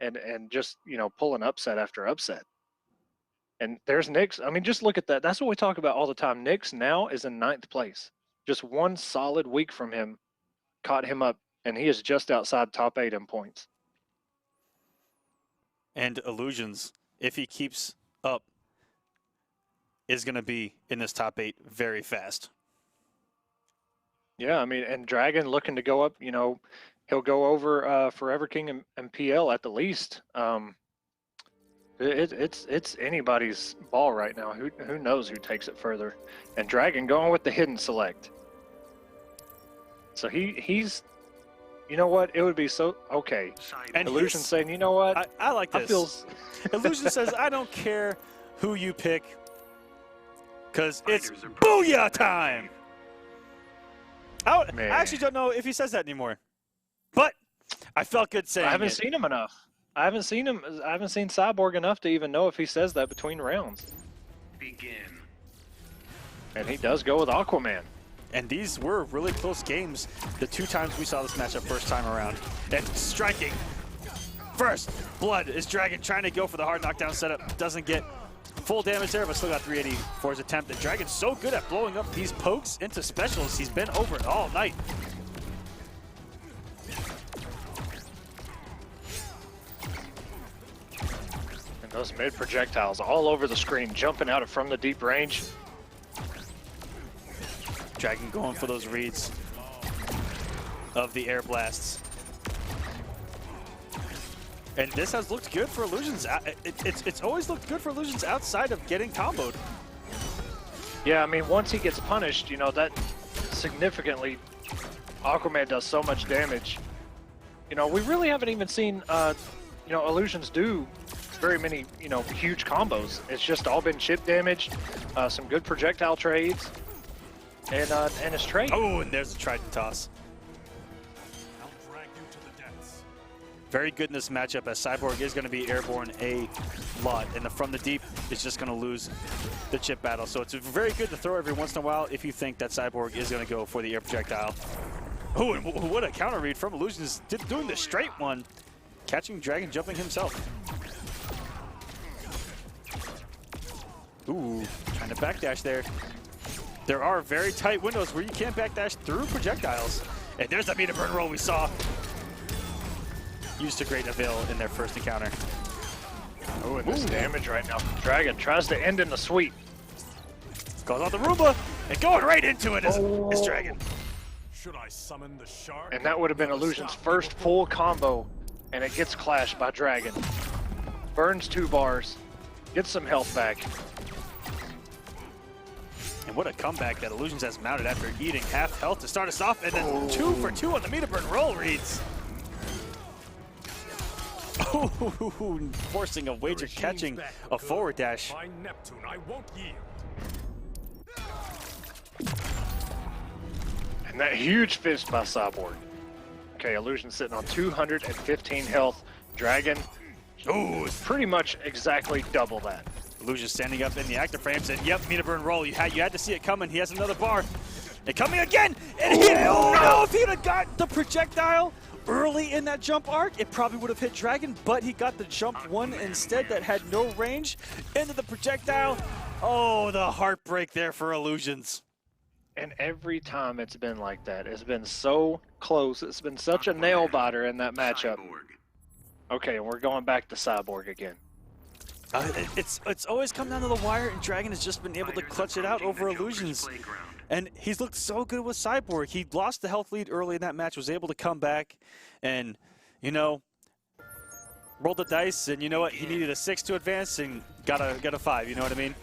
And just, pull an upset after upset. And there's Knicks. I mean, just look at that. That's what we talk about all the time. Knicks now is in 9th place. Just one solid week from him caught him up, and he is just outside top 8 in points. And Illusions, if he keeps up, is going to be in this top 8 very fast. Yeah, I mean, and Dragon looking to go up, he'll go over Forever King and PL at the least. It's anybody's ball right now. Who knows who takes it further? And Dragon going with the hidden select. So he's, you know what? It would be so okay. And Illusion saying, you know what? I like this. I feel... Illusion says, I don't care who you pick, because it's booyah time. I actually don't know if he says that anymore. But I felt good saying I haven't it. seen him enough. I haven't seen Cyborg enough to even know if he says that between rounds. Begin. And he does go with Aquaman. And these were really close games the 2 times we saw this matchup first time around. And striking. First blood is Dragon trying to go for the hard knockdown setup. Doesn't get full damage there, but still got 380 for his attempt. And Dragon's so good at blowing up these pokes into specials. He's been over it all night. Those mid projectiles all over the screen, jumping out from the deep range. Dragon going for those reads of the air blasts. And this has looked good for Illusions. It's always looked good for Illusions outside of getting comboed. Yeah, I mean, once he gets punished, you know, that significantly, Aquaman does so much damage. You know, we really haven't even seen, you know, Illusions do very many, you know, huge combos. It's just all been chip damage, some good projectile trades, and his trade. Oh, and there's the Trident toss. I'll drag you to the depths. Very good in this matchup as Cyborg is going to be airborne a lot, and from the deep is just going to lose the chip battle. So it's very good to throw every once in a while if you think that Cyborg is going to go for the air projectile. Oh, and what a counter read from Illusions, doing the straight one, catching Dragon jumping himself. Ooh, trying to backdash there. There are very tight windows where you can't backdash through projectiles. And there's that meter burn roll we saw. Used to great avail in their first encounter. Oh, and this damage right now. Dragon tries to end in the sweep. Calls out the Roomba and going right into it is Dragon. Should I summon the shark? And that would have been Illusion's first full combo, and it gets clashed by Dragon. Burns 2 bars, gets some health back. And what a comeback that Illusions has mounted after eating half health to start us off, and then 2 for 2 on the meter burn roll reads. Oh, forcing a wager, catching a forward dash. By Neptune, I won't yield. And that huge fist by Cyborg. Okay, Illusion sitting on 215 health. Dragon, is pretty much exactly double that. Illusion standing up in the active frames, and yep, meter burn roll. You had to see it coming. He has another bar. And coming again! And if he'd have got the projectile early in that jump arc, it probably would have hit Dragon, but he got the jump one instead that had no range into the projectile. Oh, the heartbreak there for Illusions. And every time it's been like that. It's been so close. It's been such a nail biter in that matchup. Okay, and we're going back to Cyborg again. It's always come down to the wire, and Dragon has just been able to clutch it out over Illusions. And he's looked so good with Cyborg. He lost the health lead early in that match, was able to come back and, you know, roll the dice, and you know what? He needed a 6 to advance and got a 5, you know what I mean?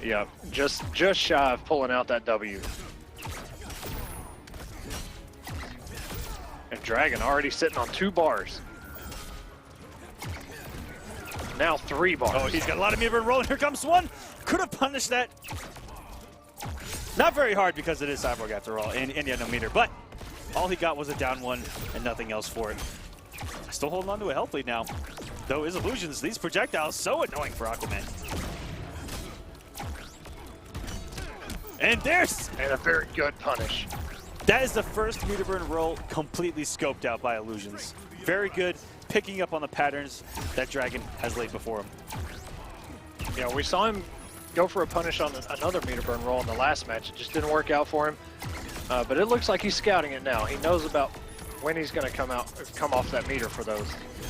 Yeah, just shy of pulling out that W. And Dragon already sitting on 2 bars. Now 3 bars. Oh, he's got a lot of meter rolling. Here comes one. Could have punished that. Not very hard because it is Cyborg after all, and he had no meter. But all he got was a down 1 and nothing else for it. Still holding on to a health lead now. Though his Illusions, these projectiles, so annoying for Aquaman. And there's a very good punish. That is the first meter burn roll completely scoped out by Illusions. Very good, picking up on the patterns that Dragon has laid before him. Yeah, we saw him go for a punish on another meter burn roll in the last match. It just didn't work out for him. But it looks like he's scouting it now. He knows about when he's going to come off that meter for those.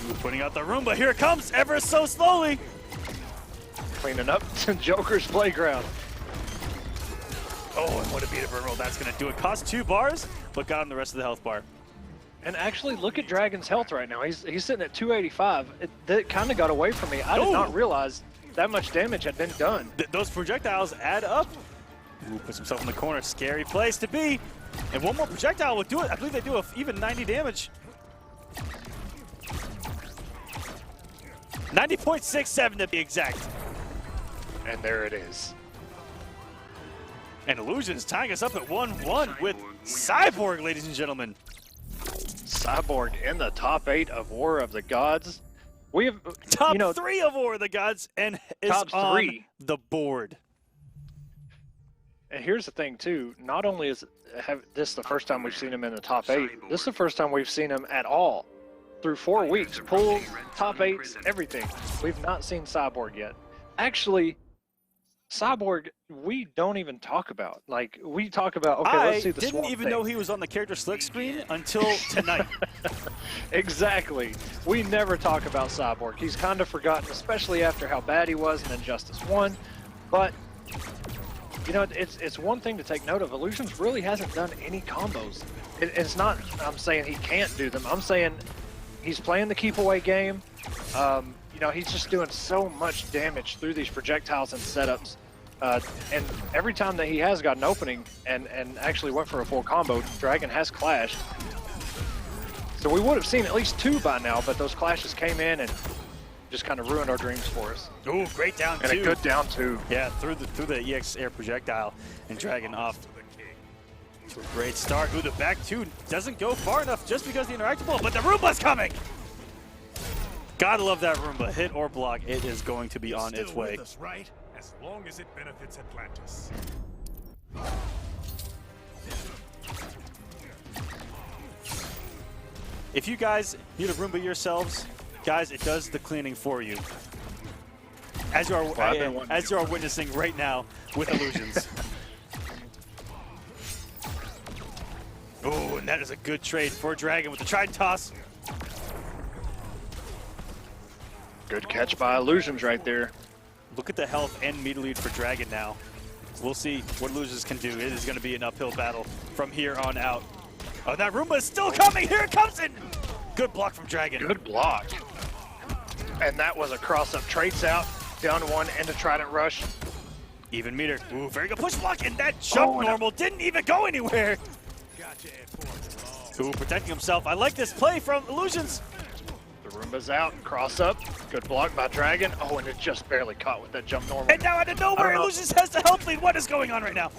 Ooh, putting out the Roomba. Here it comes, ever so slowly. Cleaning up to Joker's playground. Oh, and what a meter burn roll that's going to do. It cost 2 bars, but got him the rest of the health bar. And actually, look at Dragon's health right now. He's sitting at 285. That kind of got away from me. I did not realize that much damage had been done. Those projectiles add up. Ooh, puts himself in the corner. Scary place to be. And one more projectile would do it. I believe they do even 90 damage. 90.67 to be exact. And there it is. And Illusions tying us up at 1-1 with Cyborg, ladies and gentlemen. Cyborg in the top 8 of War of the Gods. We have top 3 of War of the Gods and is top 3 on the board. And here's the thing too. Not only is this the first time we've seen him in the top 8, this is the first time we've seen him at all through 4 weeks. Pulls, top 8s, everything. We've not seen Cyborg yet. Actually, Cyborg, we don't even talk about. Like, we talk about, okay, I let's see the didn't Swamp even Thing. know he was on the character select screen until tonight. Exactly. We never talk about Cyborg. He's kind of forgotten, especially after how bad he was in Injustice 1. But, you know, it's one thing to take note of. Illusions really hasn't done any combos. It's not, I'm saying he can't do them. I'm saying he's playing the keep away game. You know, he's just doing so much damage through these projectiles and setups. And every time that he has got an opening and actually went for a full combo, Dragon has clashed. So we would have seen at least 2 by now, but those clashes came in and just kind of ruined our dreams for us. Ooh, great down And 2. a good down 2. Yeah, through the EX air projectile, and Dragon off to a great start. Ooh, the back 2 doesn't go far enough just because the interactable, but the Roomba's coming! Gotta love that Roomba. Hit or block, it is going to be on its way. With us, right? As long as it benefits Atlantis. If you guys need a Roomba yourselves, guys, it does the cleaning for you. As you are witnessing right now with Illusions. Oh, and that is a good trade for Dragon with the Trident toss. Good catch by Illusions right there. Look at the health and meter lead for Dragon now. We'll see what Illusions can do. It is going to be an uphill battle from here on out. Oh, that Roomba is still coming. Here it comes in. Good block from Dragon. Good block. And that was a cross-up. Trades out, down 1, and a Trident rush. Even meter. Ooh, very good push block. And that jump normal didn't even go anywhere. Ooh, protecting himself. I like this play from Illusions. The Roomba's out, cross up, good block by Dragon. Oh, and it just barely caught with that jump normal. And now out of nowhere, Illusions has the health lead. What is going on right now?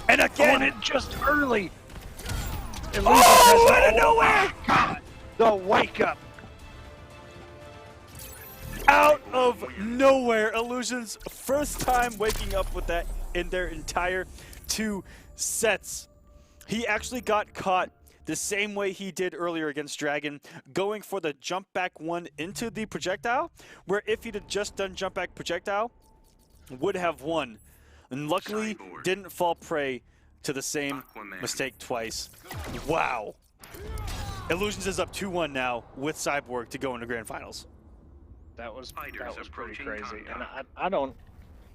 And again. Oh, and it just early. Illusions out of nowhere. God, the wake up. Out of nowhere, Illusions first time waking up with that in their entire 2 sets. He actually got caught the same way he did earlier against Dragon, going for the jump back 1 into the projectile, where if he'd have just done jump back projectile, would have won. And luckily, didn't fall prey to the same mistake twice. Wow. Illusions is up 2-1 now with Cyborg to go into Grand Finals. That was pretty crazy. And I don't,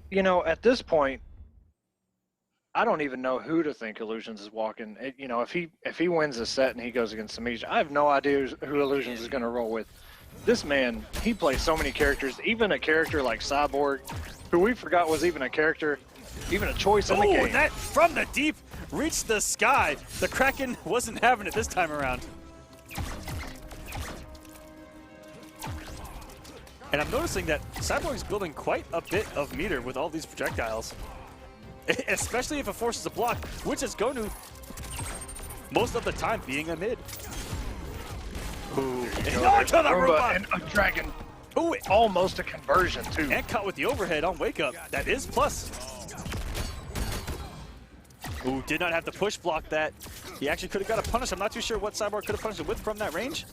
you know, at this point, I don't even know who to think Illusions is walking. You know, if he wins the set and he goes against Semiij, I have no idea who Illusions is going to roll with. This man, he plays so many characters, even a character like Cyborg, who we forgot was even a character, even a choice in the game. Oh, that from the deep reached the sky. The Kraken wasn't having it this time around. And I'm noticing that Cyborg's building quite a bit of meter with all these projectiles. Especially if it forces a block, which is going to, most of the time, being a mid. Ooh, and onto the Roomba! And a Dragon. Ooh, almost a conversion, too. And caught with the overhead on Wake Up. That is plus. Ooh, did not have to push block that. He actually could have got a punish. I'm not too sure what Cyborg could have punished it with from that range.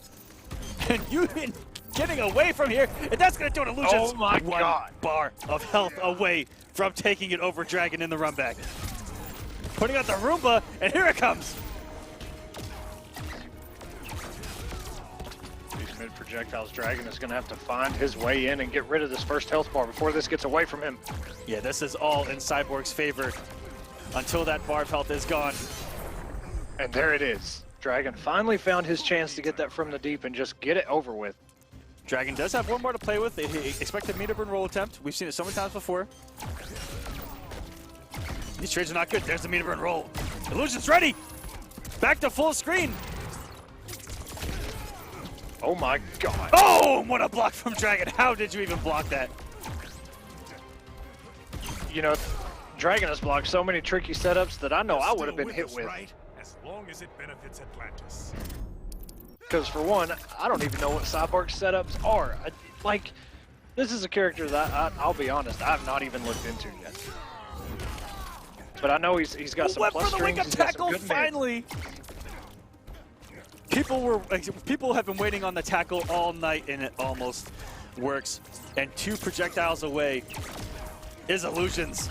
And you've been getting away from here, and that's going to do an Illusions. Oh my God. 1 bar of health away from taking it over Dragon in the run back. Putting out the Roomba, and here it comes. These mid projectiles, Dragon is going to have to find his way in and get rid of this first health bar before this gets away from him. Yeah, this is all in Cyborg's favor until that bar of health is gone. And there it is. Dragon finally found his chance to get that from the deep and just get it over with. Dragon does have 1 more to play with. He expected meter burn roll attempt. We've seen it so many times before. These trades are not good. There's the meter burn roll. Illusion's ready. Back to full screen. Oh my God. Oh, what a block from Dragon. How did you even block that? You know, Dragon has blocked so many tricky setups that I know I would have been hit with. Right? As long as it benefits Atlantis. Because for one, I don't even know what Cyborg's setups are. Like, this is a character that I'll be honest, I've not even looked into yet. But I know he's got some plus strings. Wake Up tackle finally. People have been waiting on the tackle all night, and it almost works. And 2 projectiles away is Illusions.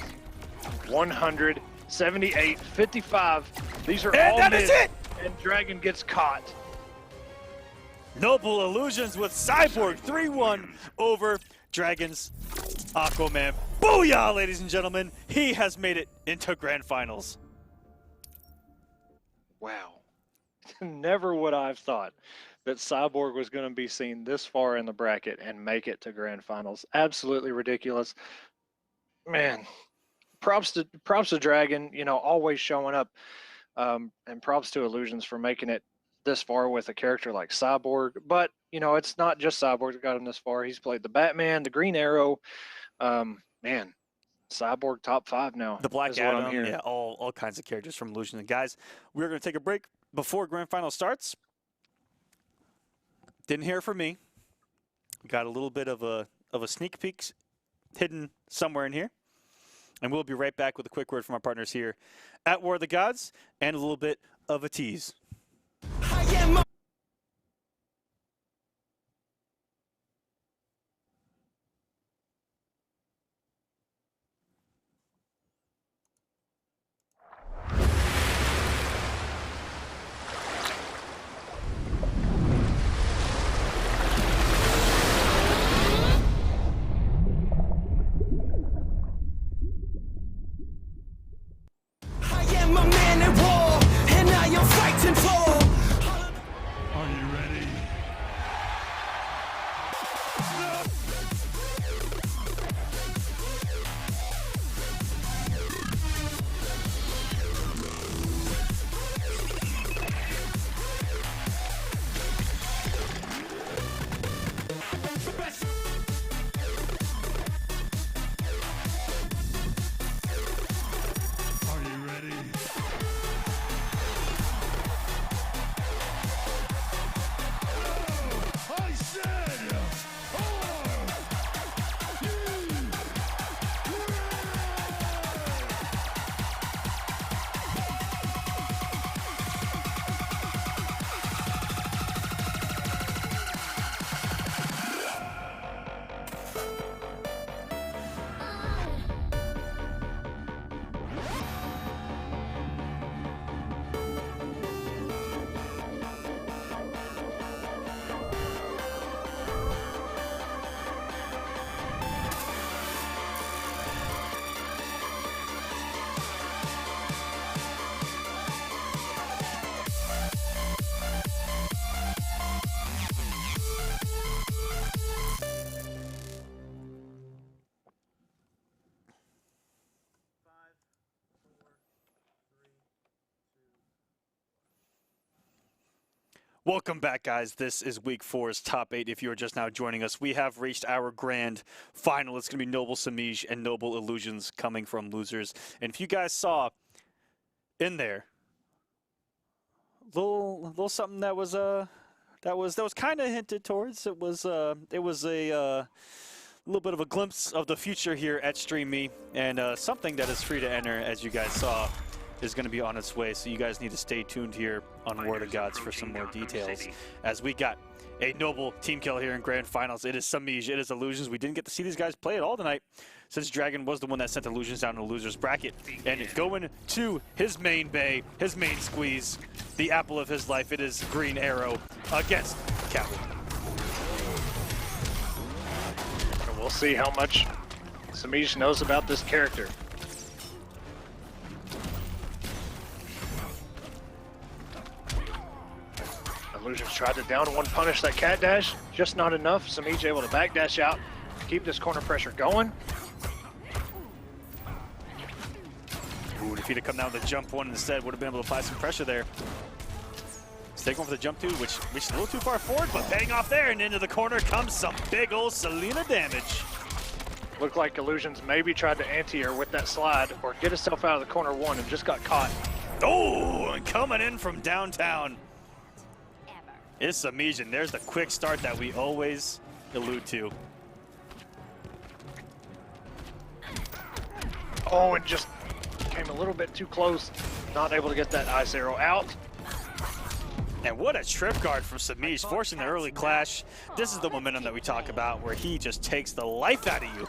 178, 55. These are And all that mid, is it! and Dragon gets caught. Noble Illusions with Cyborg 3-1 over Dragon's Aquaman. Booyah, ladies and gentlemen. He has made it into Grand Finals. Wow. Never would I have thought that Cyborg was going to be seen this far in the bracket and make it to Grand Finals. Absolutely ridiculous. Man, props to Dragon, you know, always showing up. And props to Illusions for making it this far with a character like Cyborg. But, you know, it's not just Cyborg that got him this far. He's played the Batman, the Green Arrow. Man, Cyborg top 5 now. The Black is what I'm Adam, hearing. yeah, all kinds of characters from Illusion. And guys, we're going to take a break before Grand Final starts. Didn't hear from me. We got a little bit of a sneak peek hidden somewhere in here. And we'll be right back with a quick word from our partners here at War of the Gods and a little bit of a tease. Welcome back, guys. This is Week 4's Top 8. If you are just now joining us, we have reached our grand final. It's going to be Noble Semiij and Noble Illusions coming from losers. And if you guys saw in there, little something that was kind of hinted towards. It was a little bit of a glimpse of the future here at StreamMe, and something that is free to enter, as you guys saw, is going to be on its way. So you guys need to stay tuned here on War of the Gods for some more details, as we got a Noble team kill here in Grand Finals. It is Semiij, it is Illusions. We didn't get to see these guys play at all tonight, since Dragon was the one that sent Illusions down in the losers bracket. And going to his main bay, his main squeeze, the apple of his life, it is Green Arrow against Cowboy. We'll see how much Semiij knows about this character. Illusions tried to down one punish that cat dash, just not enough. Semiij able to backdash out, keep this corner pressure going. Ooh, if he'd have come down with the jump one instead, would have been able to apply some pressure there. Let's take one for the jump two, which reached a little too far forward, but paying off there, and into the corner comes some big old Selena damage. Looked like Illusions maybe tried to anti-air with that slide or get himself out of the corner one and just got caught. Oh, and coming in from downtown is Semiij, and there's the quick start that we always allude to. Oh, and just came a little bit too close, not able to get that ice arrow out. And what a trip guard from Semiij, forcing the early clash. This is the momentum that we talk about, where he just takes the life out of you.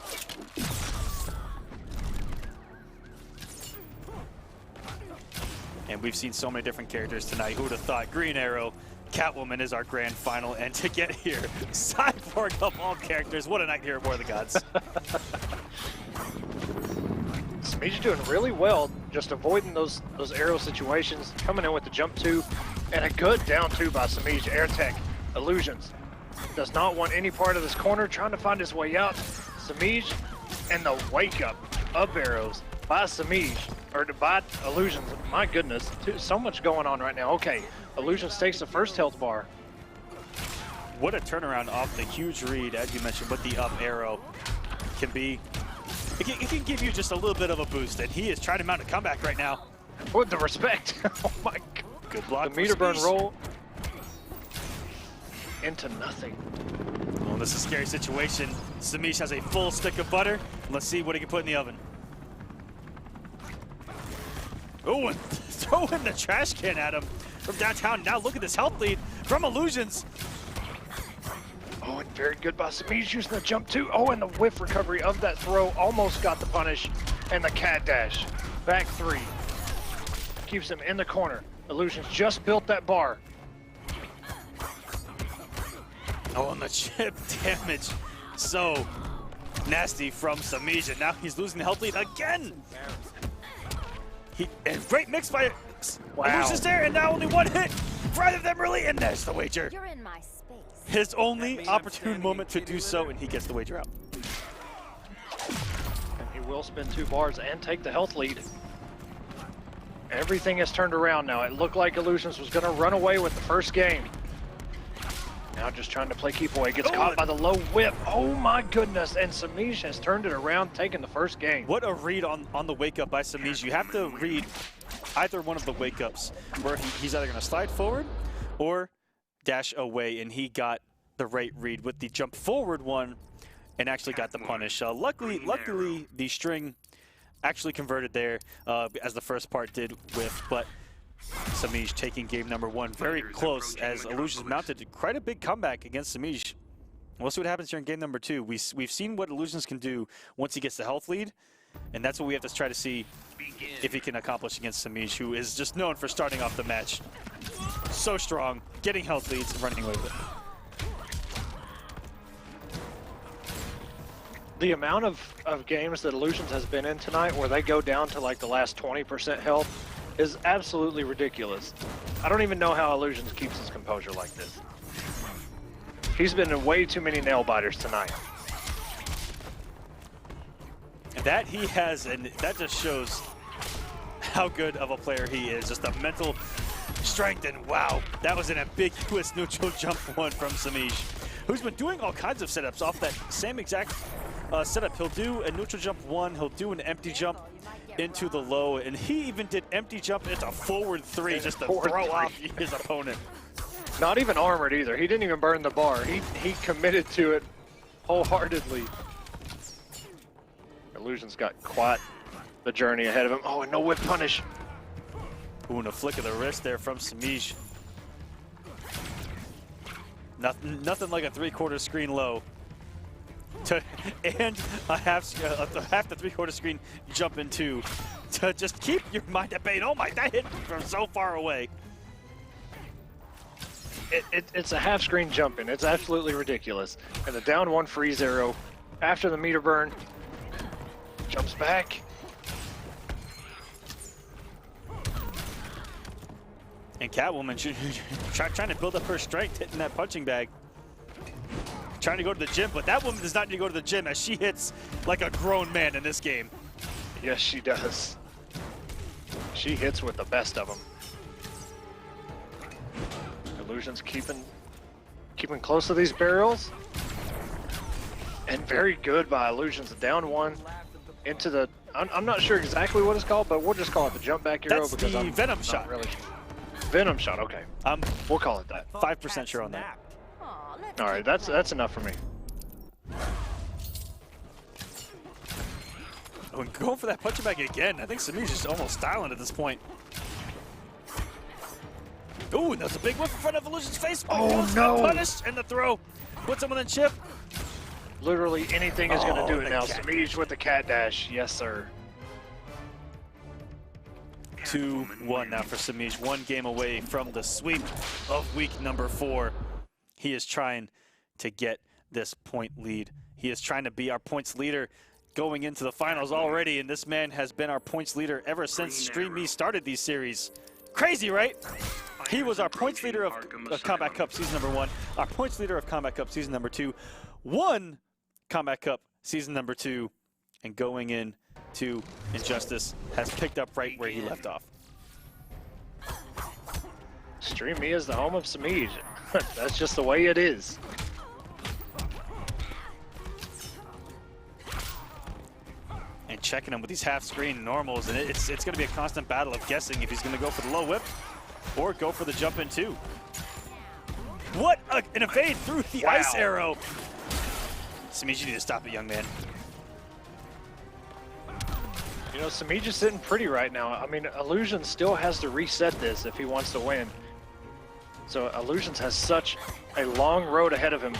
And we've seen so many different characters tonight. Who would have thought Green Arrow, Catwoman is our grand final, and to get here, Cyborg of all characters. What a night here at War of the Gods. Semiij doing really well, just avoiding those arrow situations, coming in with the jump 2, and a good down 2 by Semiij. Air Tech, Illusions. Does not want any part of this corner, trying to find his way out. Semiij, and the wake up arrows by Semiij, or by Illusions. My goodness, so much going on right now. Okay, Illusions takes the first health bar. What a turnaround off the huge read, as you mentioned, with the up arrow can be. It can give you just a little bit of a boost, and he is trying to mount a comeback right now. With the respect. Oh my god. Good block. The meter burn roll into nothing. Well, this is a scary situation. Semiij has a full stick of butter. Let's see what he can put in the oven. Oh, and throw in the trash can at him from downtown. Now look at this health lead from Illusions. Oh, and very good by Semiij using the jump 2. Oh, and the whiff recovery of that throw almost got the punish. And the cat dash. Back 3. Keeps him in the corner. Illusions just built that bar. Oh, and the chip damage. So nasty from Semiij, and now he's losing the health lead again. And great mix by Illusions there, and now only one hit for either of them really, and there's the wager. You're in my space. His only opportune moment to do so, and he gets the wager out. And he will spin 2 bars and take the health lead. Everything has turned around now. It looked like Illusions was going to run away with the first game. Now just trying to play keep away. Gets caught by the low whip. Oh my goodness. And Semiij has turned it around, taking the first game. What a read on the wake up by Semiij. You have to read either one of the wake ups where he's either going to slide forward or dash away, and he got the right read with the jump forward one and actually got the punish. Luckily, the string actually converted there as the first part did with, but Semiij taking game number 1 very close as Illusions mounted quite a big comeback against Semiij. We'll see what happens here in game number 2. We've seen what Illusions can do once he gets the health lead, and that's what we have to try to see if he can accomplish against Semiij, who is just known for starting off the match so strong, getting health leads, and running away with it. The amount of games that Illusions has been in tonight where they go down to like the last 20% health is absolutely ridiculous. I don't even know how Illusions keeps his composure like this. He's been in way too many nail biters tonight. And that he has, and that just shows how good of a player he is. Just the mental strength, and wow, that was an ambiguous neutral jump 1 from Semiij, who's been doing all kinds of setups off that same exact setup. He'll do a neutral jump 1, he'll do an empty jump into the low, and he even did empty jump into forward 3 just to throw off his opponent. Not even armored either. He didn't even burn the bar. He committed to it wholeheartedly. Illusions got quite the journey ahead of him. Oh, and no whip punish. Ooh, and a flick of the wrist there from Semiij. Nothing like a 3/4 screen low. And a half the 3/4 screen jump into to just keep your mind at bay. Oh my, that hit from so far away. It's a half screen jump in. It's absolutely ridiculous. And the down 1 freeze arrow after the meter burn. Jumps back. And Catwoman trying to build up her strength, hitting that punching bag. Trying to go to the gym, but that woman does not need to go to the gym as she hits like a grown man in this game. Yes, she does. She hits with the best of them. Illusions keeping close to these barrels. And very good by Illusions. Down 1 into the, I'm not sure exactly what it's called, but we'll just call it the jump back arrow. That's because the I'm Venom shot. Really Venom shot, okay. We'll call it that. 5% sure on that. All right, that's enough for me. Oh, and going for that punching bag again. I think Semiij is just almost styling at this point. Ooh, that's a big whip in front of Illusion's face. Oh, no. Punished, and the throw. Puts him on the chip. Literally anything is going to do it the now. cat. Semiij with the cat dash. Yes, sir. 2-1 now for Semiij. 1 game away from the sweep of week number 4. He is trying to get this point lead. He is trying to be our points leader going into the finals already, and this man has been our points leader ever since StreamMe started these series. Crazy, right? He was our points leader of Kombat Cup Season number 1, our points leader of Kombat Cup Season number 2, won Kombat Cup Season number 2, and going in to Injustice has picked up right where he left off. StreamMe is the home of Semiij. That's just the way it is. And checking him with these half-screen normals, and it's going to be a constant battle of guessing if he's going to go for the low whip or go for the jump in two. What an evade through the ice arrow! Semiij, you need to stop it, young man. You know, Semiij is sitting pretty right now. I mean, Illusions still has to reset this if he wants to win. So Illusions has such a long road ahead of him.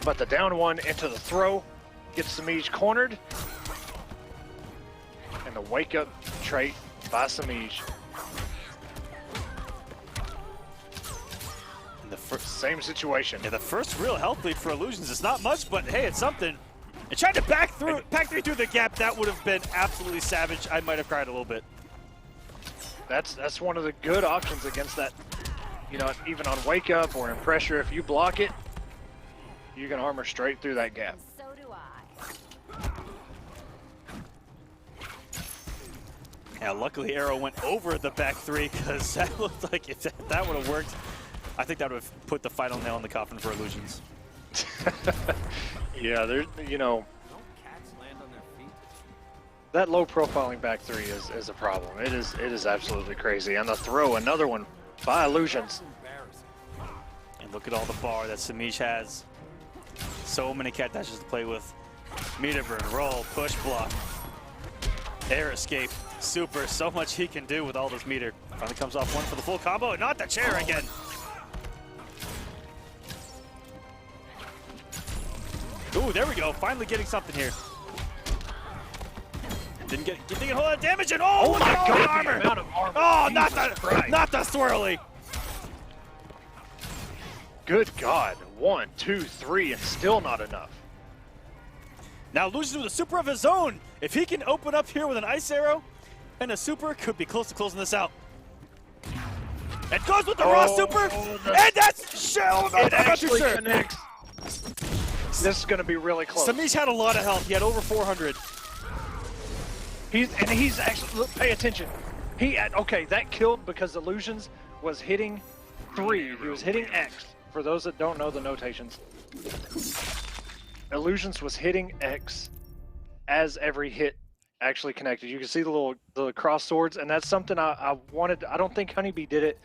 But the down one into the throw gets Semiij cornered. And the wake up trait by Semiij. Same situation. Yeah, the first real health lead for Illusions is not much, but hey, it's something. And trying to back through the gap, that would have been absolutely savage. I might have cried a little bit. That's one of the good options against that. You know, even on wake up or in pressure, if you block it, you can armor straight through that gap. So do I. Yeah, luckily Arrow went over the back three, because that looked like if that would have worked, I think that would have put the final nail in the coffin for Illusions. Yeah, there's, you know, that low profiling back three is a problem. It is absolutely crazy. And the throw, another one by Illusions. And look at all the bar that Semiij has. So many cat dashes to play with. Meter burn, roll, push block, air escape, super. So much he can do with all this meter. Finally comes off one for the full combo, and not the chair again. Ooh, there we go. Finally getting something here. Didn't get a whole lot of damage, and oh my God, the armor! amount of armor. Oh, Jesus not the swirly. Good God. 1, 2, 3, and still not enough. Now Illusions with a super of his own. If he can open up here with an ice arrow and a super, could be close to closing this out. And goes with the raw super, and that's shell. It actually connects. This is going to be really close. Semiij had a lot of health. He had over 400. He's actually, look, pay attention. Okay, that killed because Illusions was hitting 3. He was hitting X. For those that don't know the notations, Illusions was hitting X as every hit actually connected. You can see the cross swords, and that's something I wanted. I don't think HoneyBee did it.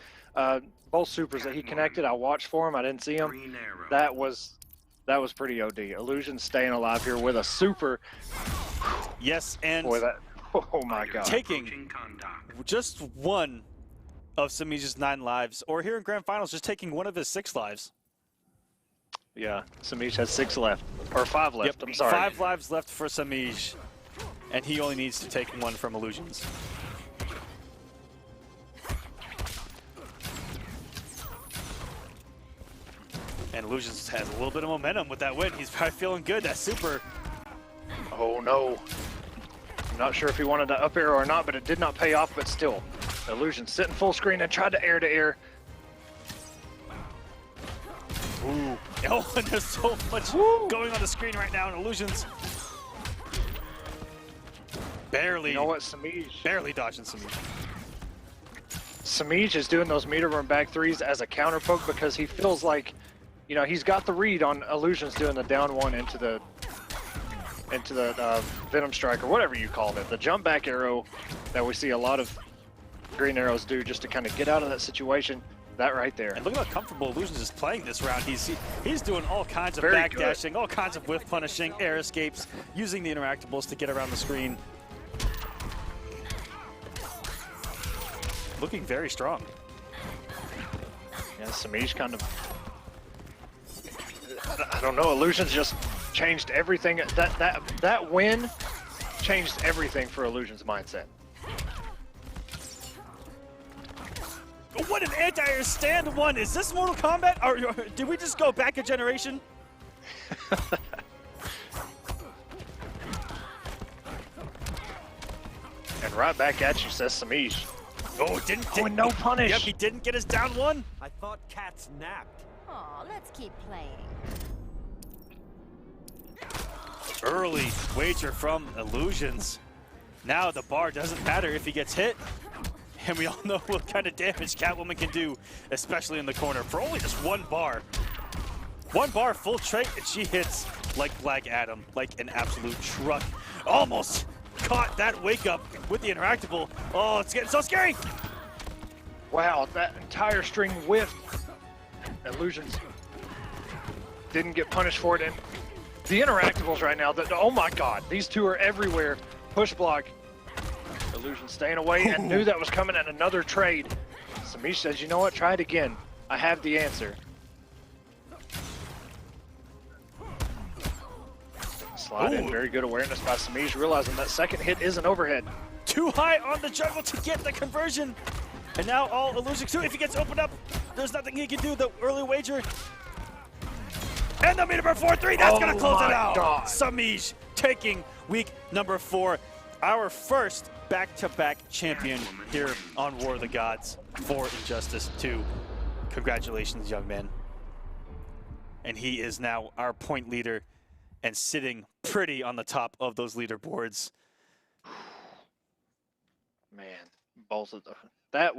Both supers that he connected, I watched for him. I didn't see him. That was pretty OD. Illusions staying alive here with a super. Yes, and boy, oh my God. Taking just one of Semiij's 9 lives, or here in Grand Finals, just taking one of his 6 lives. Yeah, Semiij has 6 left, or 5 left, Yep, I'm sorry. 5 lives left for Semiij, and he only needs to take 1 from Illusions. And Illusions has a little bit of momentum with that win. He's probably feeling good, that super. Oh no. I'm not sure if he wanted to up air or not, but it did not pay off, but still. Illusions sitting full screen and tried to air. Ooh. Oh, and there's so much going on the screen right now, and Illusions barely. You know what, Semiij? Barely dodging Semiij. Semiij is doing those meter run back threes as a counter poke because he feels like, you know, he's got the read on Illusions doing the down one into the Venom Strike, or whatever you called it. The jump back arrow that we see a lot of green arrows do just to kind of get out of that situation. That right there. And look at how comfortable Illusions is playing this round. He's doing all kinds of Very backdashing, all kinds of whiff punishing, air escapes, using the interactables to get around the screen. Looking very strong. Yeah, Semiij kind of, I don't know, Illusions just changed everything. That win changed everything for Illusions' mindset. what an anti-air stand one. Is this Mortal Kombat? Or did we just go back a generation? And right back at you, says Semiij. Oh, didn't no punish. Yep, he didn't get his down one. I thought cats napped. Aw, let's keep playing. Early wager from Illusions. Now the bar doesn't matter if he gets hit. And we all know what kind of damage Catwoman can do, especially in the corner, for only just 1 bar. 1 bar full trait, and she hits like Black Adam, like an absolute truck. Almost caught that wake up with the interactable. Oh, it's getting so scary. Wow, that entire string whiffed. Illusions didn't get punished for it. And the interactables right now, oh my God, these two are everywhere. Push block. Illusion staying away and knew that was coming at another trade. Semiij says, you know what, try it again. I have the answer. Slide in, very good awareness by Semiij, realizing that second hit is an overhead. Too high on the juggle to get the conversion. And now all Illusions too, if he gets opened up, there's nothing he can do, the early wager. And the meter number 4-3, that's gonna close it out. God. Semiij taking week number 4. Our first back-to-back champion here on War of the Gods for Injustice 2. Congratulations, young man. And he is now our point leader and sitting pretty on the top of those leaderboards. Man, both of them. That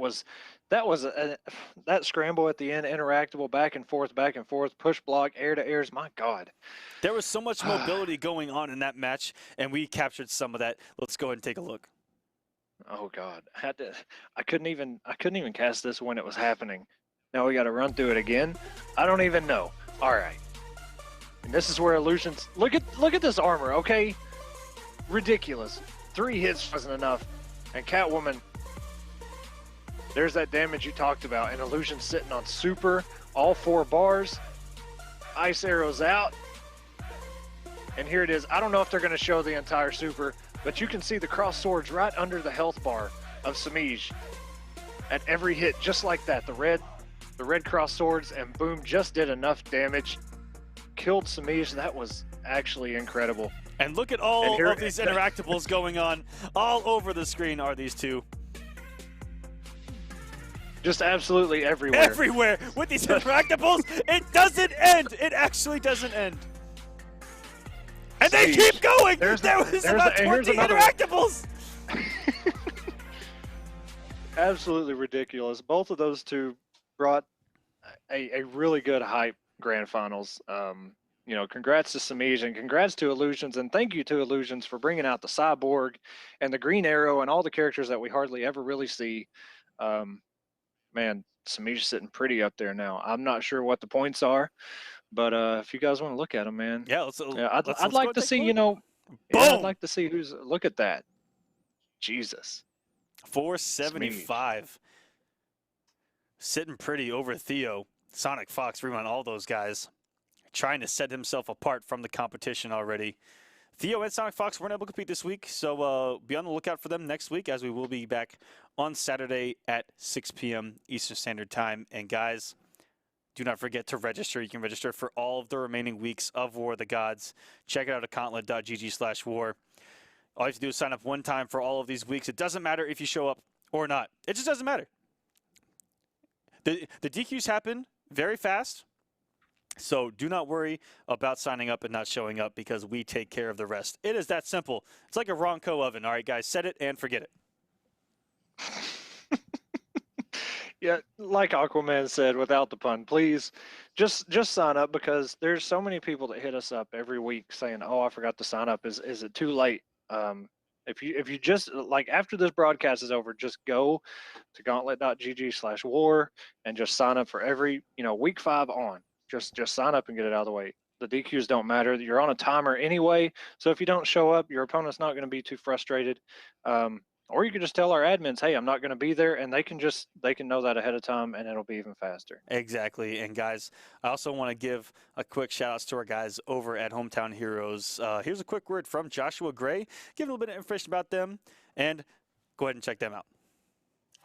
scramble at the end, interactable back and forth, push block, air to airs. My God, there was so much mobility going on in that match, and we captured some of that. Let's go ahead and take a look. Oh God, I couldn't even cast this when it was happening. Now we got to run through it again. I don't even know. All right, and this is where Illusions. Look at this armor. Okay, ridiculous. 3 hits wasn't enough, and Catwoman. There's that damage you talked about, and Illusion sitting on super, all 4 bars. Ice arrows out. And here it is. I don't know if they're going to show the entire super, but you can see the cross swords right under the health bar of Semiij. At every hit, just like that. The red cross swords, and boom, just did enough damage. Killed Semiij. That was actually incredible. And look at all of these interactables going on. All over the screen are these two. Just absolutely everywhere. Everywhere with these interactables. It doesn't end. It actually doesn't end. And they keep going. There was about 20 interactables. Absolutely ridiculous. Both of those two brought a really good hype grand finals. You know, congrats to Semiij and congrats to Illusions, and thank you to Illusions for bringing out the Cyborg and the Green Arrow and all the characters that we hardly ever really see. Man, Semiij sitting pretty up there now. I'm not sure what the points are, but if you guys want to look at them, man. Yeah, I'd like to see, you know, I'd like to see who's. Look at that. Jesus. 475. Semiij. Sitting pretty over Theo, SonicFox, Rewind, all those guys. Trying to set himself apart from the competition already. Theo and SonicFox weren't able to compete this week, so be on the lookout for them next week, as we will be back on Saturday at 6 p.m. Eastern Standard Time. And guys, do not forget to register. You can register for all of the remaining weeks of War of the Gods. Check it out at gauntlet.gg/war. All you have to do is sign up one time for all of these weeks. It doesn't matter if you show up or not. It just doesn't matter. The DQs happen very fast. So do not worry about signing up and not showing up, because we take care of the rest. It is that simple. It's like a Ronco oven. All right, guys, set it and forget it. Yeah, like Aquaman said, without the pun, please just sign up, because there's so many people that hit us up every week saying, "Oh, I forgot to sign up. Is it too late?" If you just, like, after this broadcast is over, just go to gauntlet.gg/war and just sign up for every, week 5 on. Just sign up and get it out of the way. The DQs don't matter. You're on a timer anyway, so if you don't show up, your opponent's not going to be too frustrated. Or you can just tell our admins, "Hey, I'm not going to be there," and they can know that ahead of time, and it'll be even faster. Exactly. And guys, I also want to give a quick shout out to our guys over at Hometown Heroes. Here's a quick word from Joshua Gray, give a little bit of information about them, and go ahead and check them out.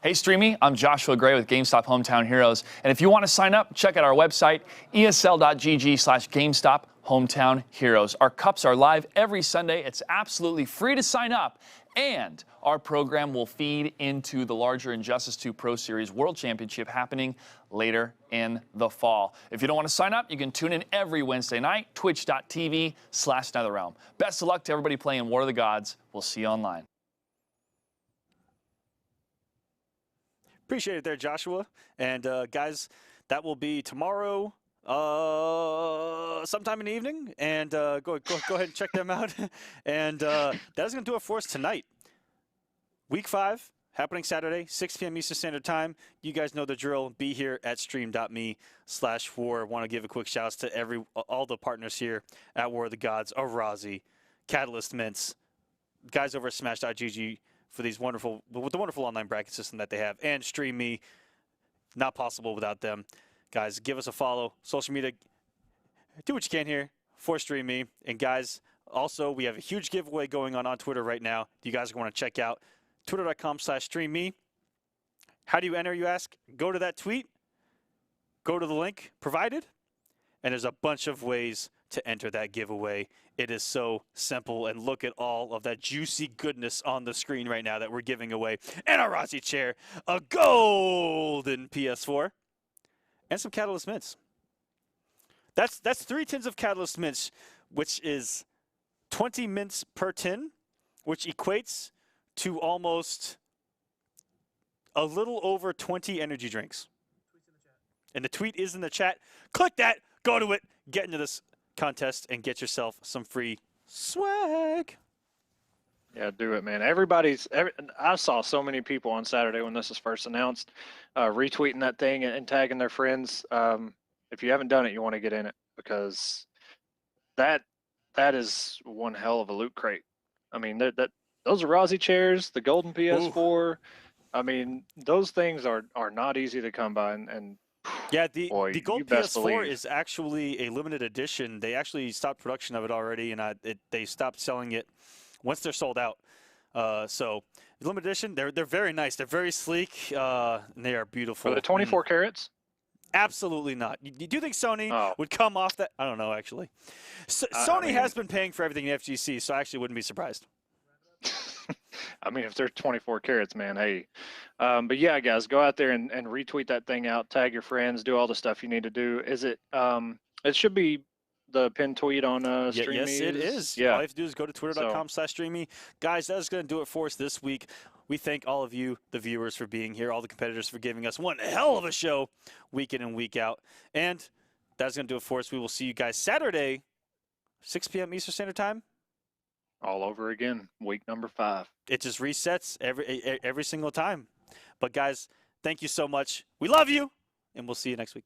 Hey StreamMe, I'm Joshua Gray with GameStop Hometown Heroes. And if you want to sign up, check out our website, esl.gg/GameStop Hometown Heroes. Our cups are live every Sunday. It's absolutely free to sign up. And our program will feed into the larger Injustice 2 Pro Series World Championship happening later in the fall. If you don't want to sign up, you can tune in every Wednesday night, twitch.tv/NetherRealm. Best of luck to everybody playing War of the Gods. We'll see you online. Appreciate it there, Joshua. And guys, that will be tomorrow, sometime in the evening. And go ahead and check them out. And that is going to do it for us tonight. Week 5, happening Saturday, 6 p.m. Eastern Standard Time. You guys know the drill. Be here at stream.me/war. Want to give a quick shout out to all the partners here at War of the Gods, Arazi, Catalyst Mints, guys over at Smash.gg for with the wonderful online bracket system that they have, and StreamMe. Not possible without them. Guys, give us a follow. Social media, do what you can here for StreamMe. And guys, also, we have a huge giveaway going on Twitter right now. You guys want to check out twitter.com/StreamMe. How do you enter, you ask? Go to that tweet. Go to the link provided. And there's a bunch of ways to enter that giveaway. It is so simple, and look at all of that juicy goodness on the screen right now that we're giving away. And a Rossi chair, a golden PS4, and some Catalyst Mints. That's 3 tins of Catalyst Mints, which is 20 mints per tin, which equates to almost a little over 20 energy drinks. And the tweet is in the chat. Click that, go to it, get into this contest and get yourself some free swag. Yeah, do it, man. I saw so many people on Saturday when this was first announced, retweeting that thing and tagging their friends. If you haven't done it, you want to get in it, because that is one hell of a loot crate. I mean, those are Rozzy chairs, the golden PS4. Ooh. I mean, those things are not easy to come by, and yeah, the gold PS4 is actually a limited edition. They actually stopped production of it already, and they stopped selling it once they're sold out. So limited edition, they're very nice. They're very sleek, and they are beautiful. Are they 24 carats? Absolutely not. Do you think Sony would come off that? I don't know, actually. Sony has been paying for everything in FGC, so I actually wouldn't be surprised. I mean, if they're 24 carats, man, hey. But yeah, guys, go out there and retweet that thing out, tag your friends, do all the stuff you need to do. Is it? It should be the pinned tweet on StreamMe. Yes, it is. Yeah. All you have to do is go to twitter.com/StreamMe. Guys, that is going to do it for us this week. We thank all of you, the viewers, for being here, all the competitors for giving us one hell of a show week in and week out. And that's going to do it for us. We will see you guys Saturday, 6 p.m. Eastern Standard Time. All over again, week number 5. It just resets every single time. But guys, thank you so much. We love you, and we'll see you next week.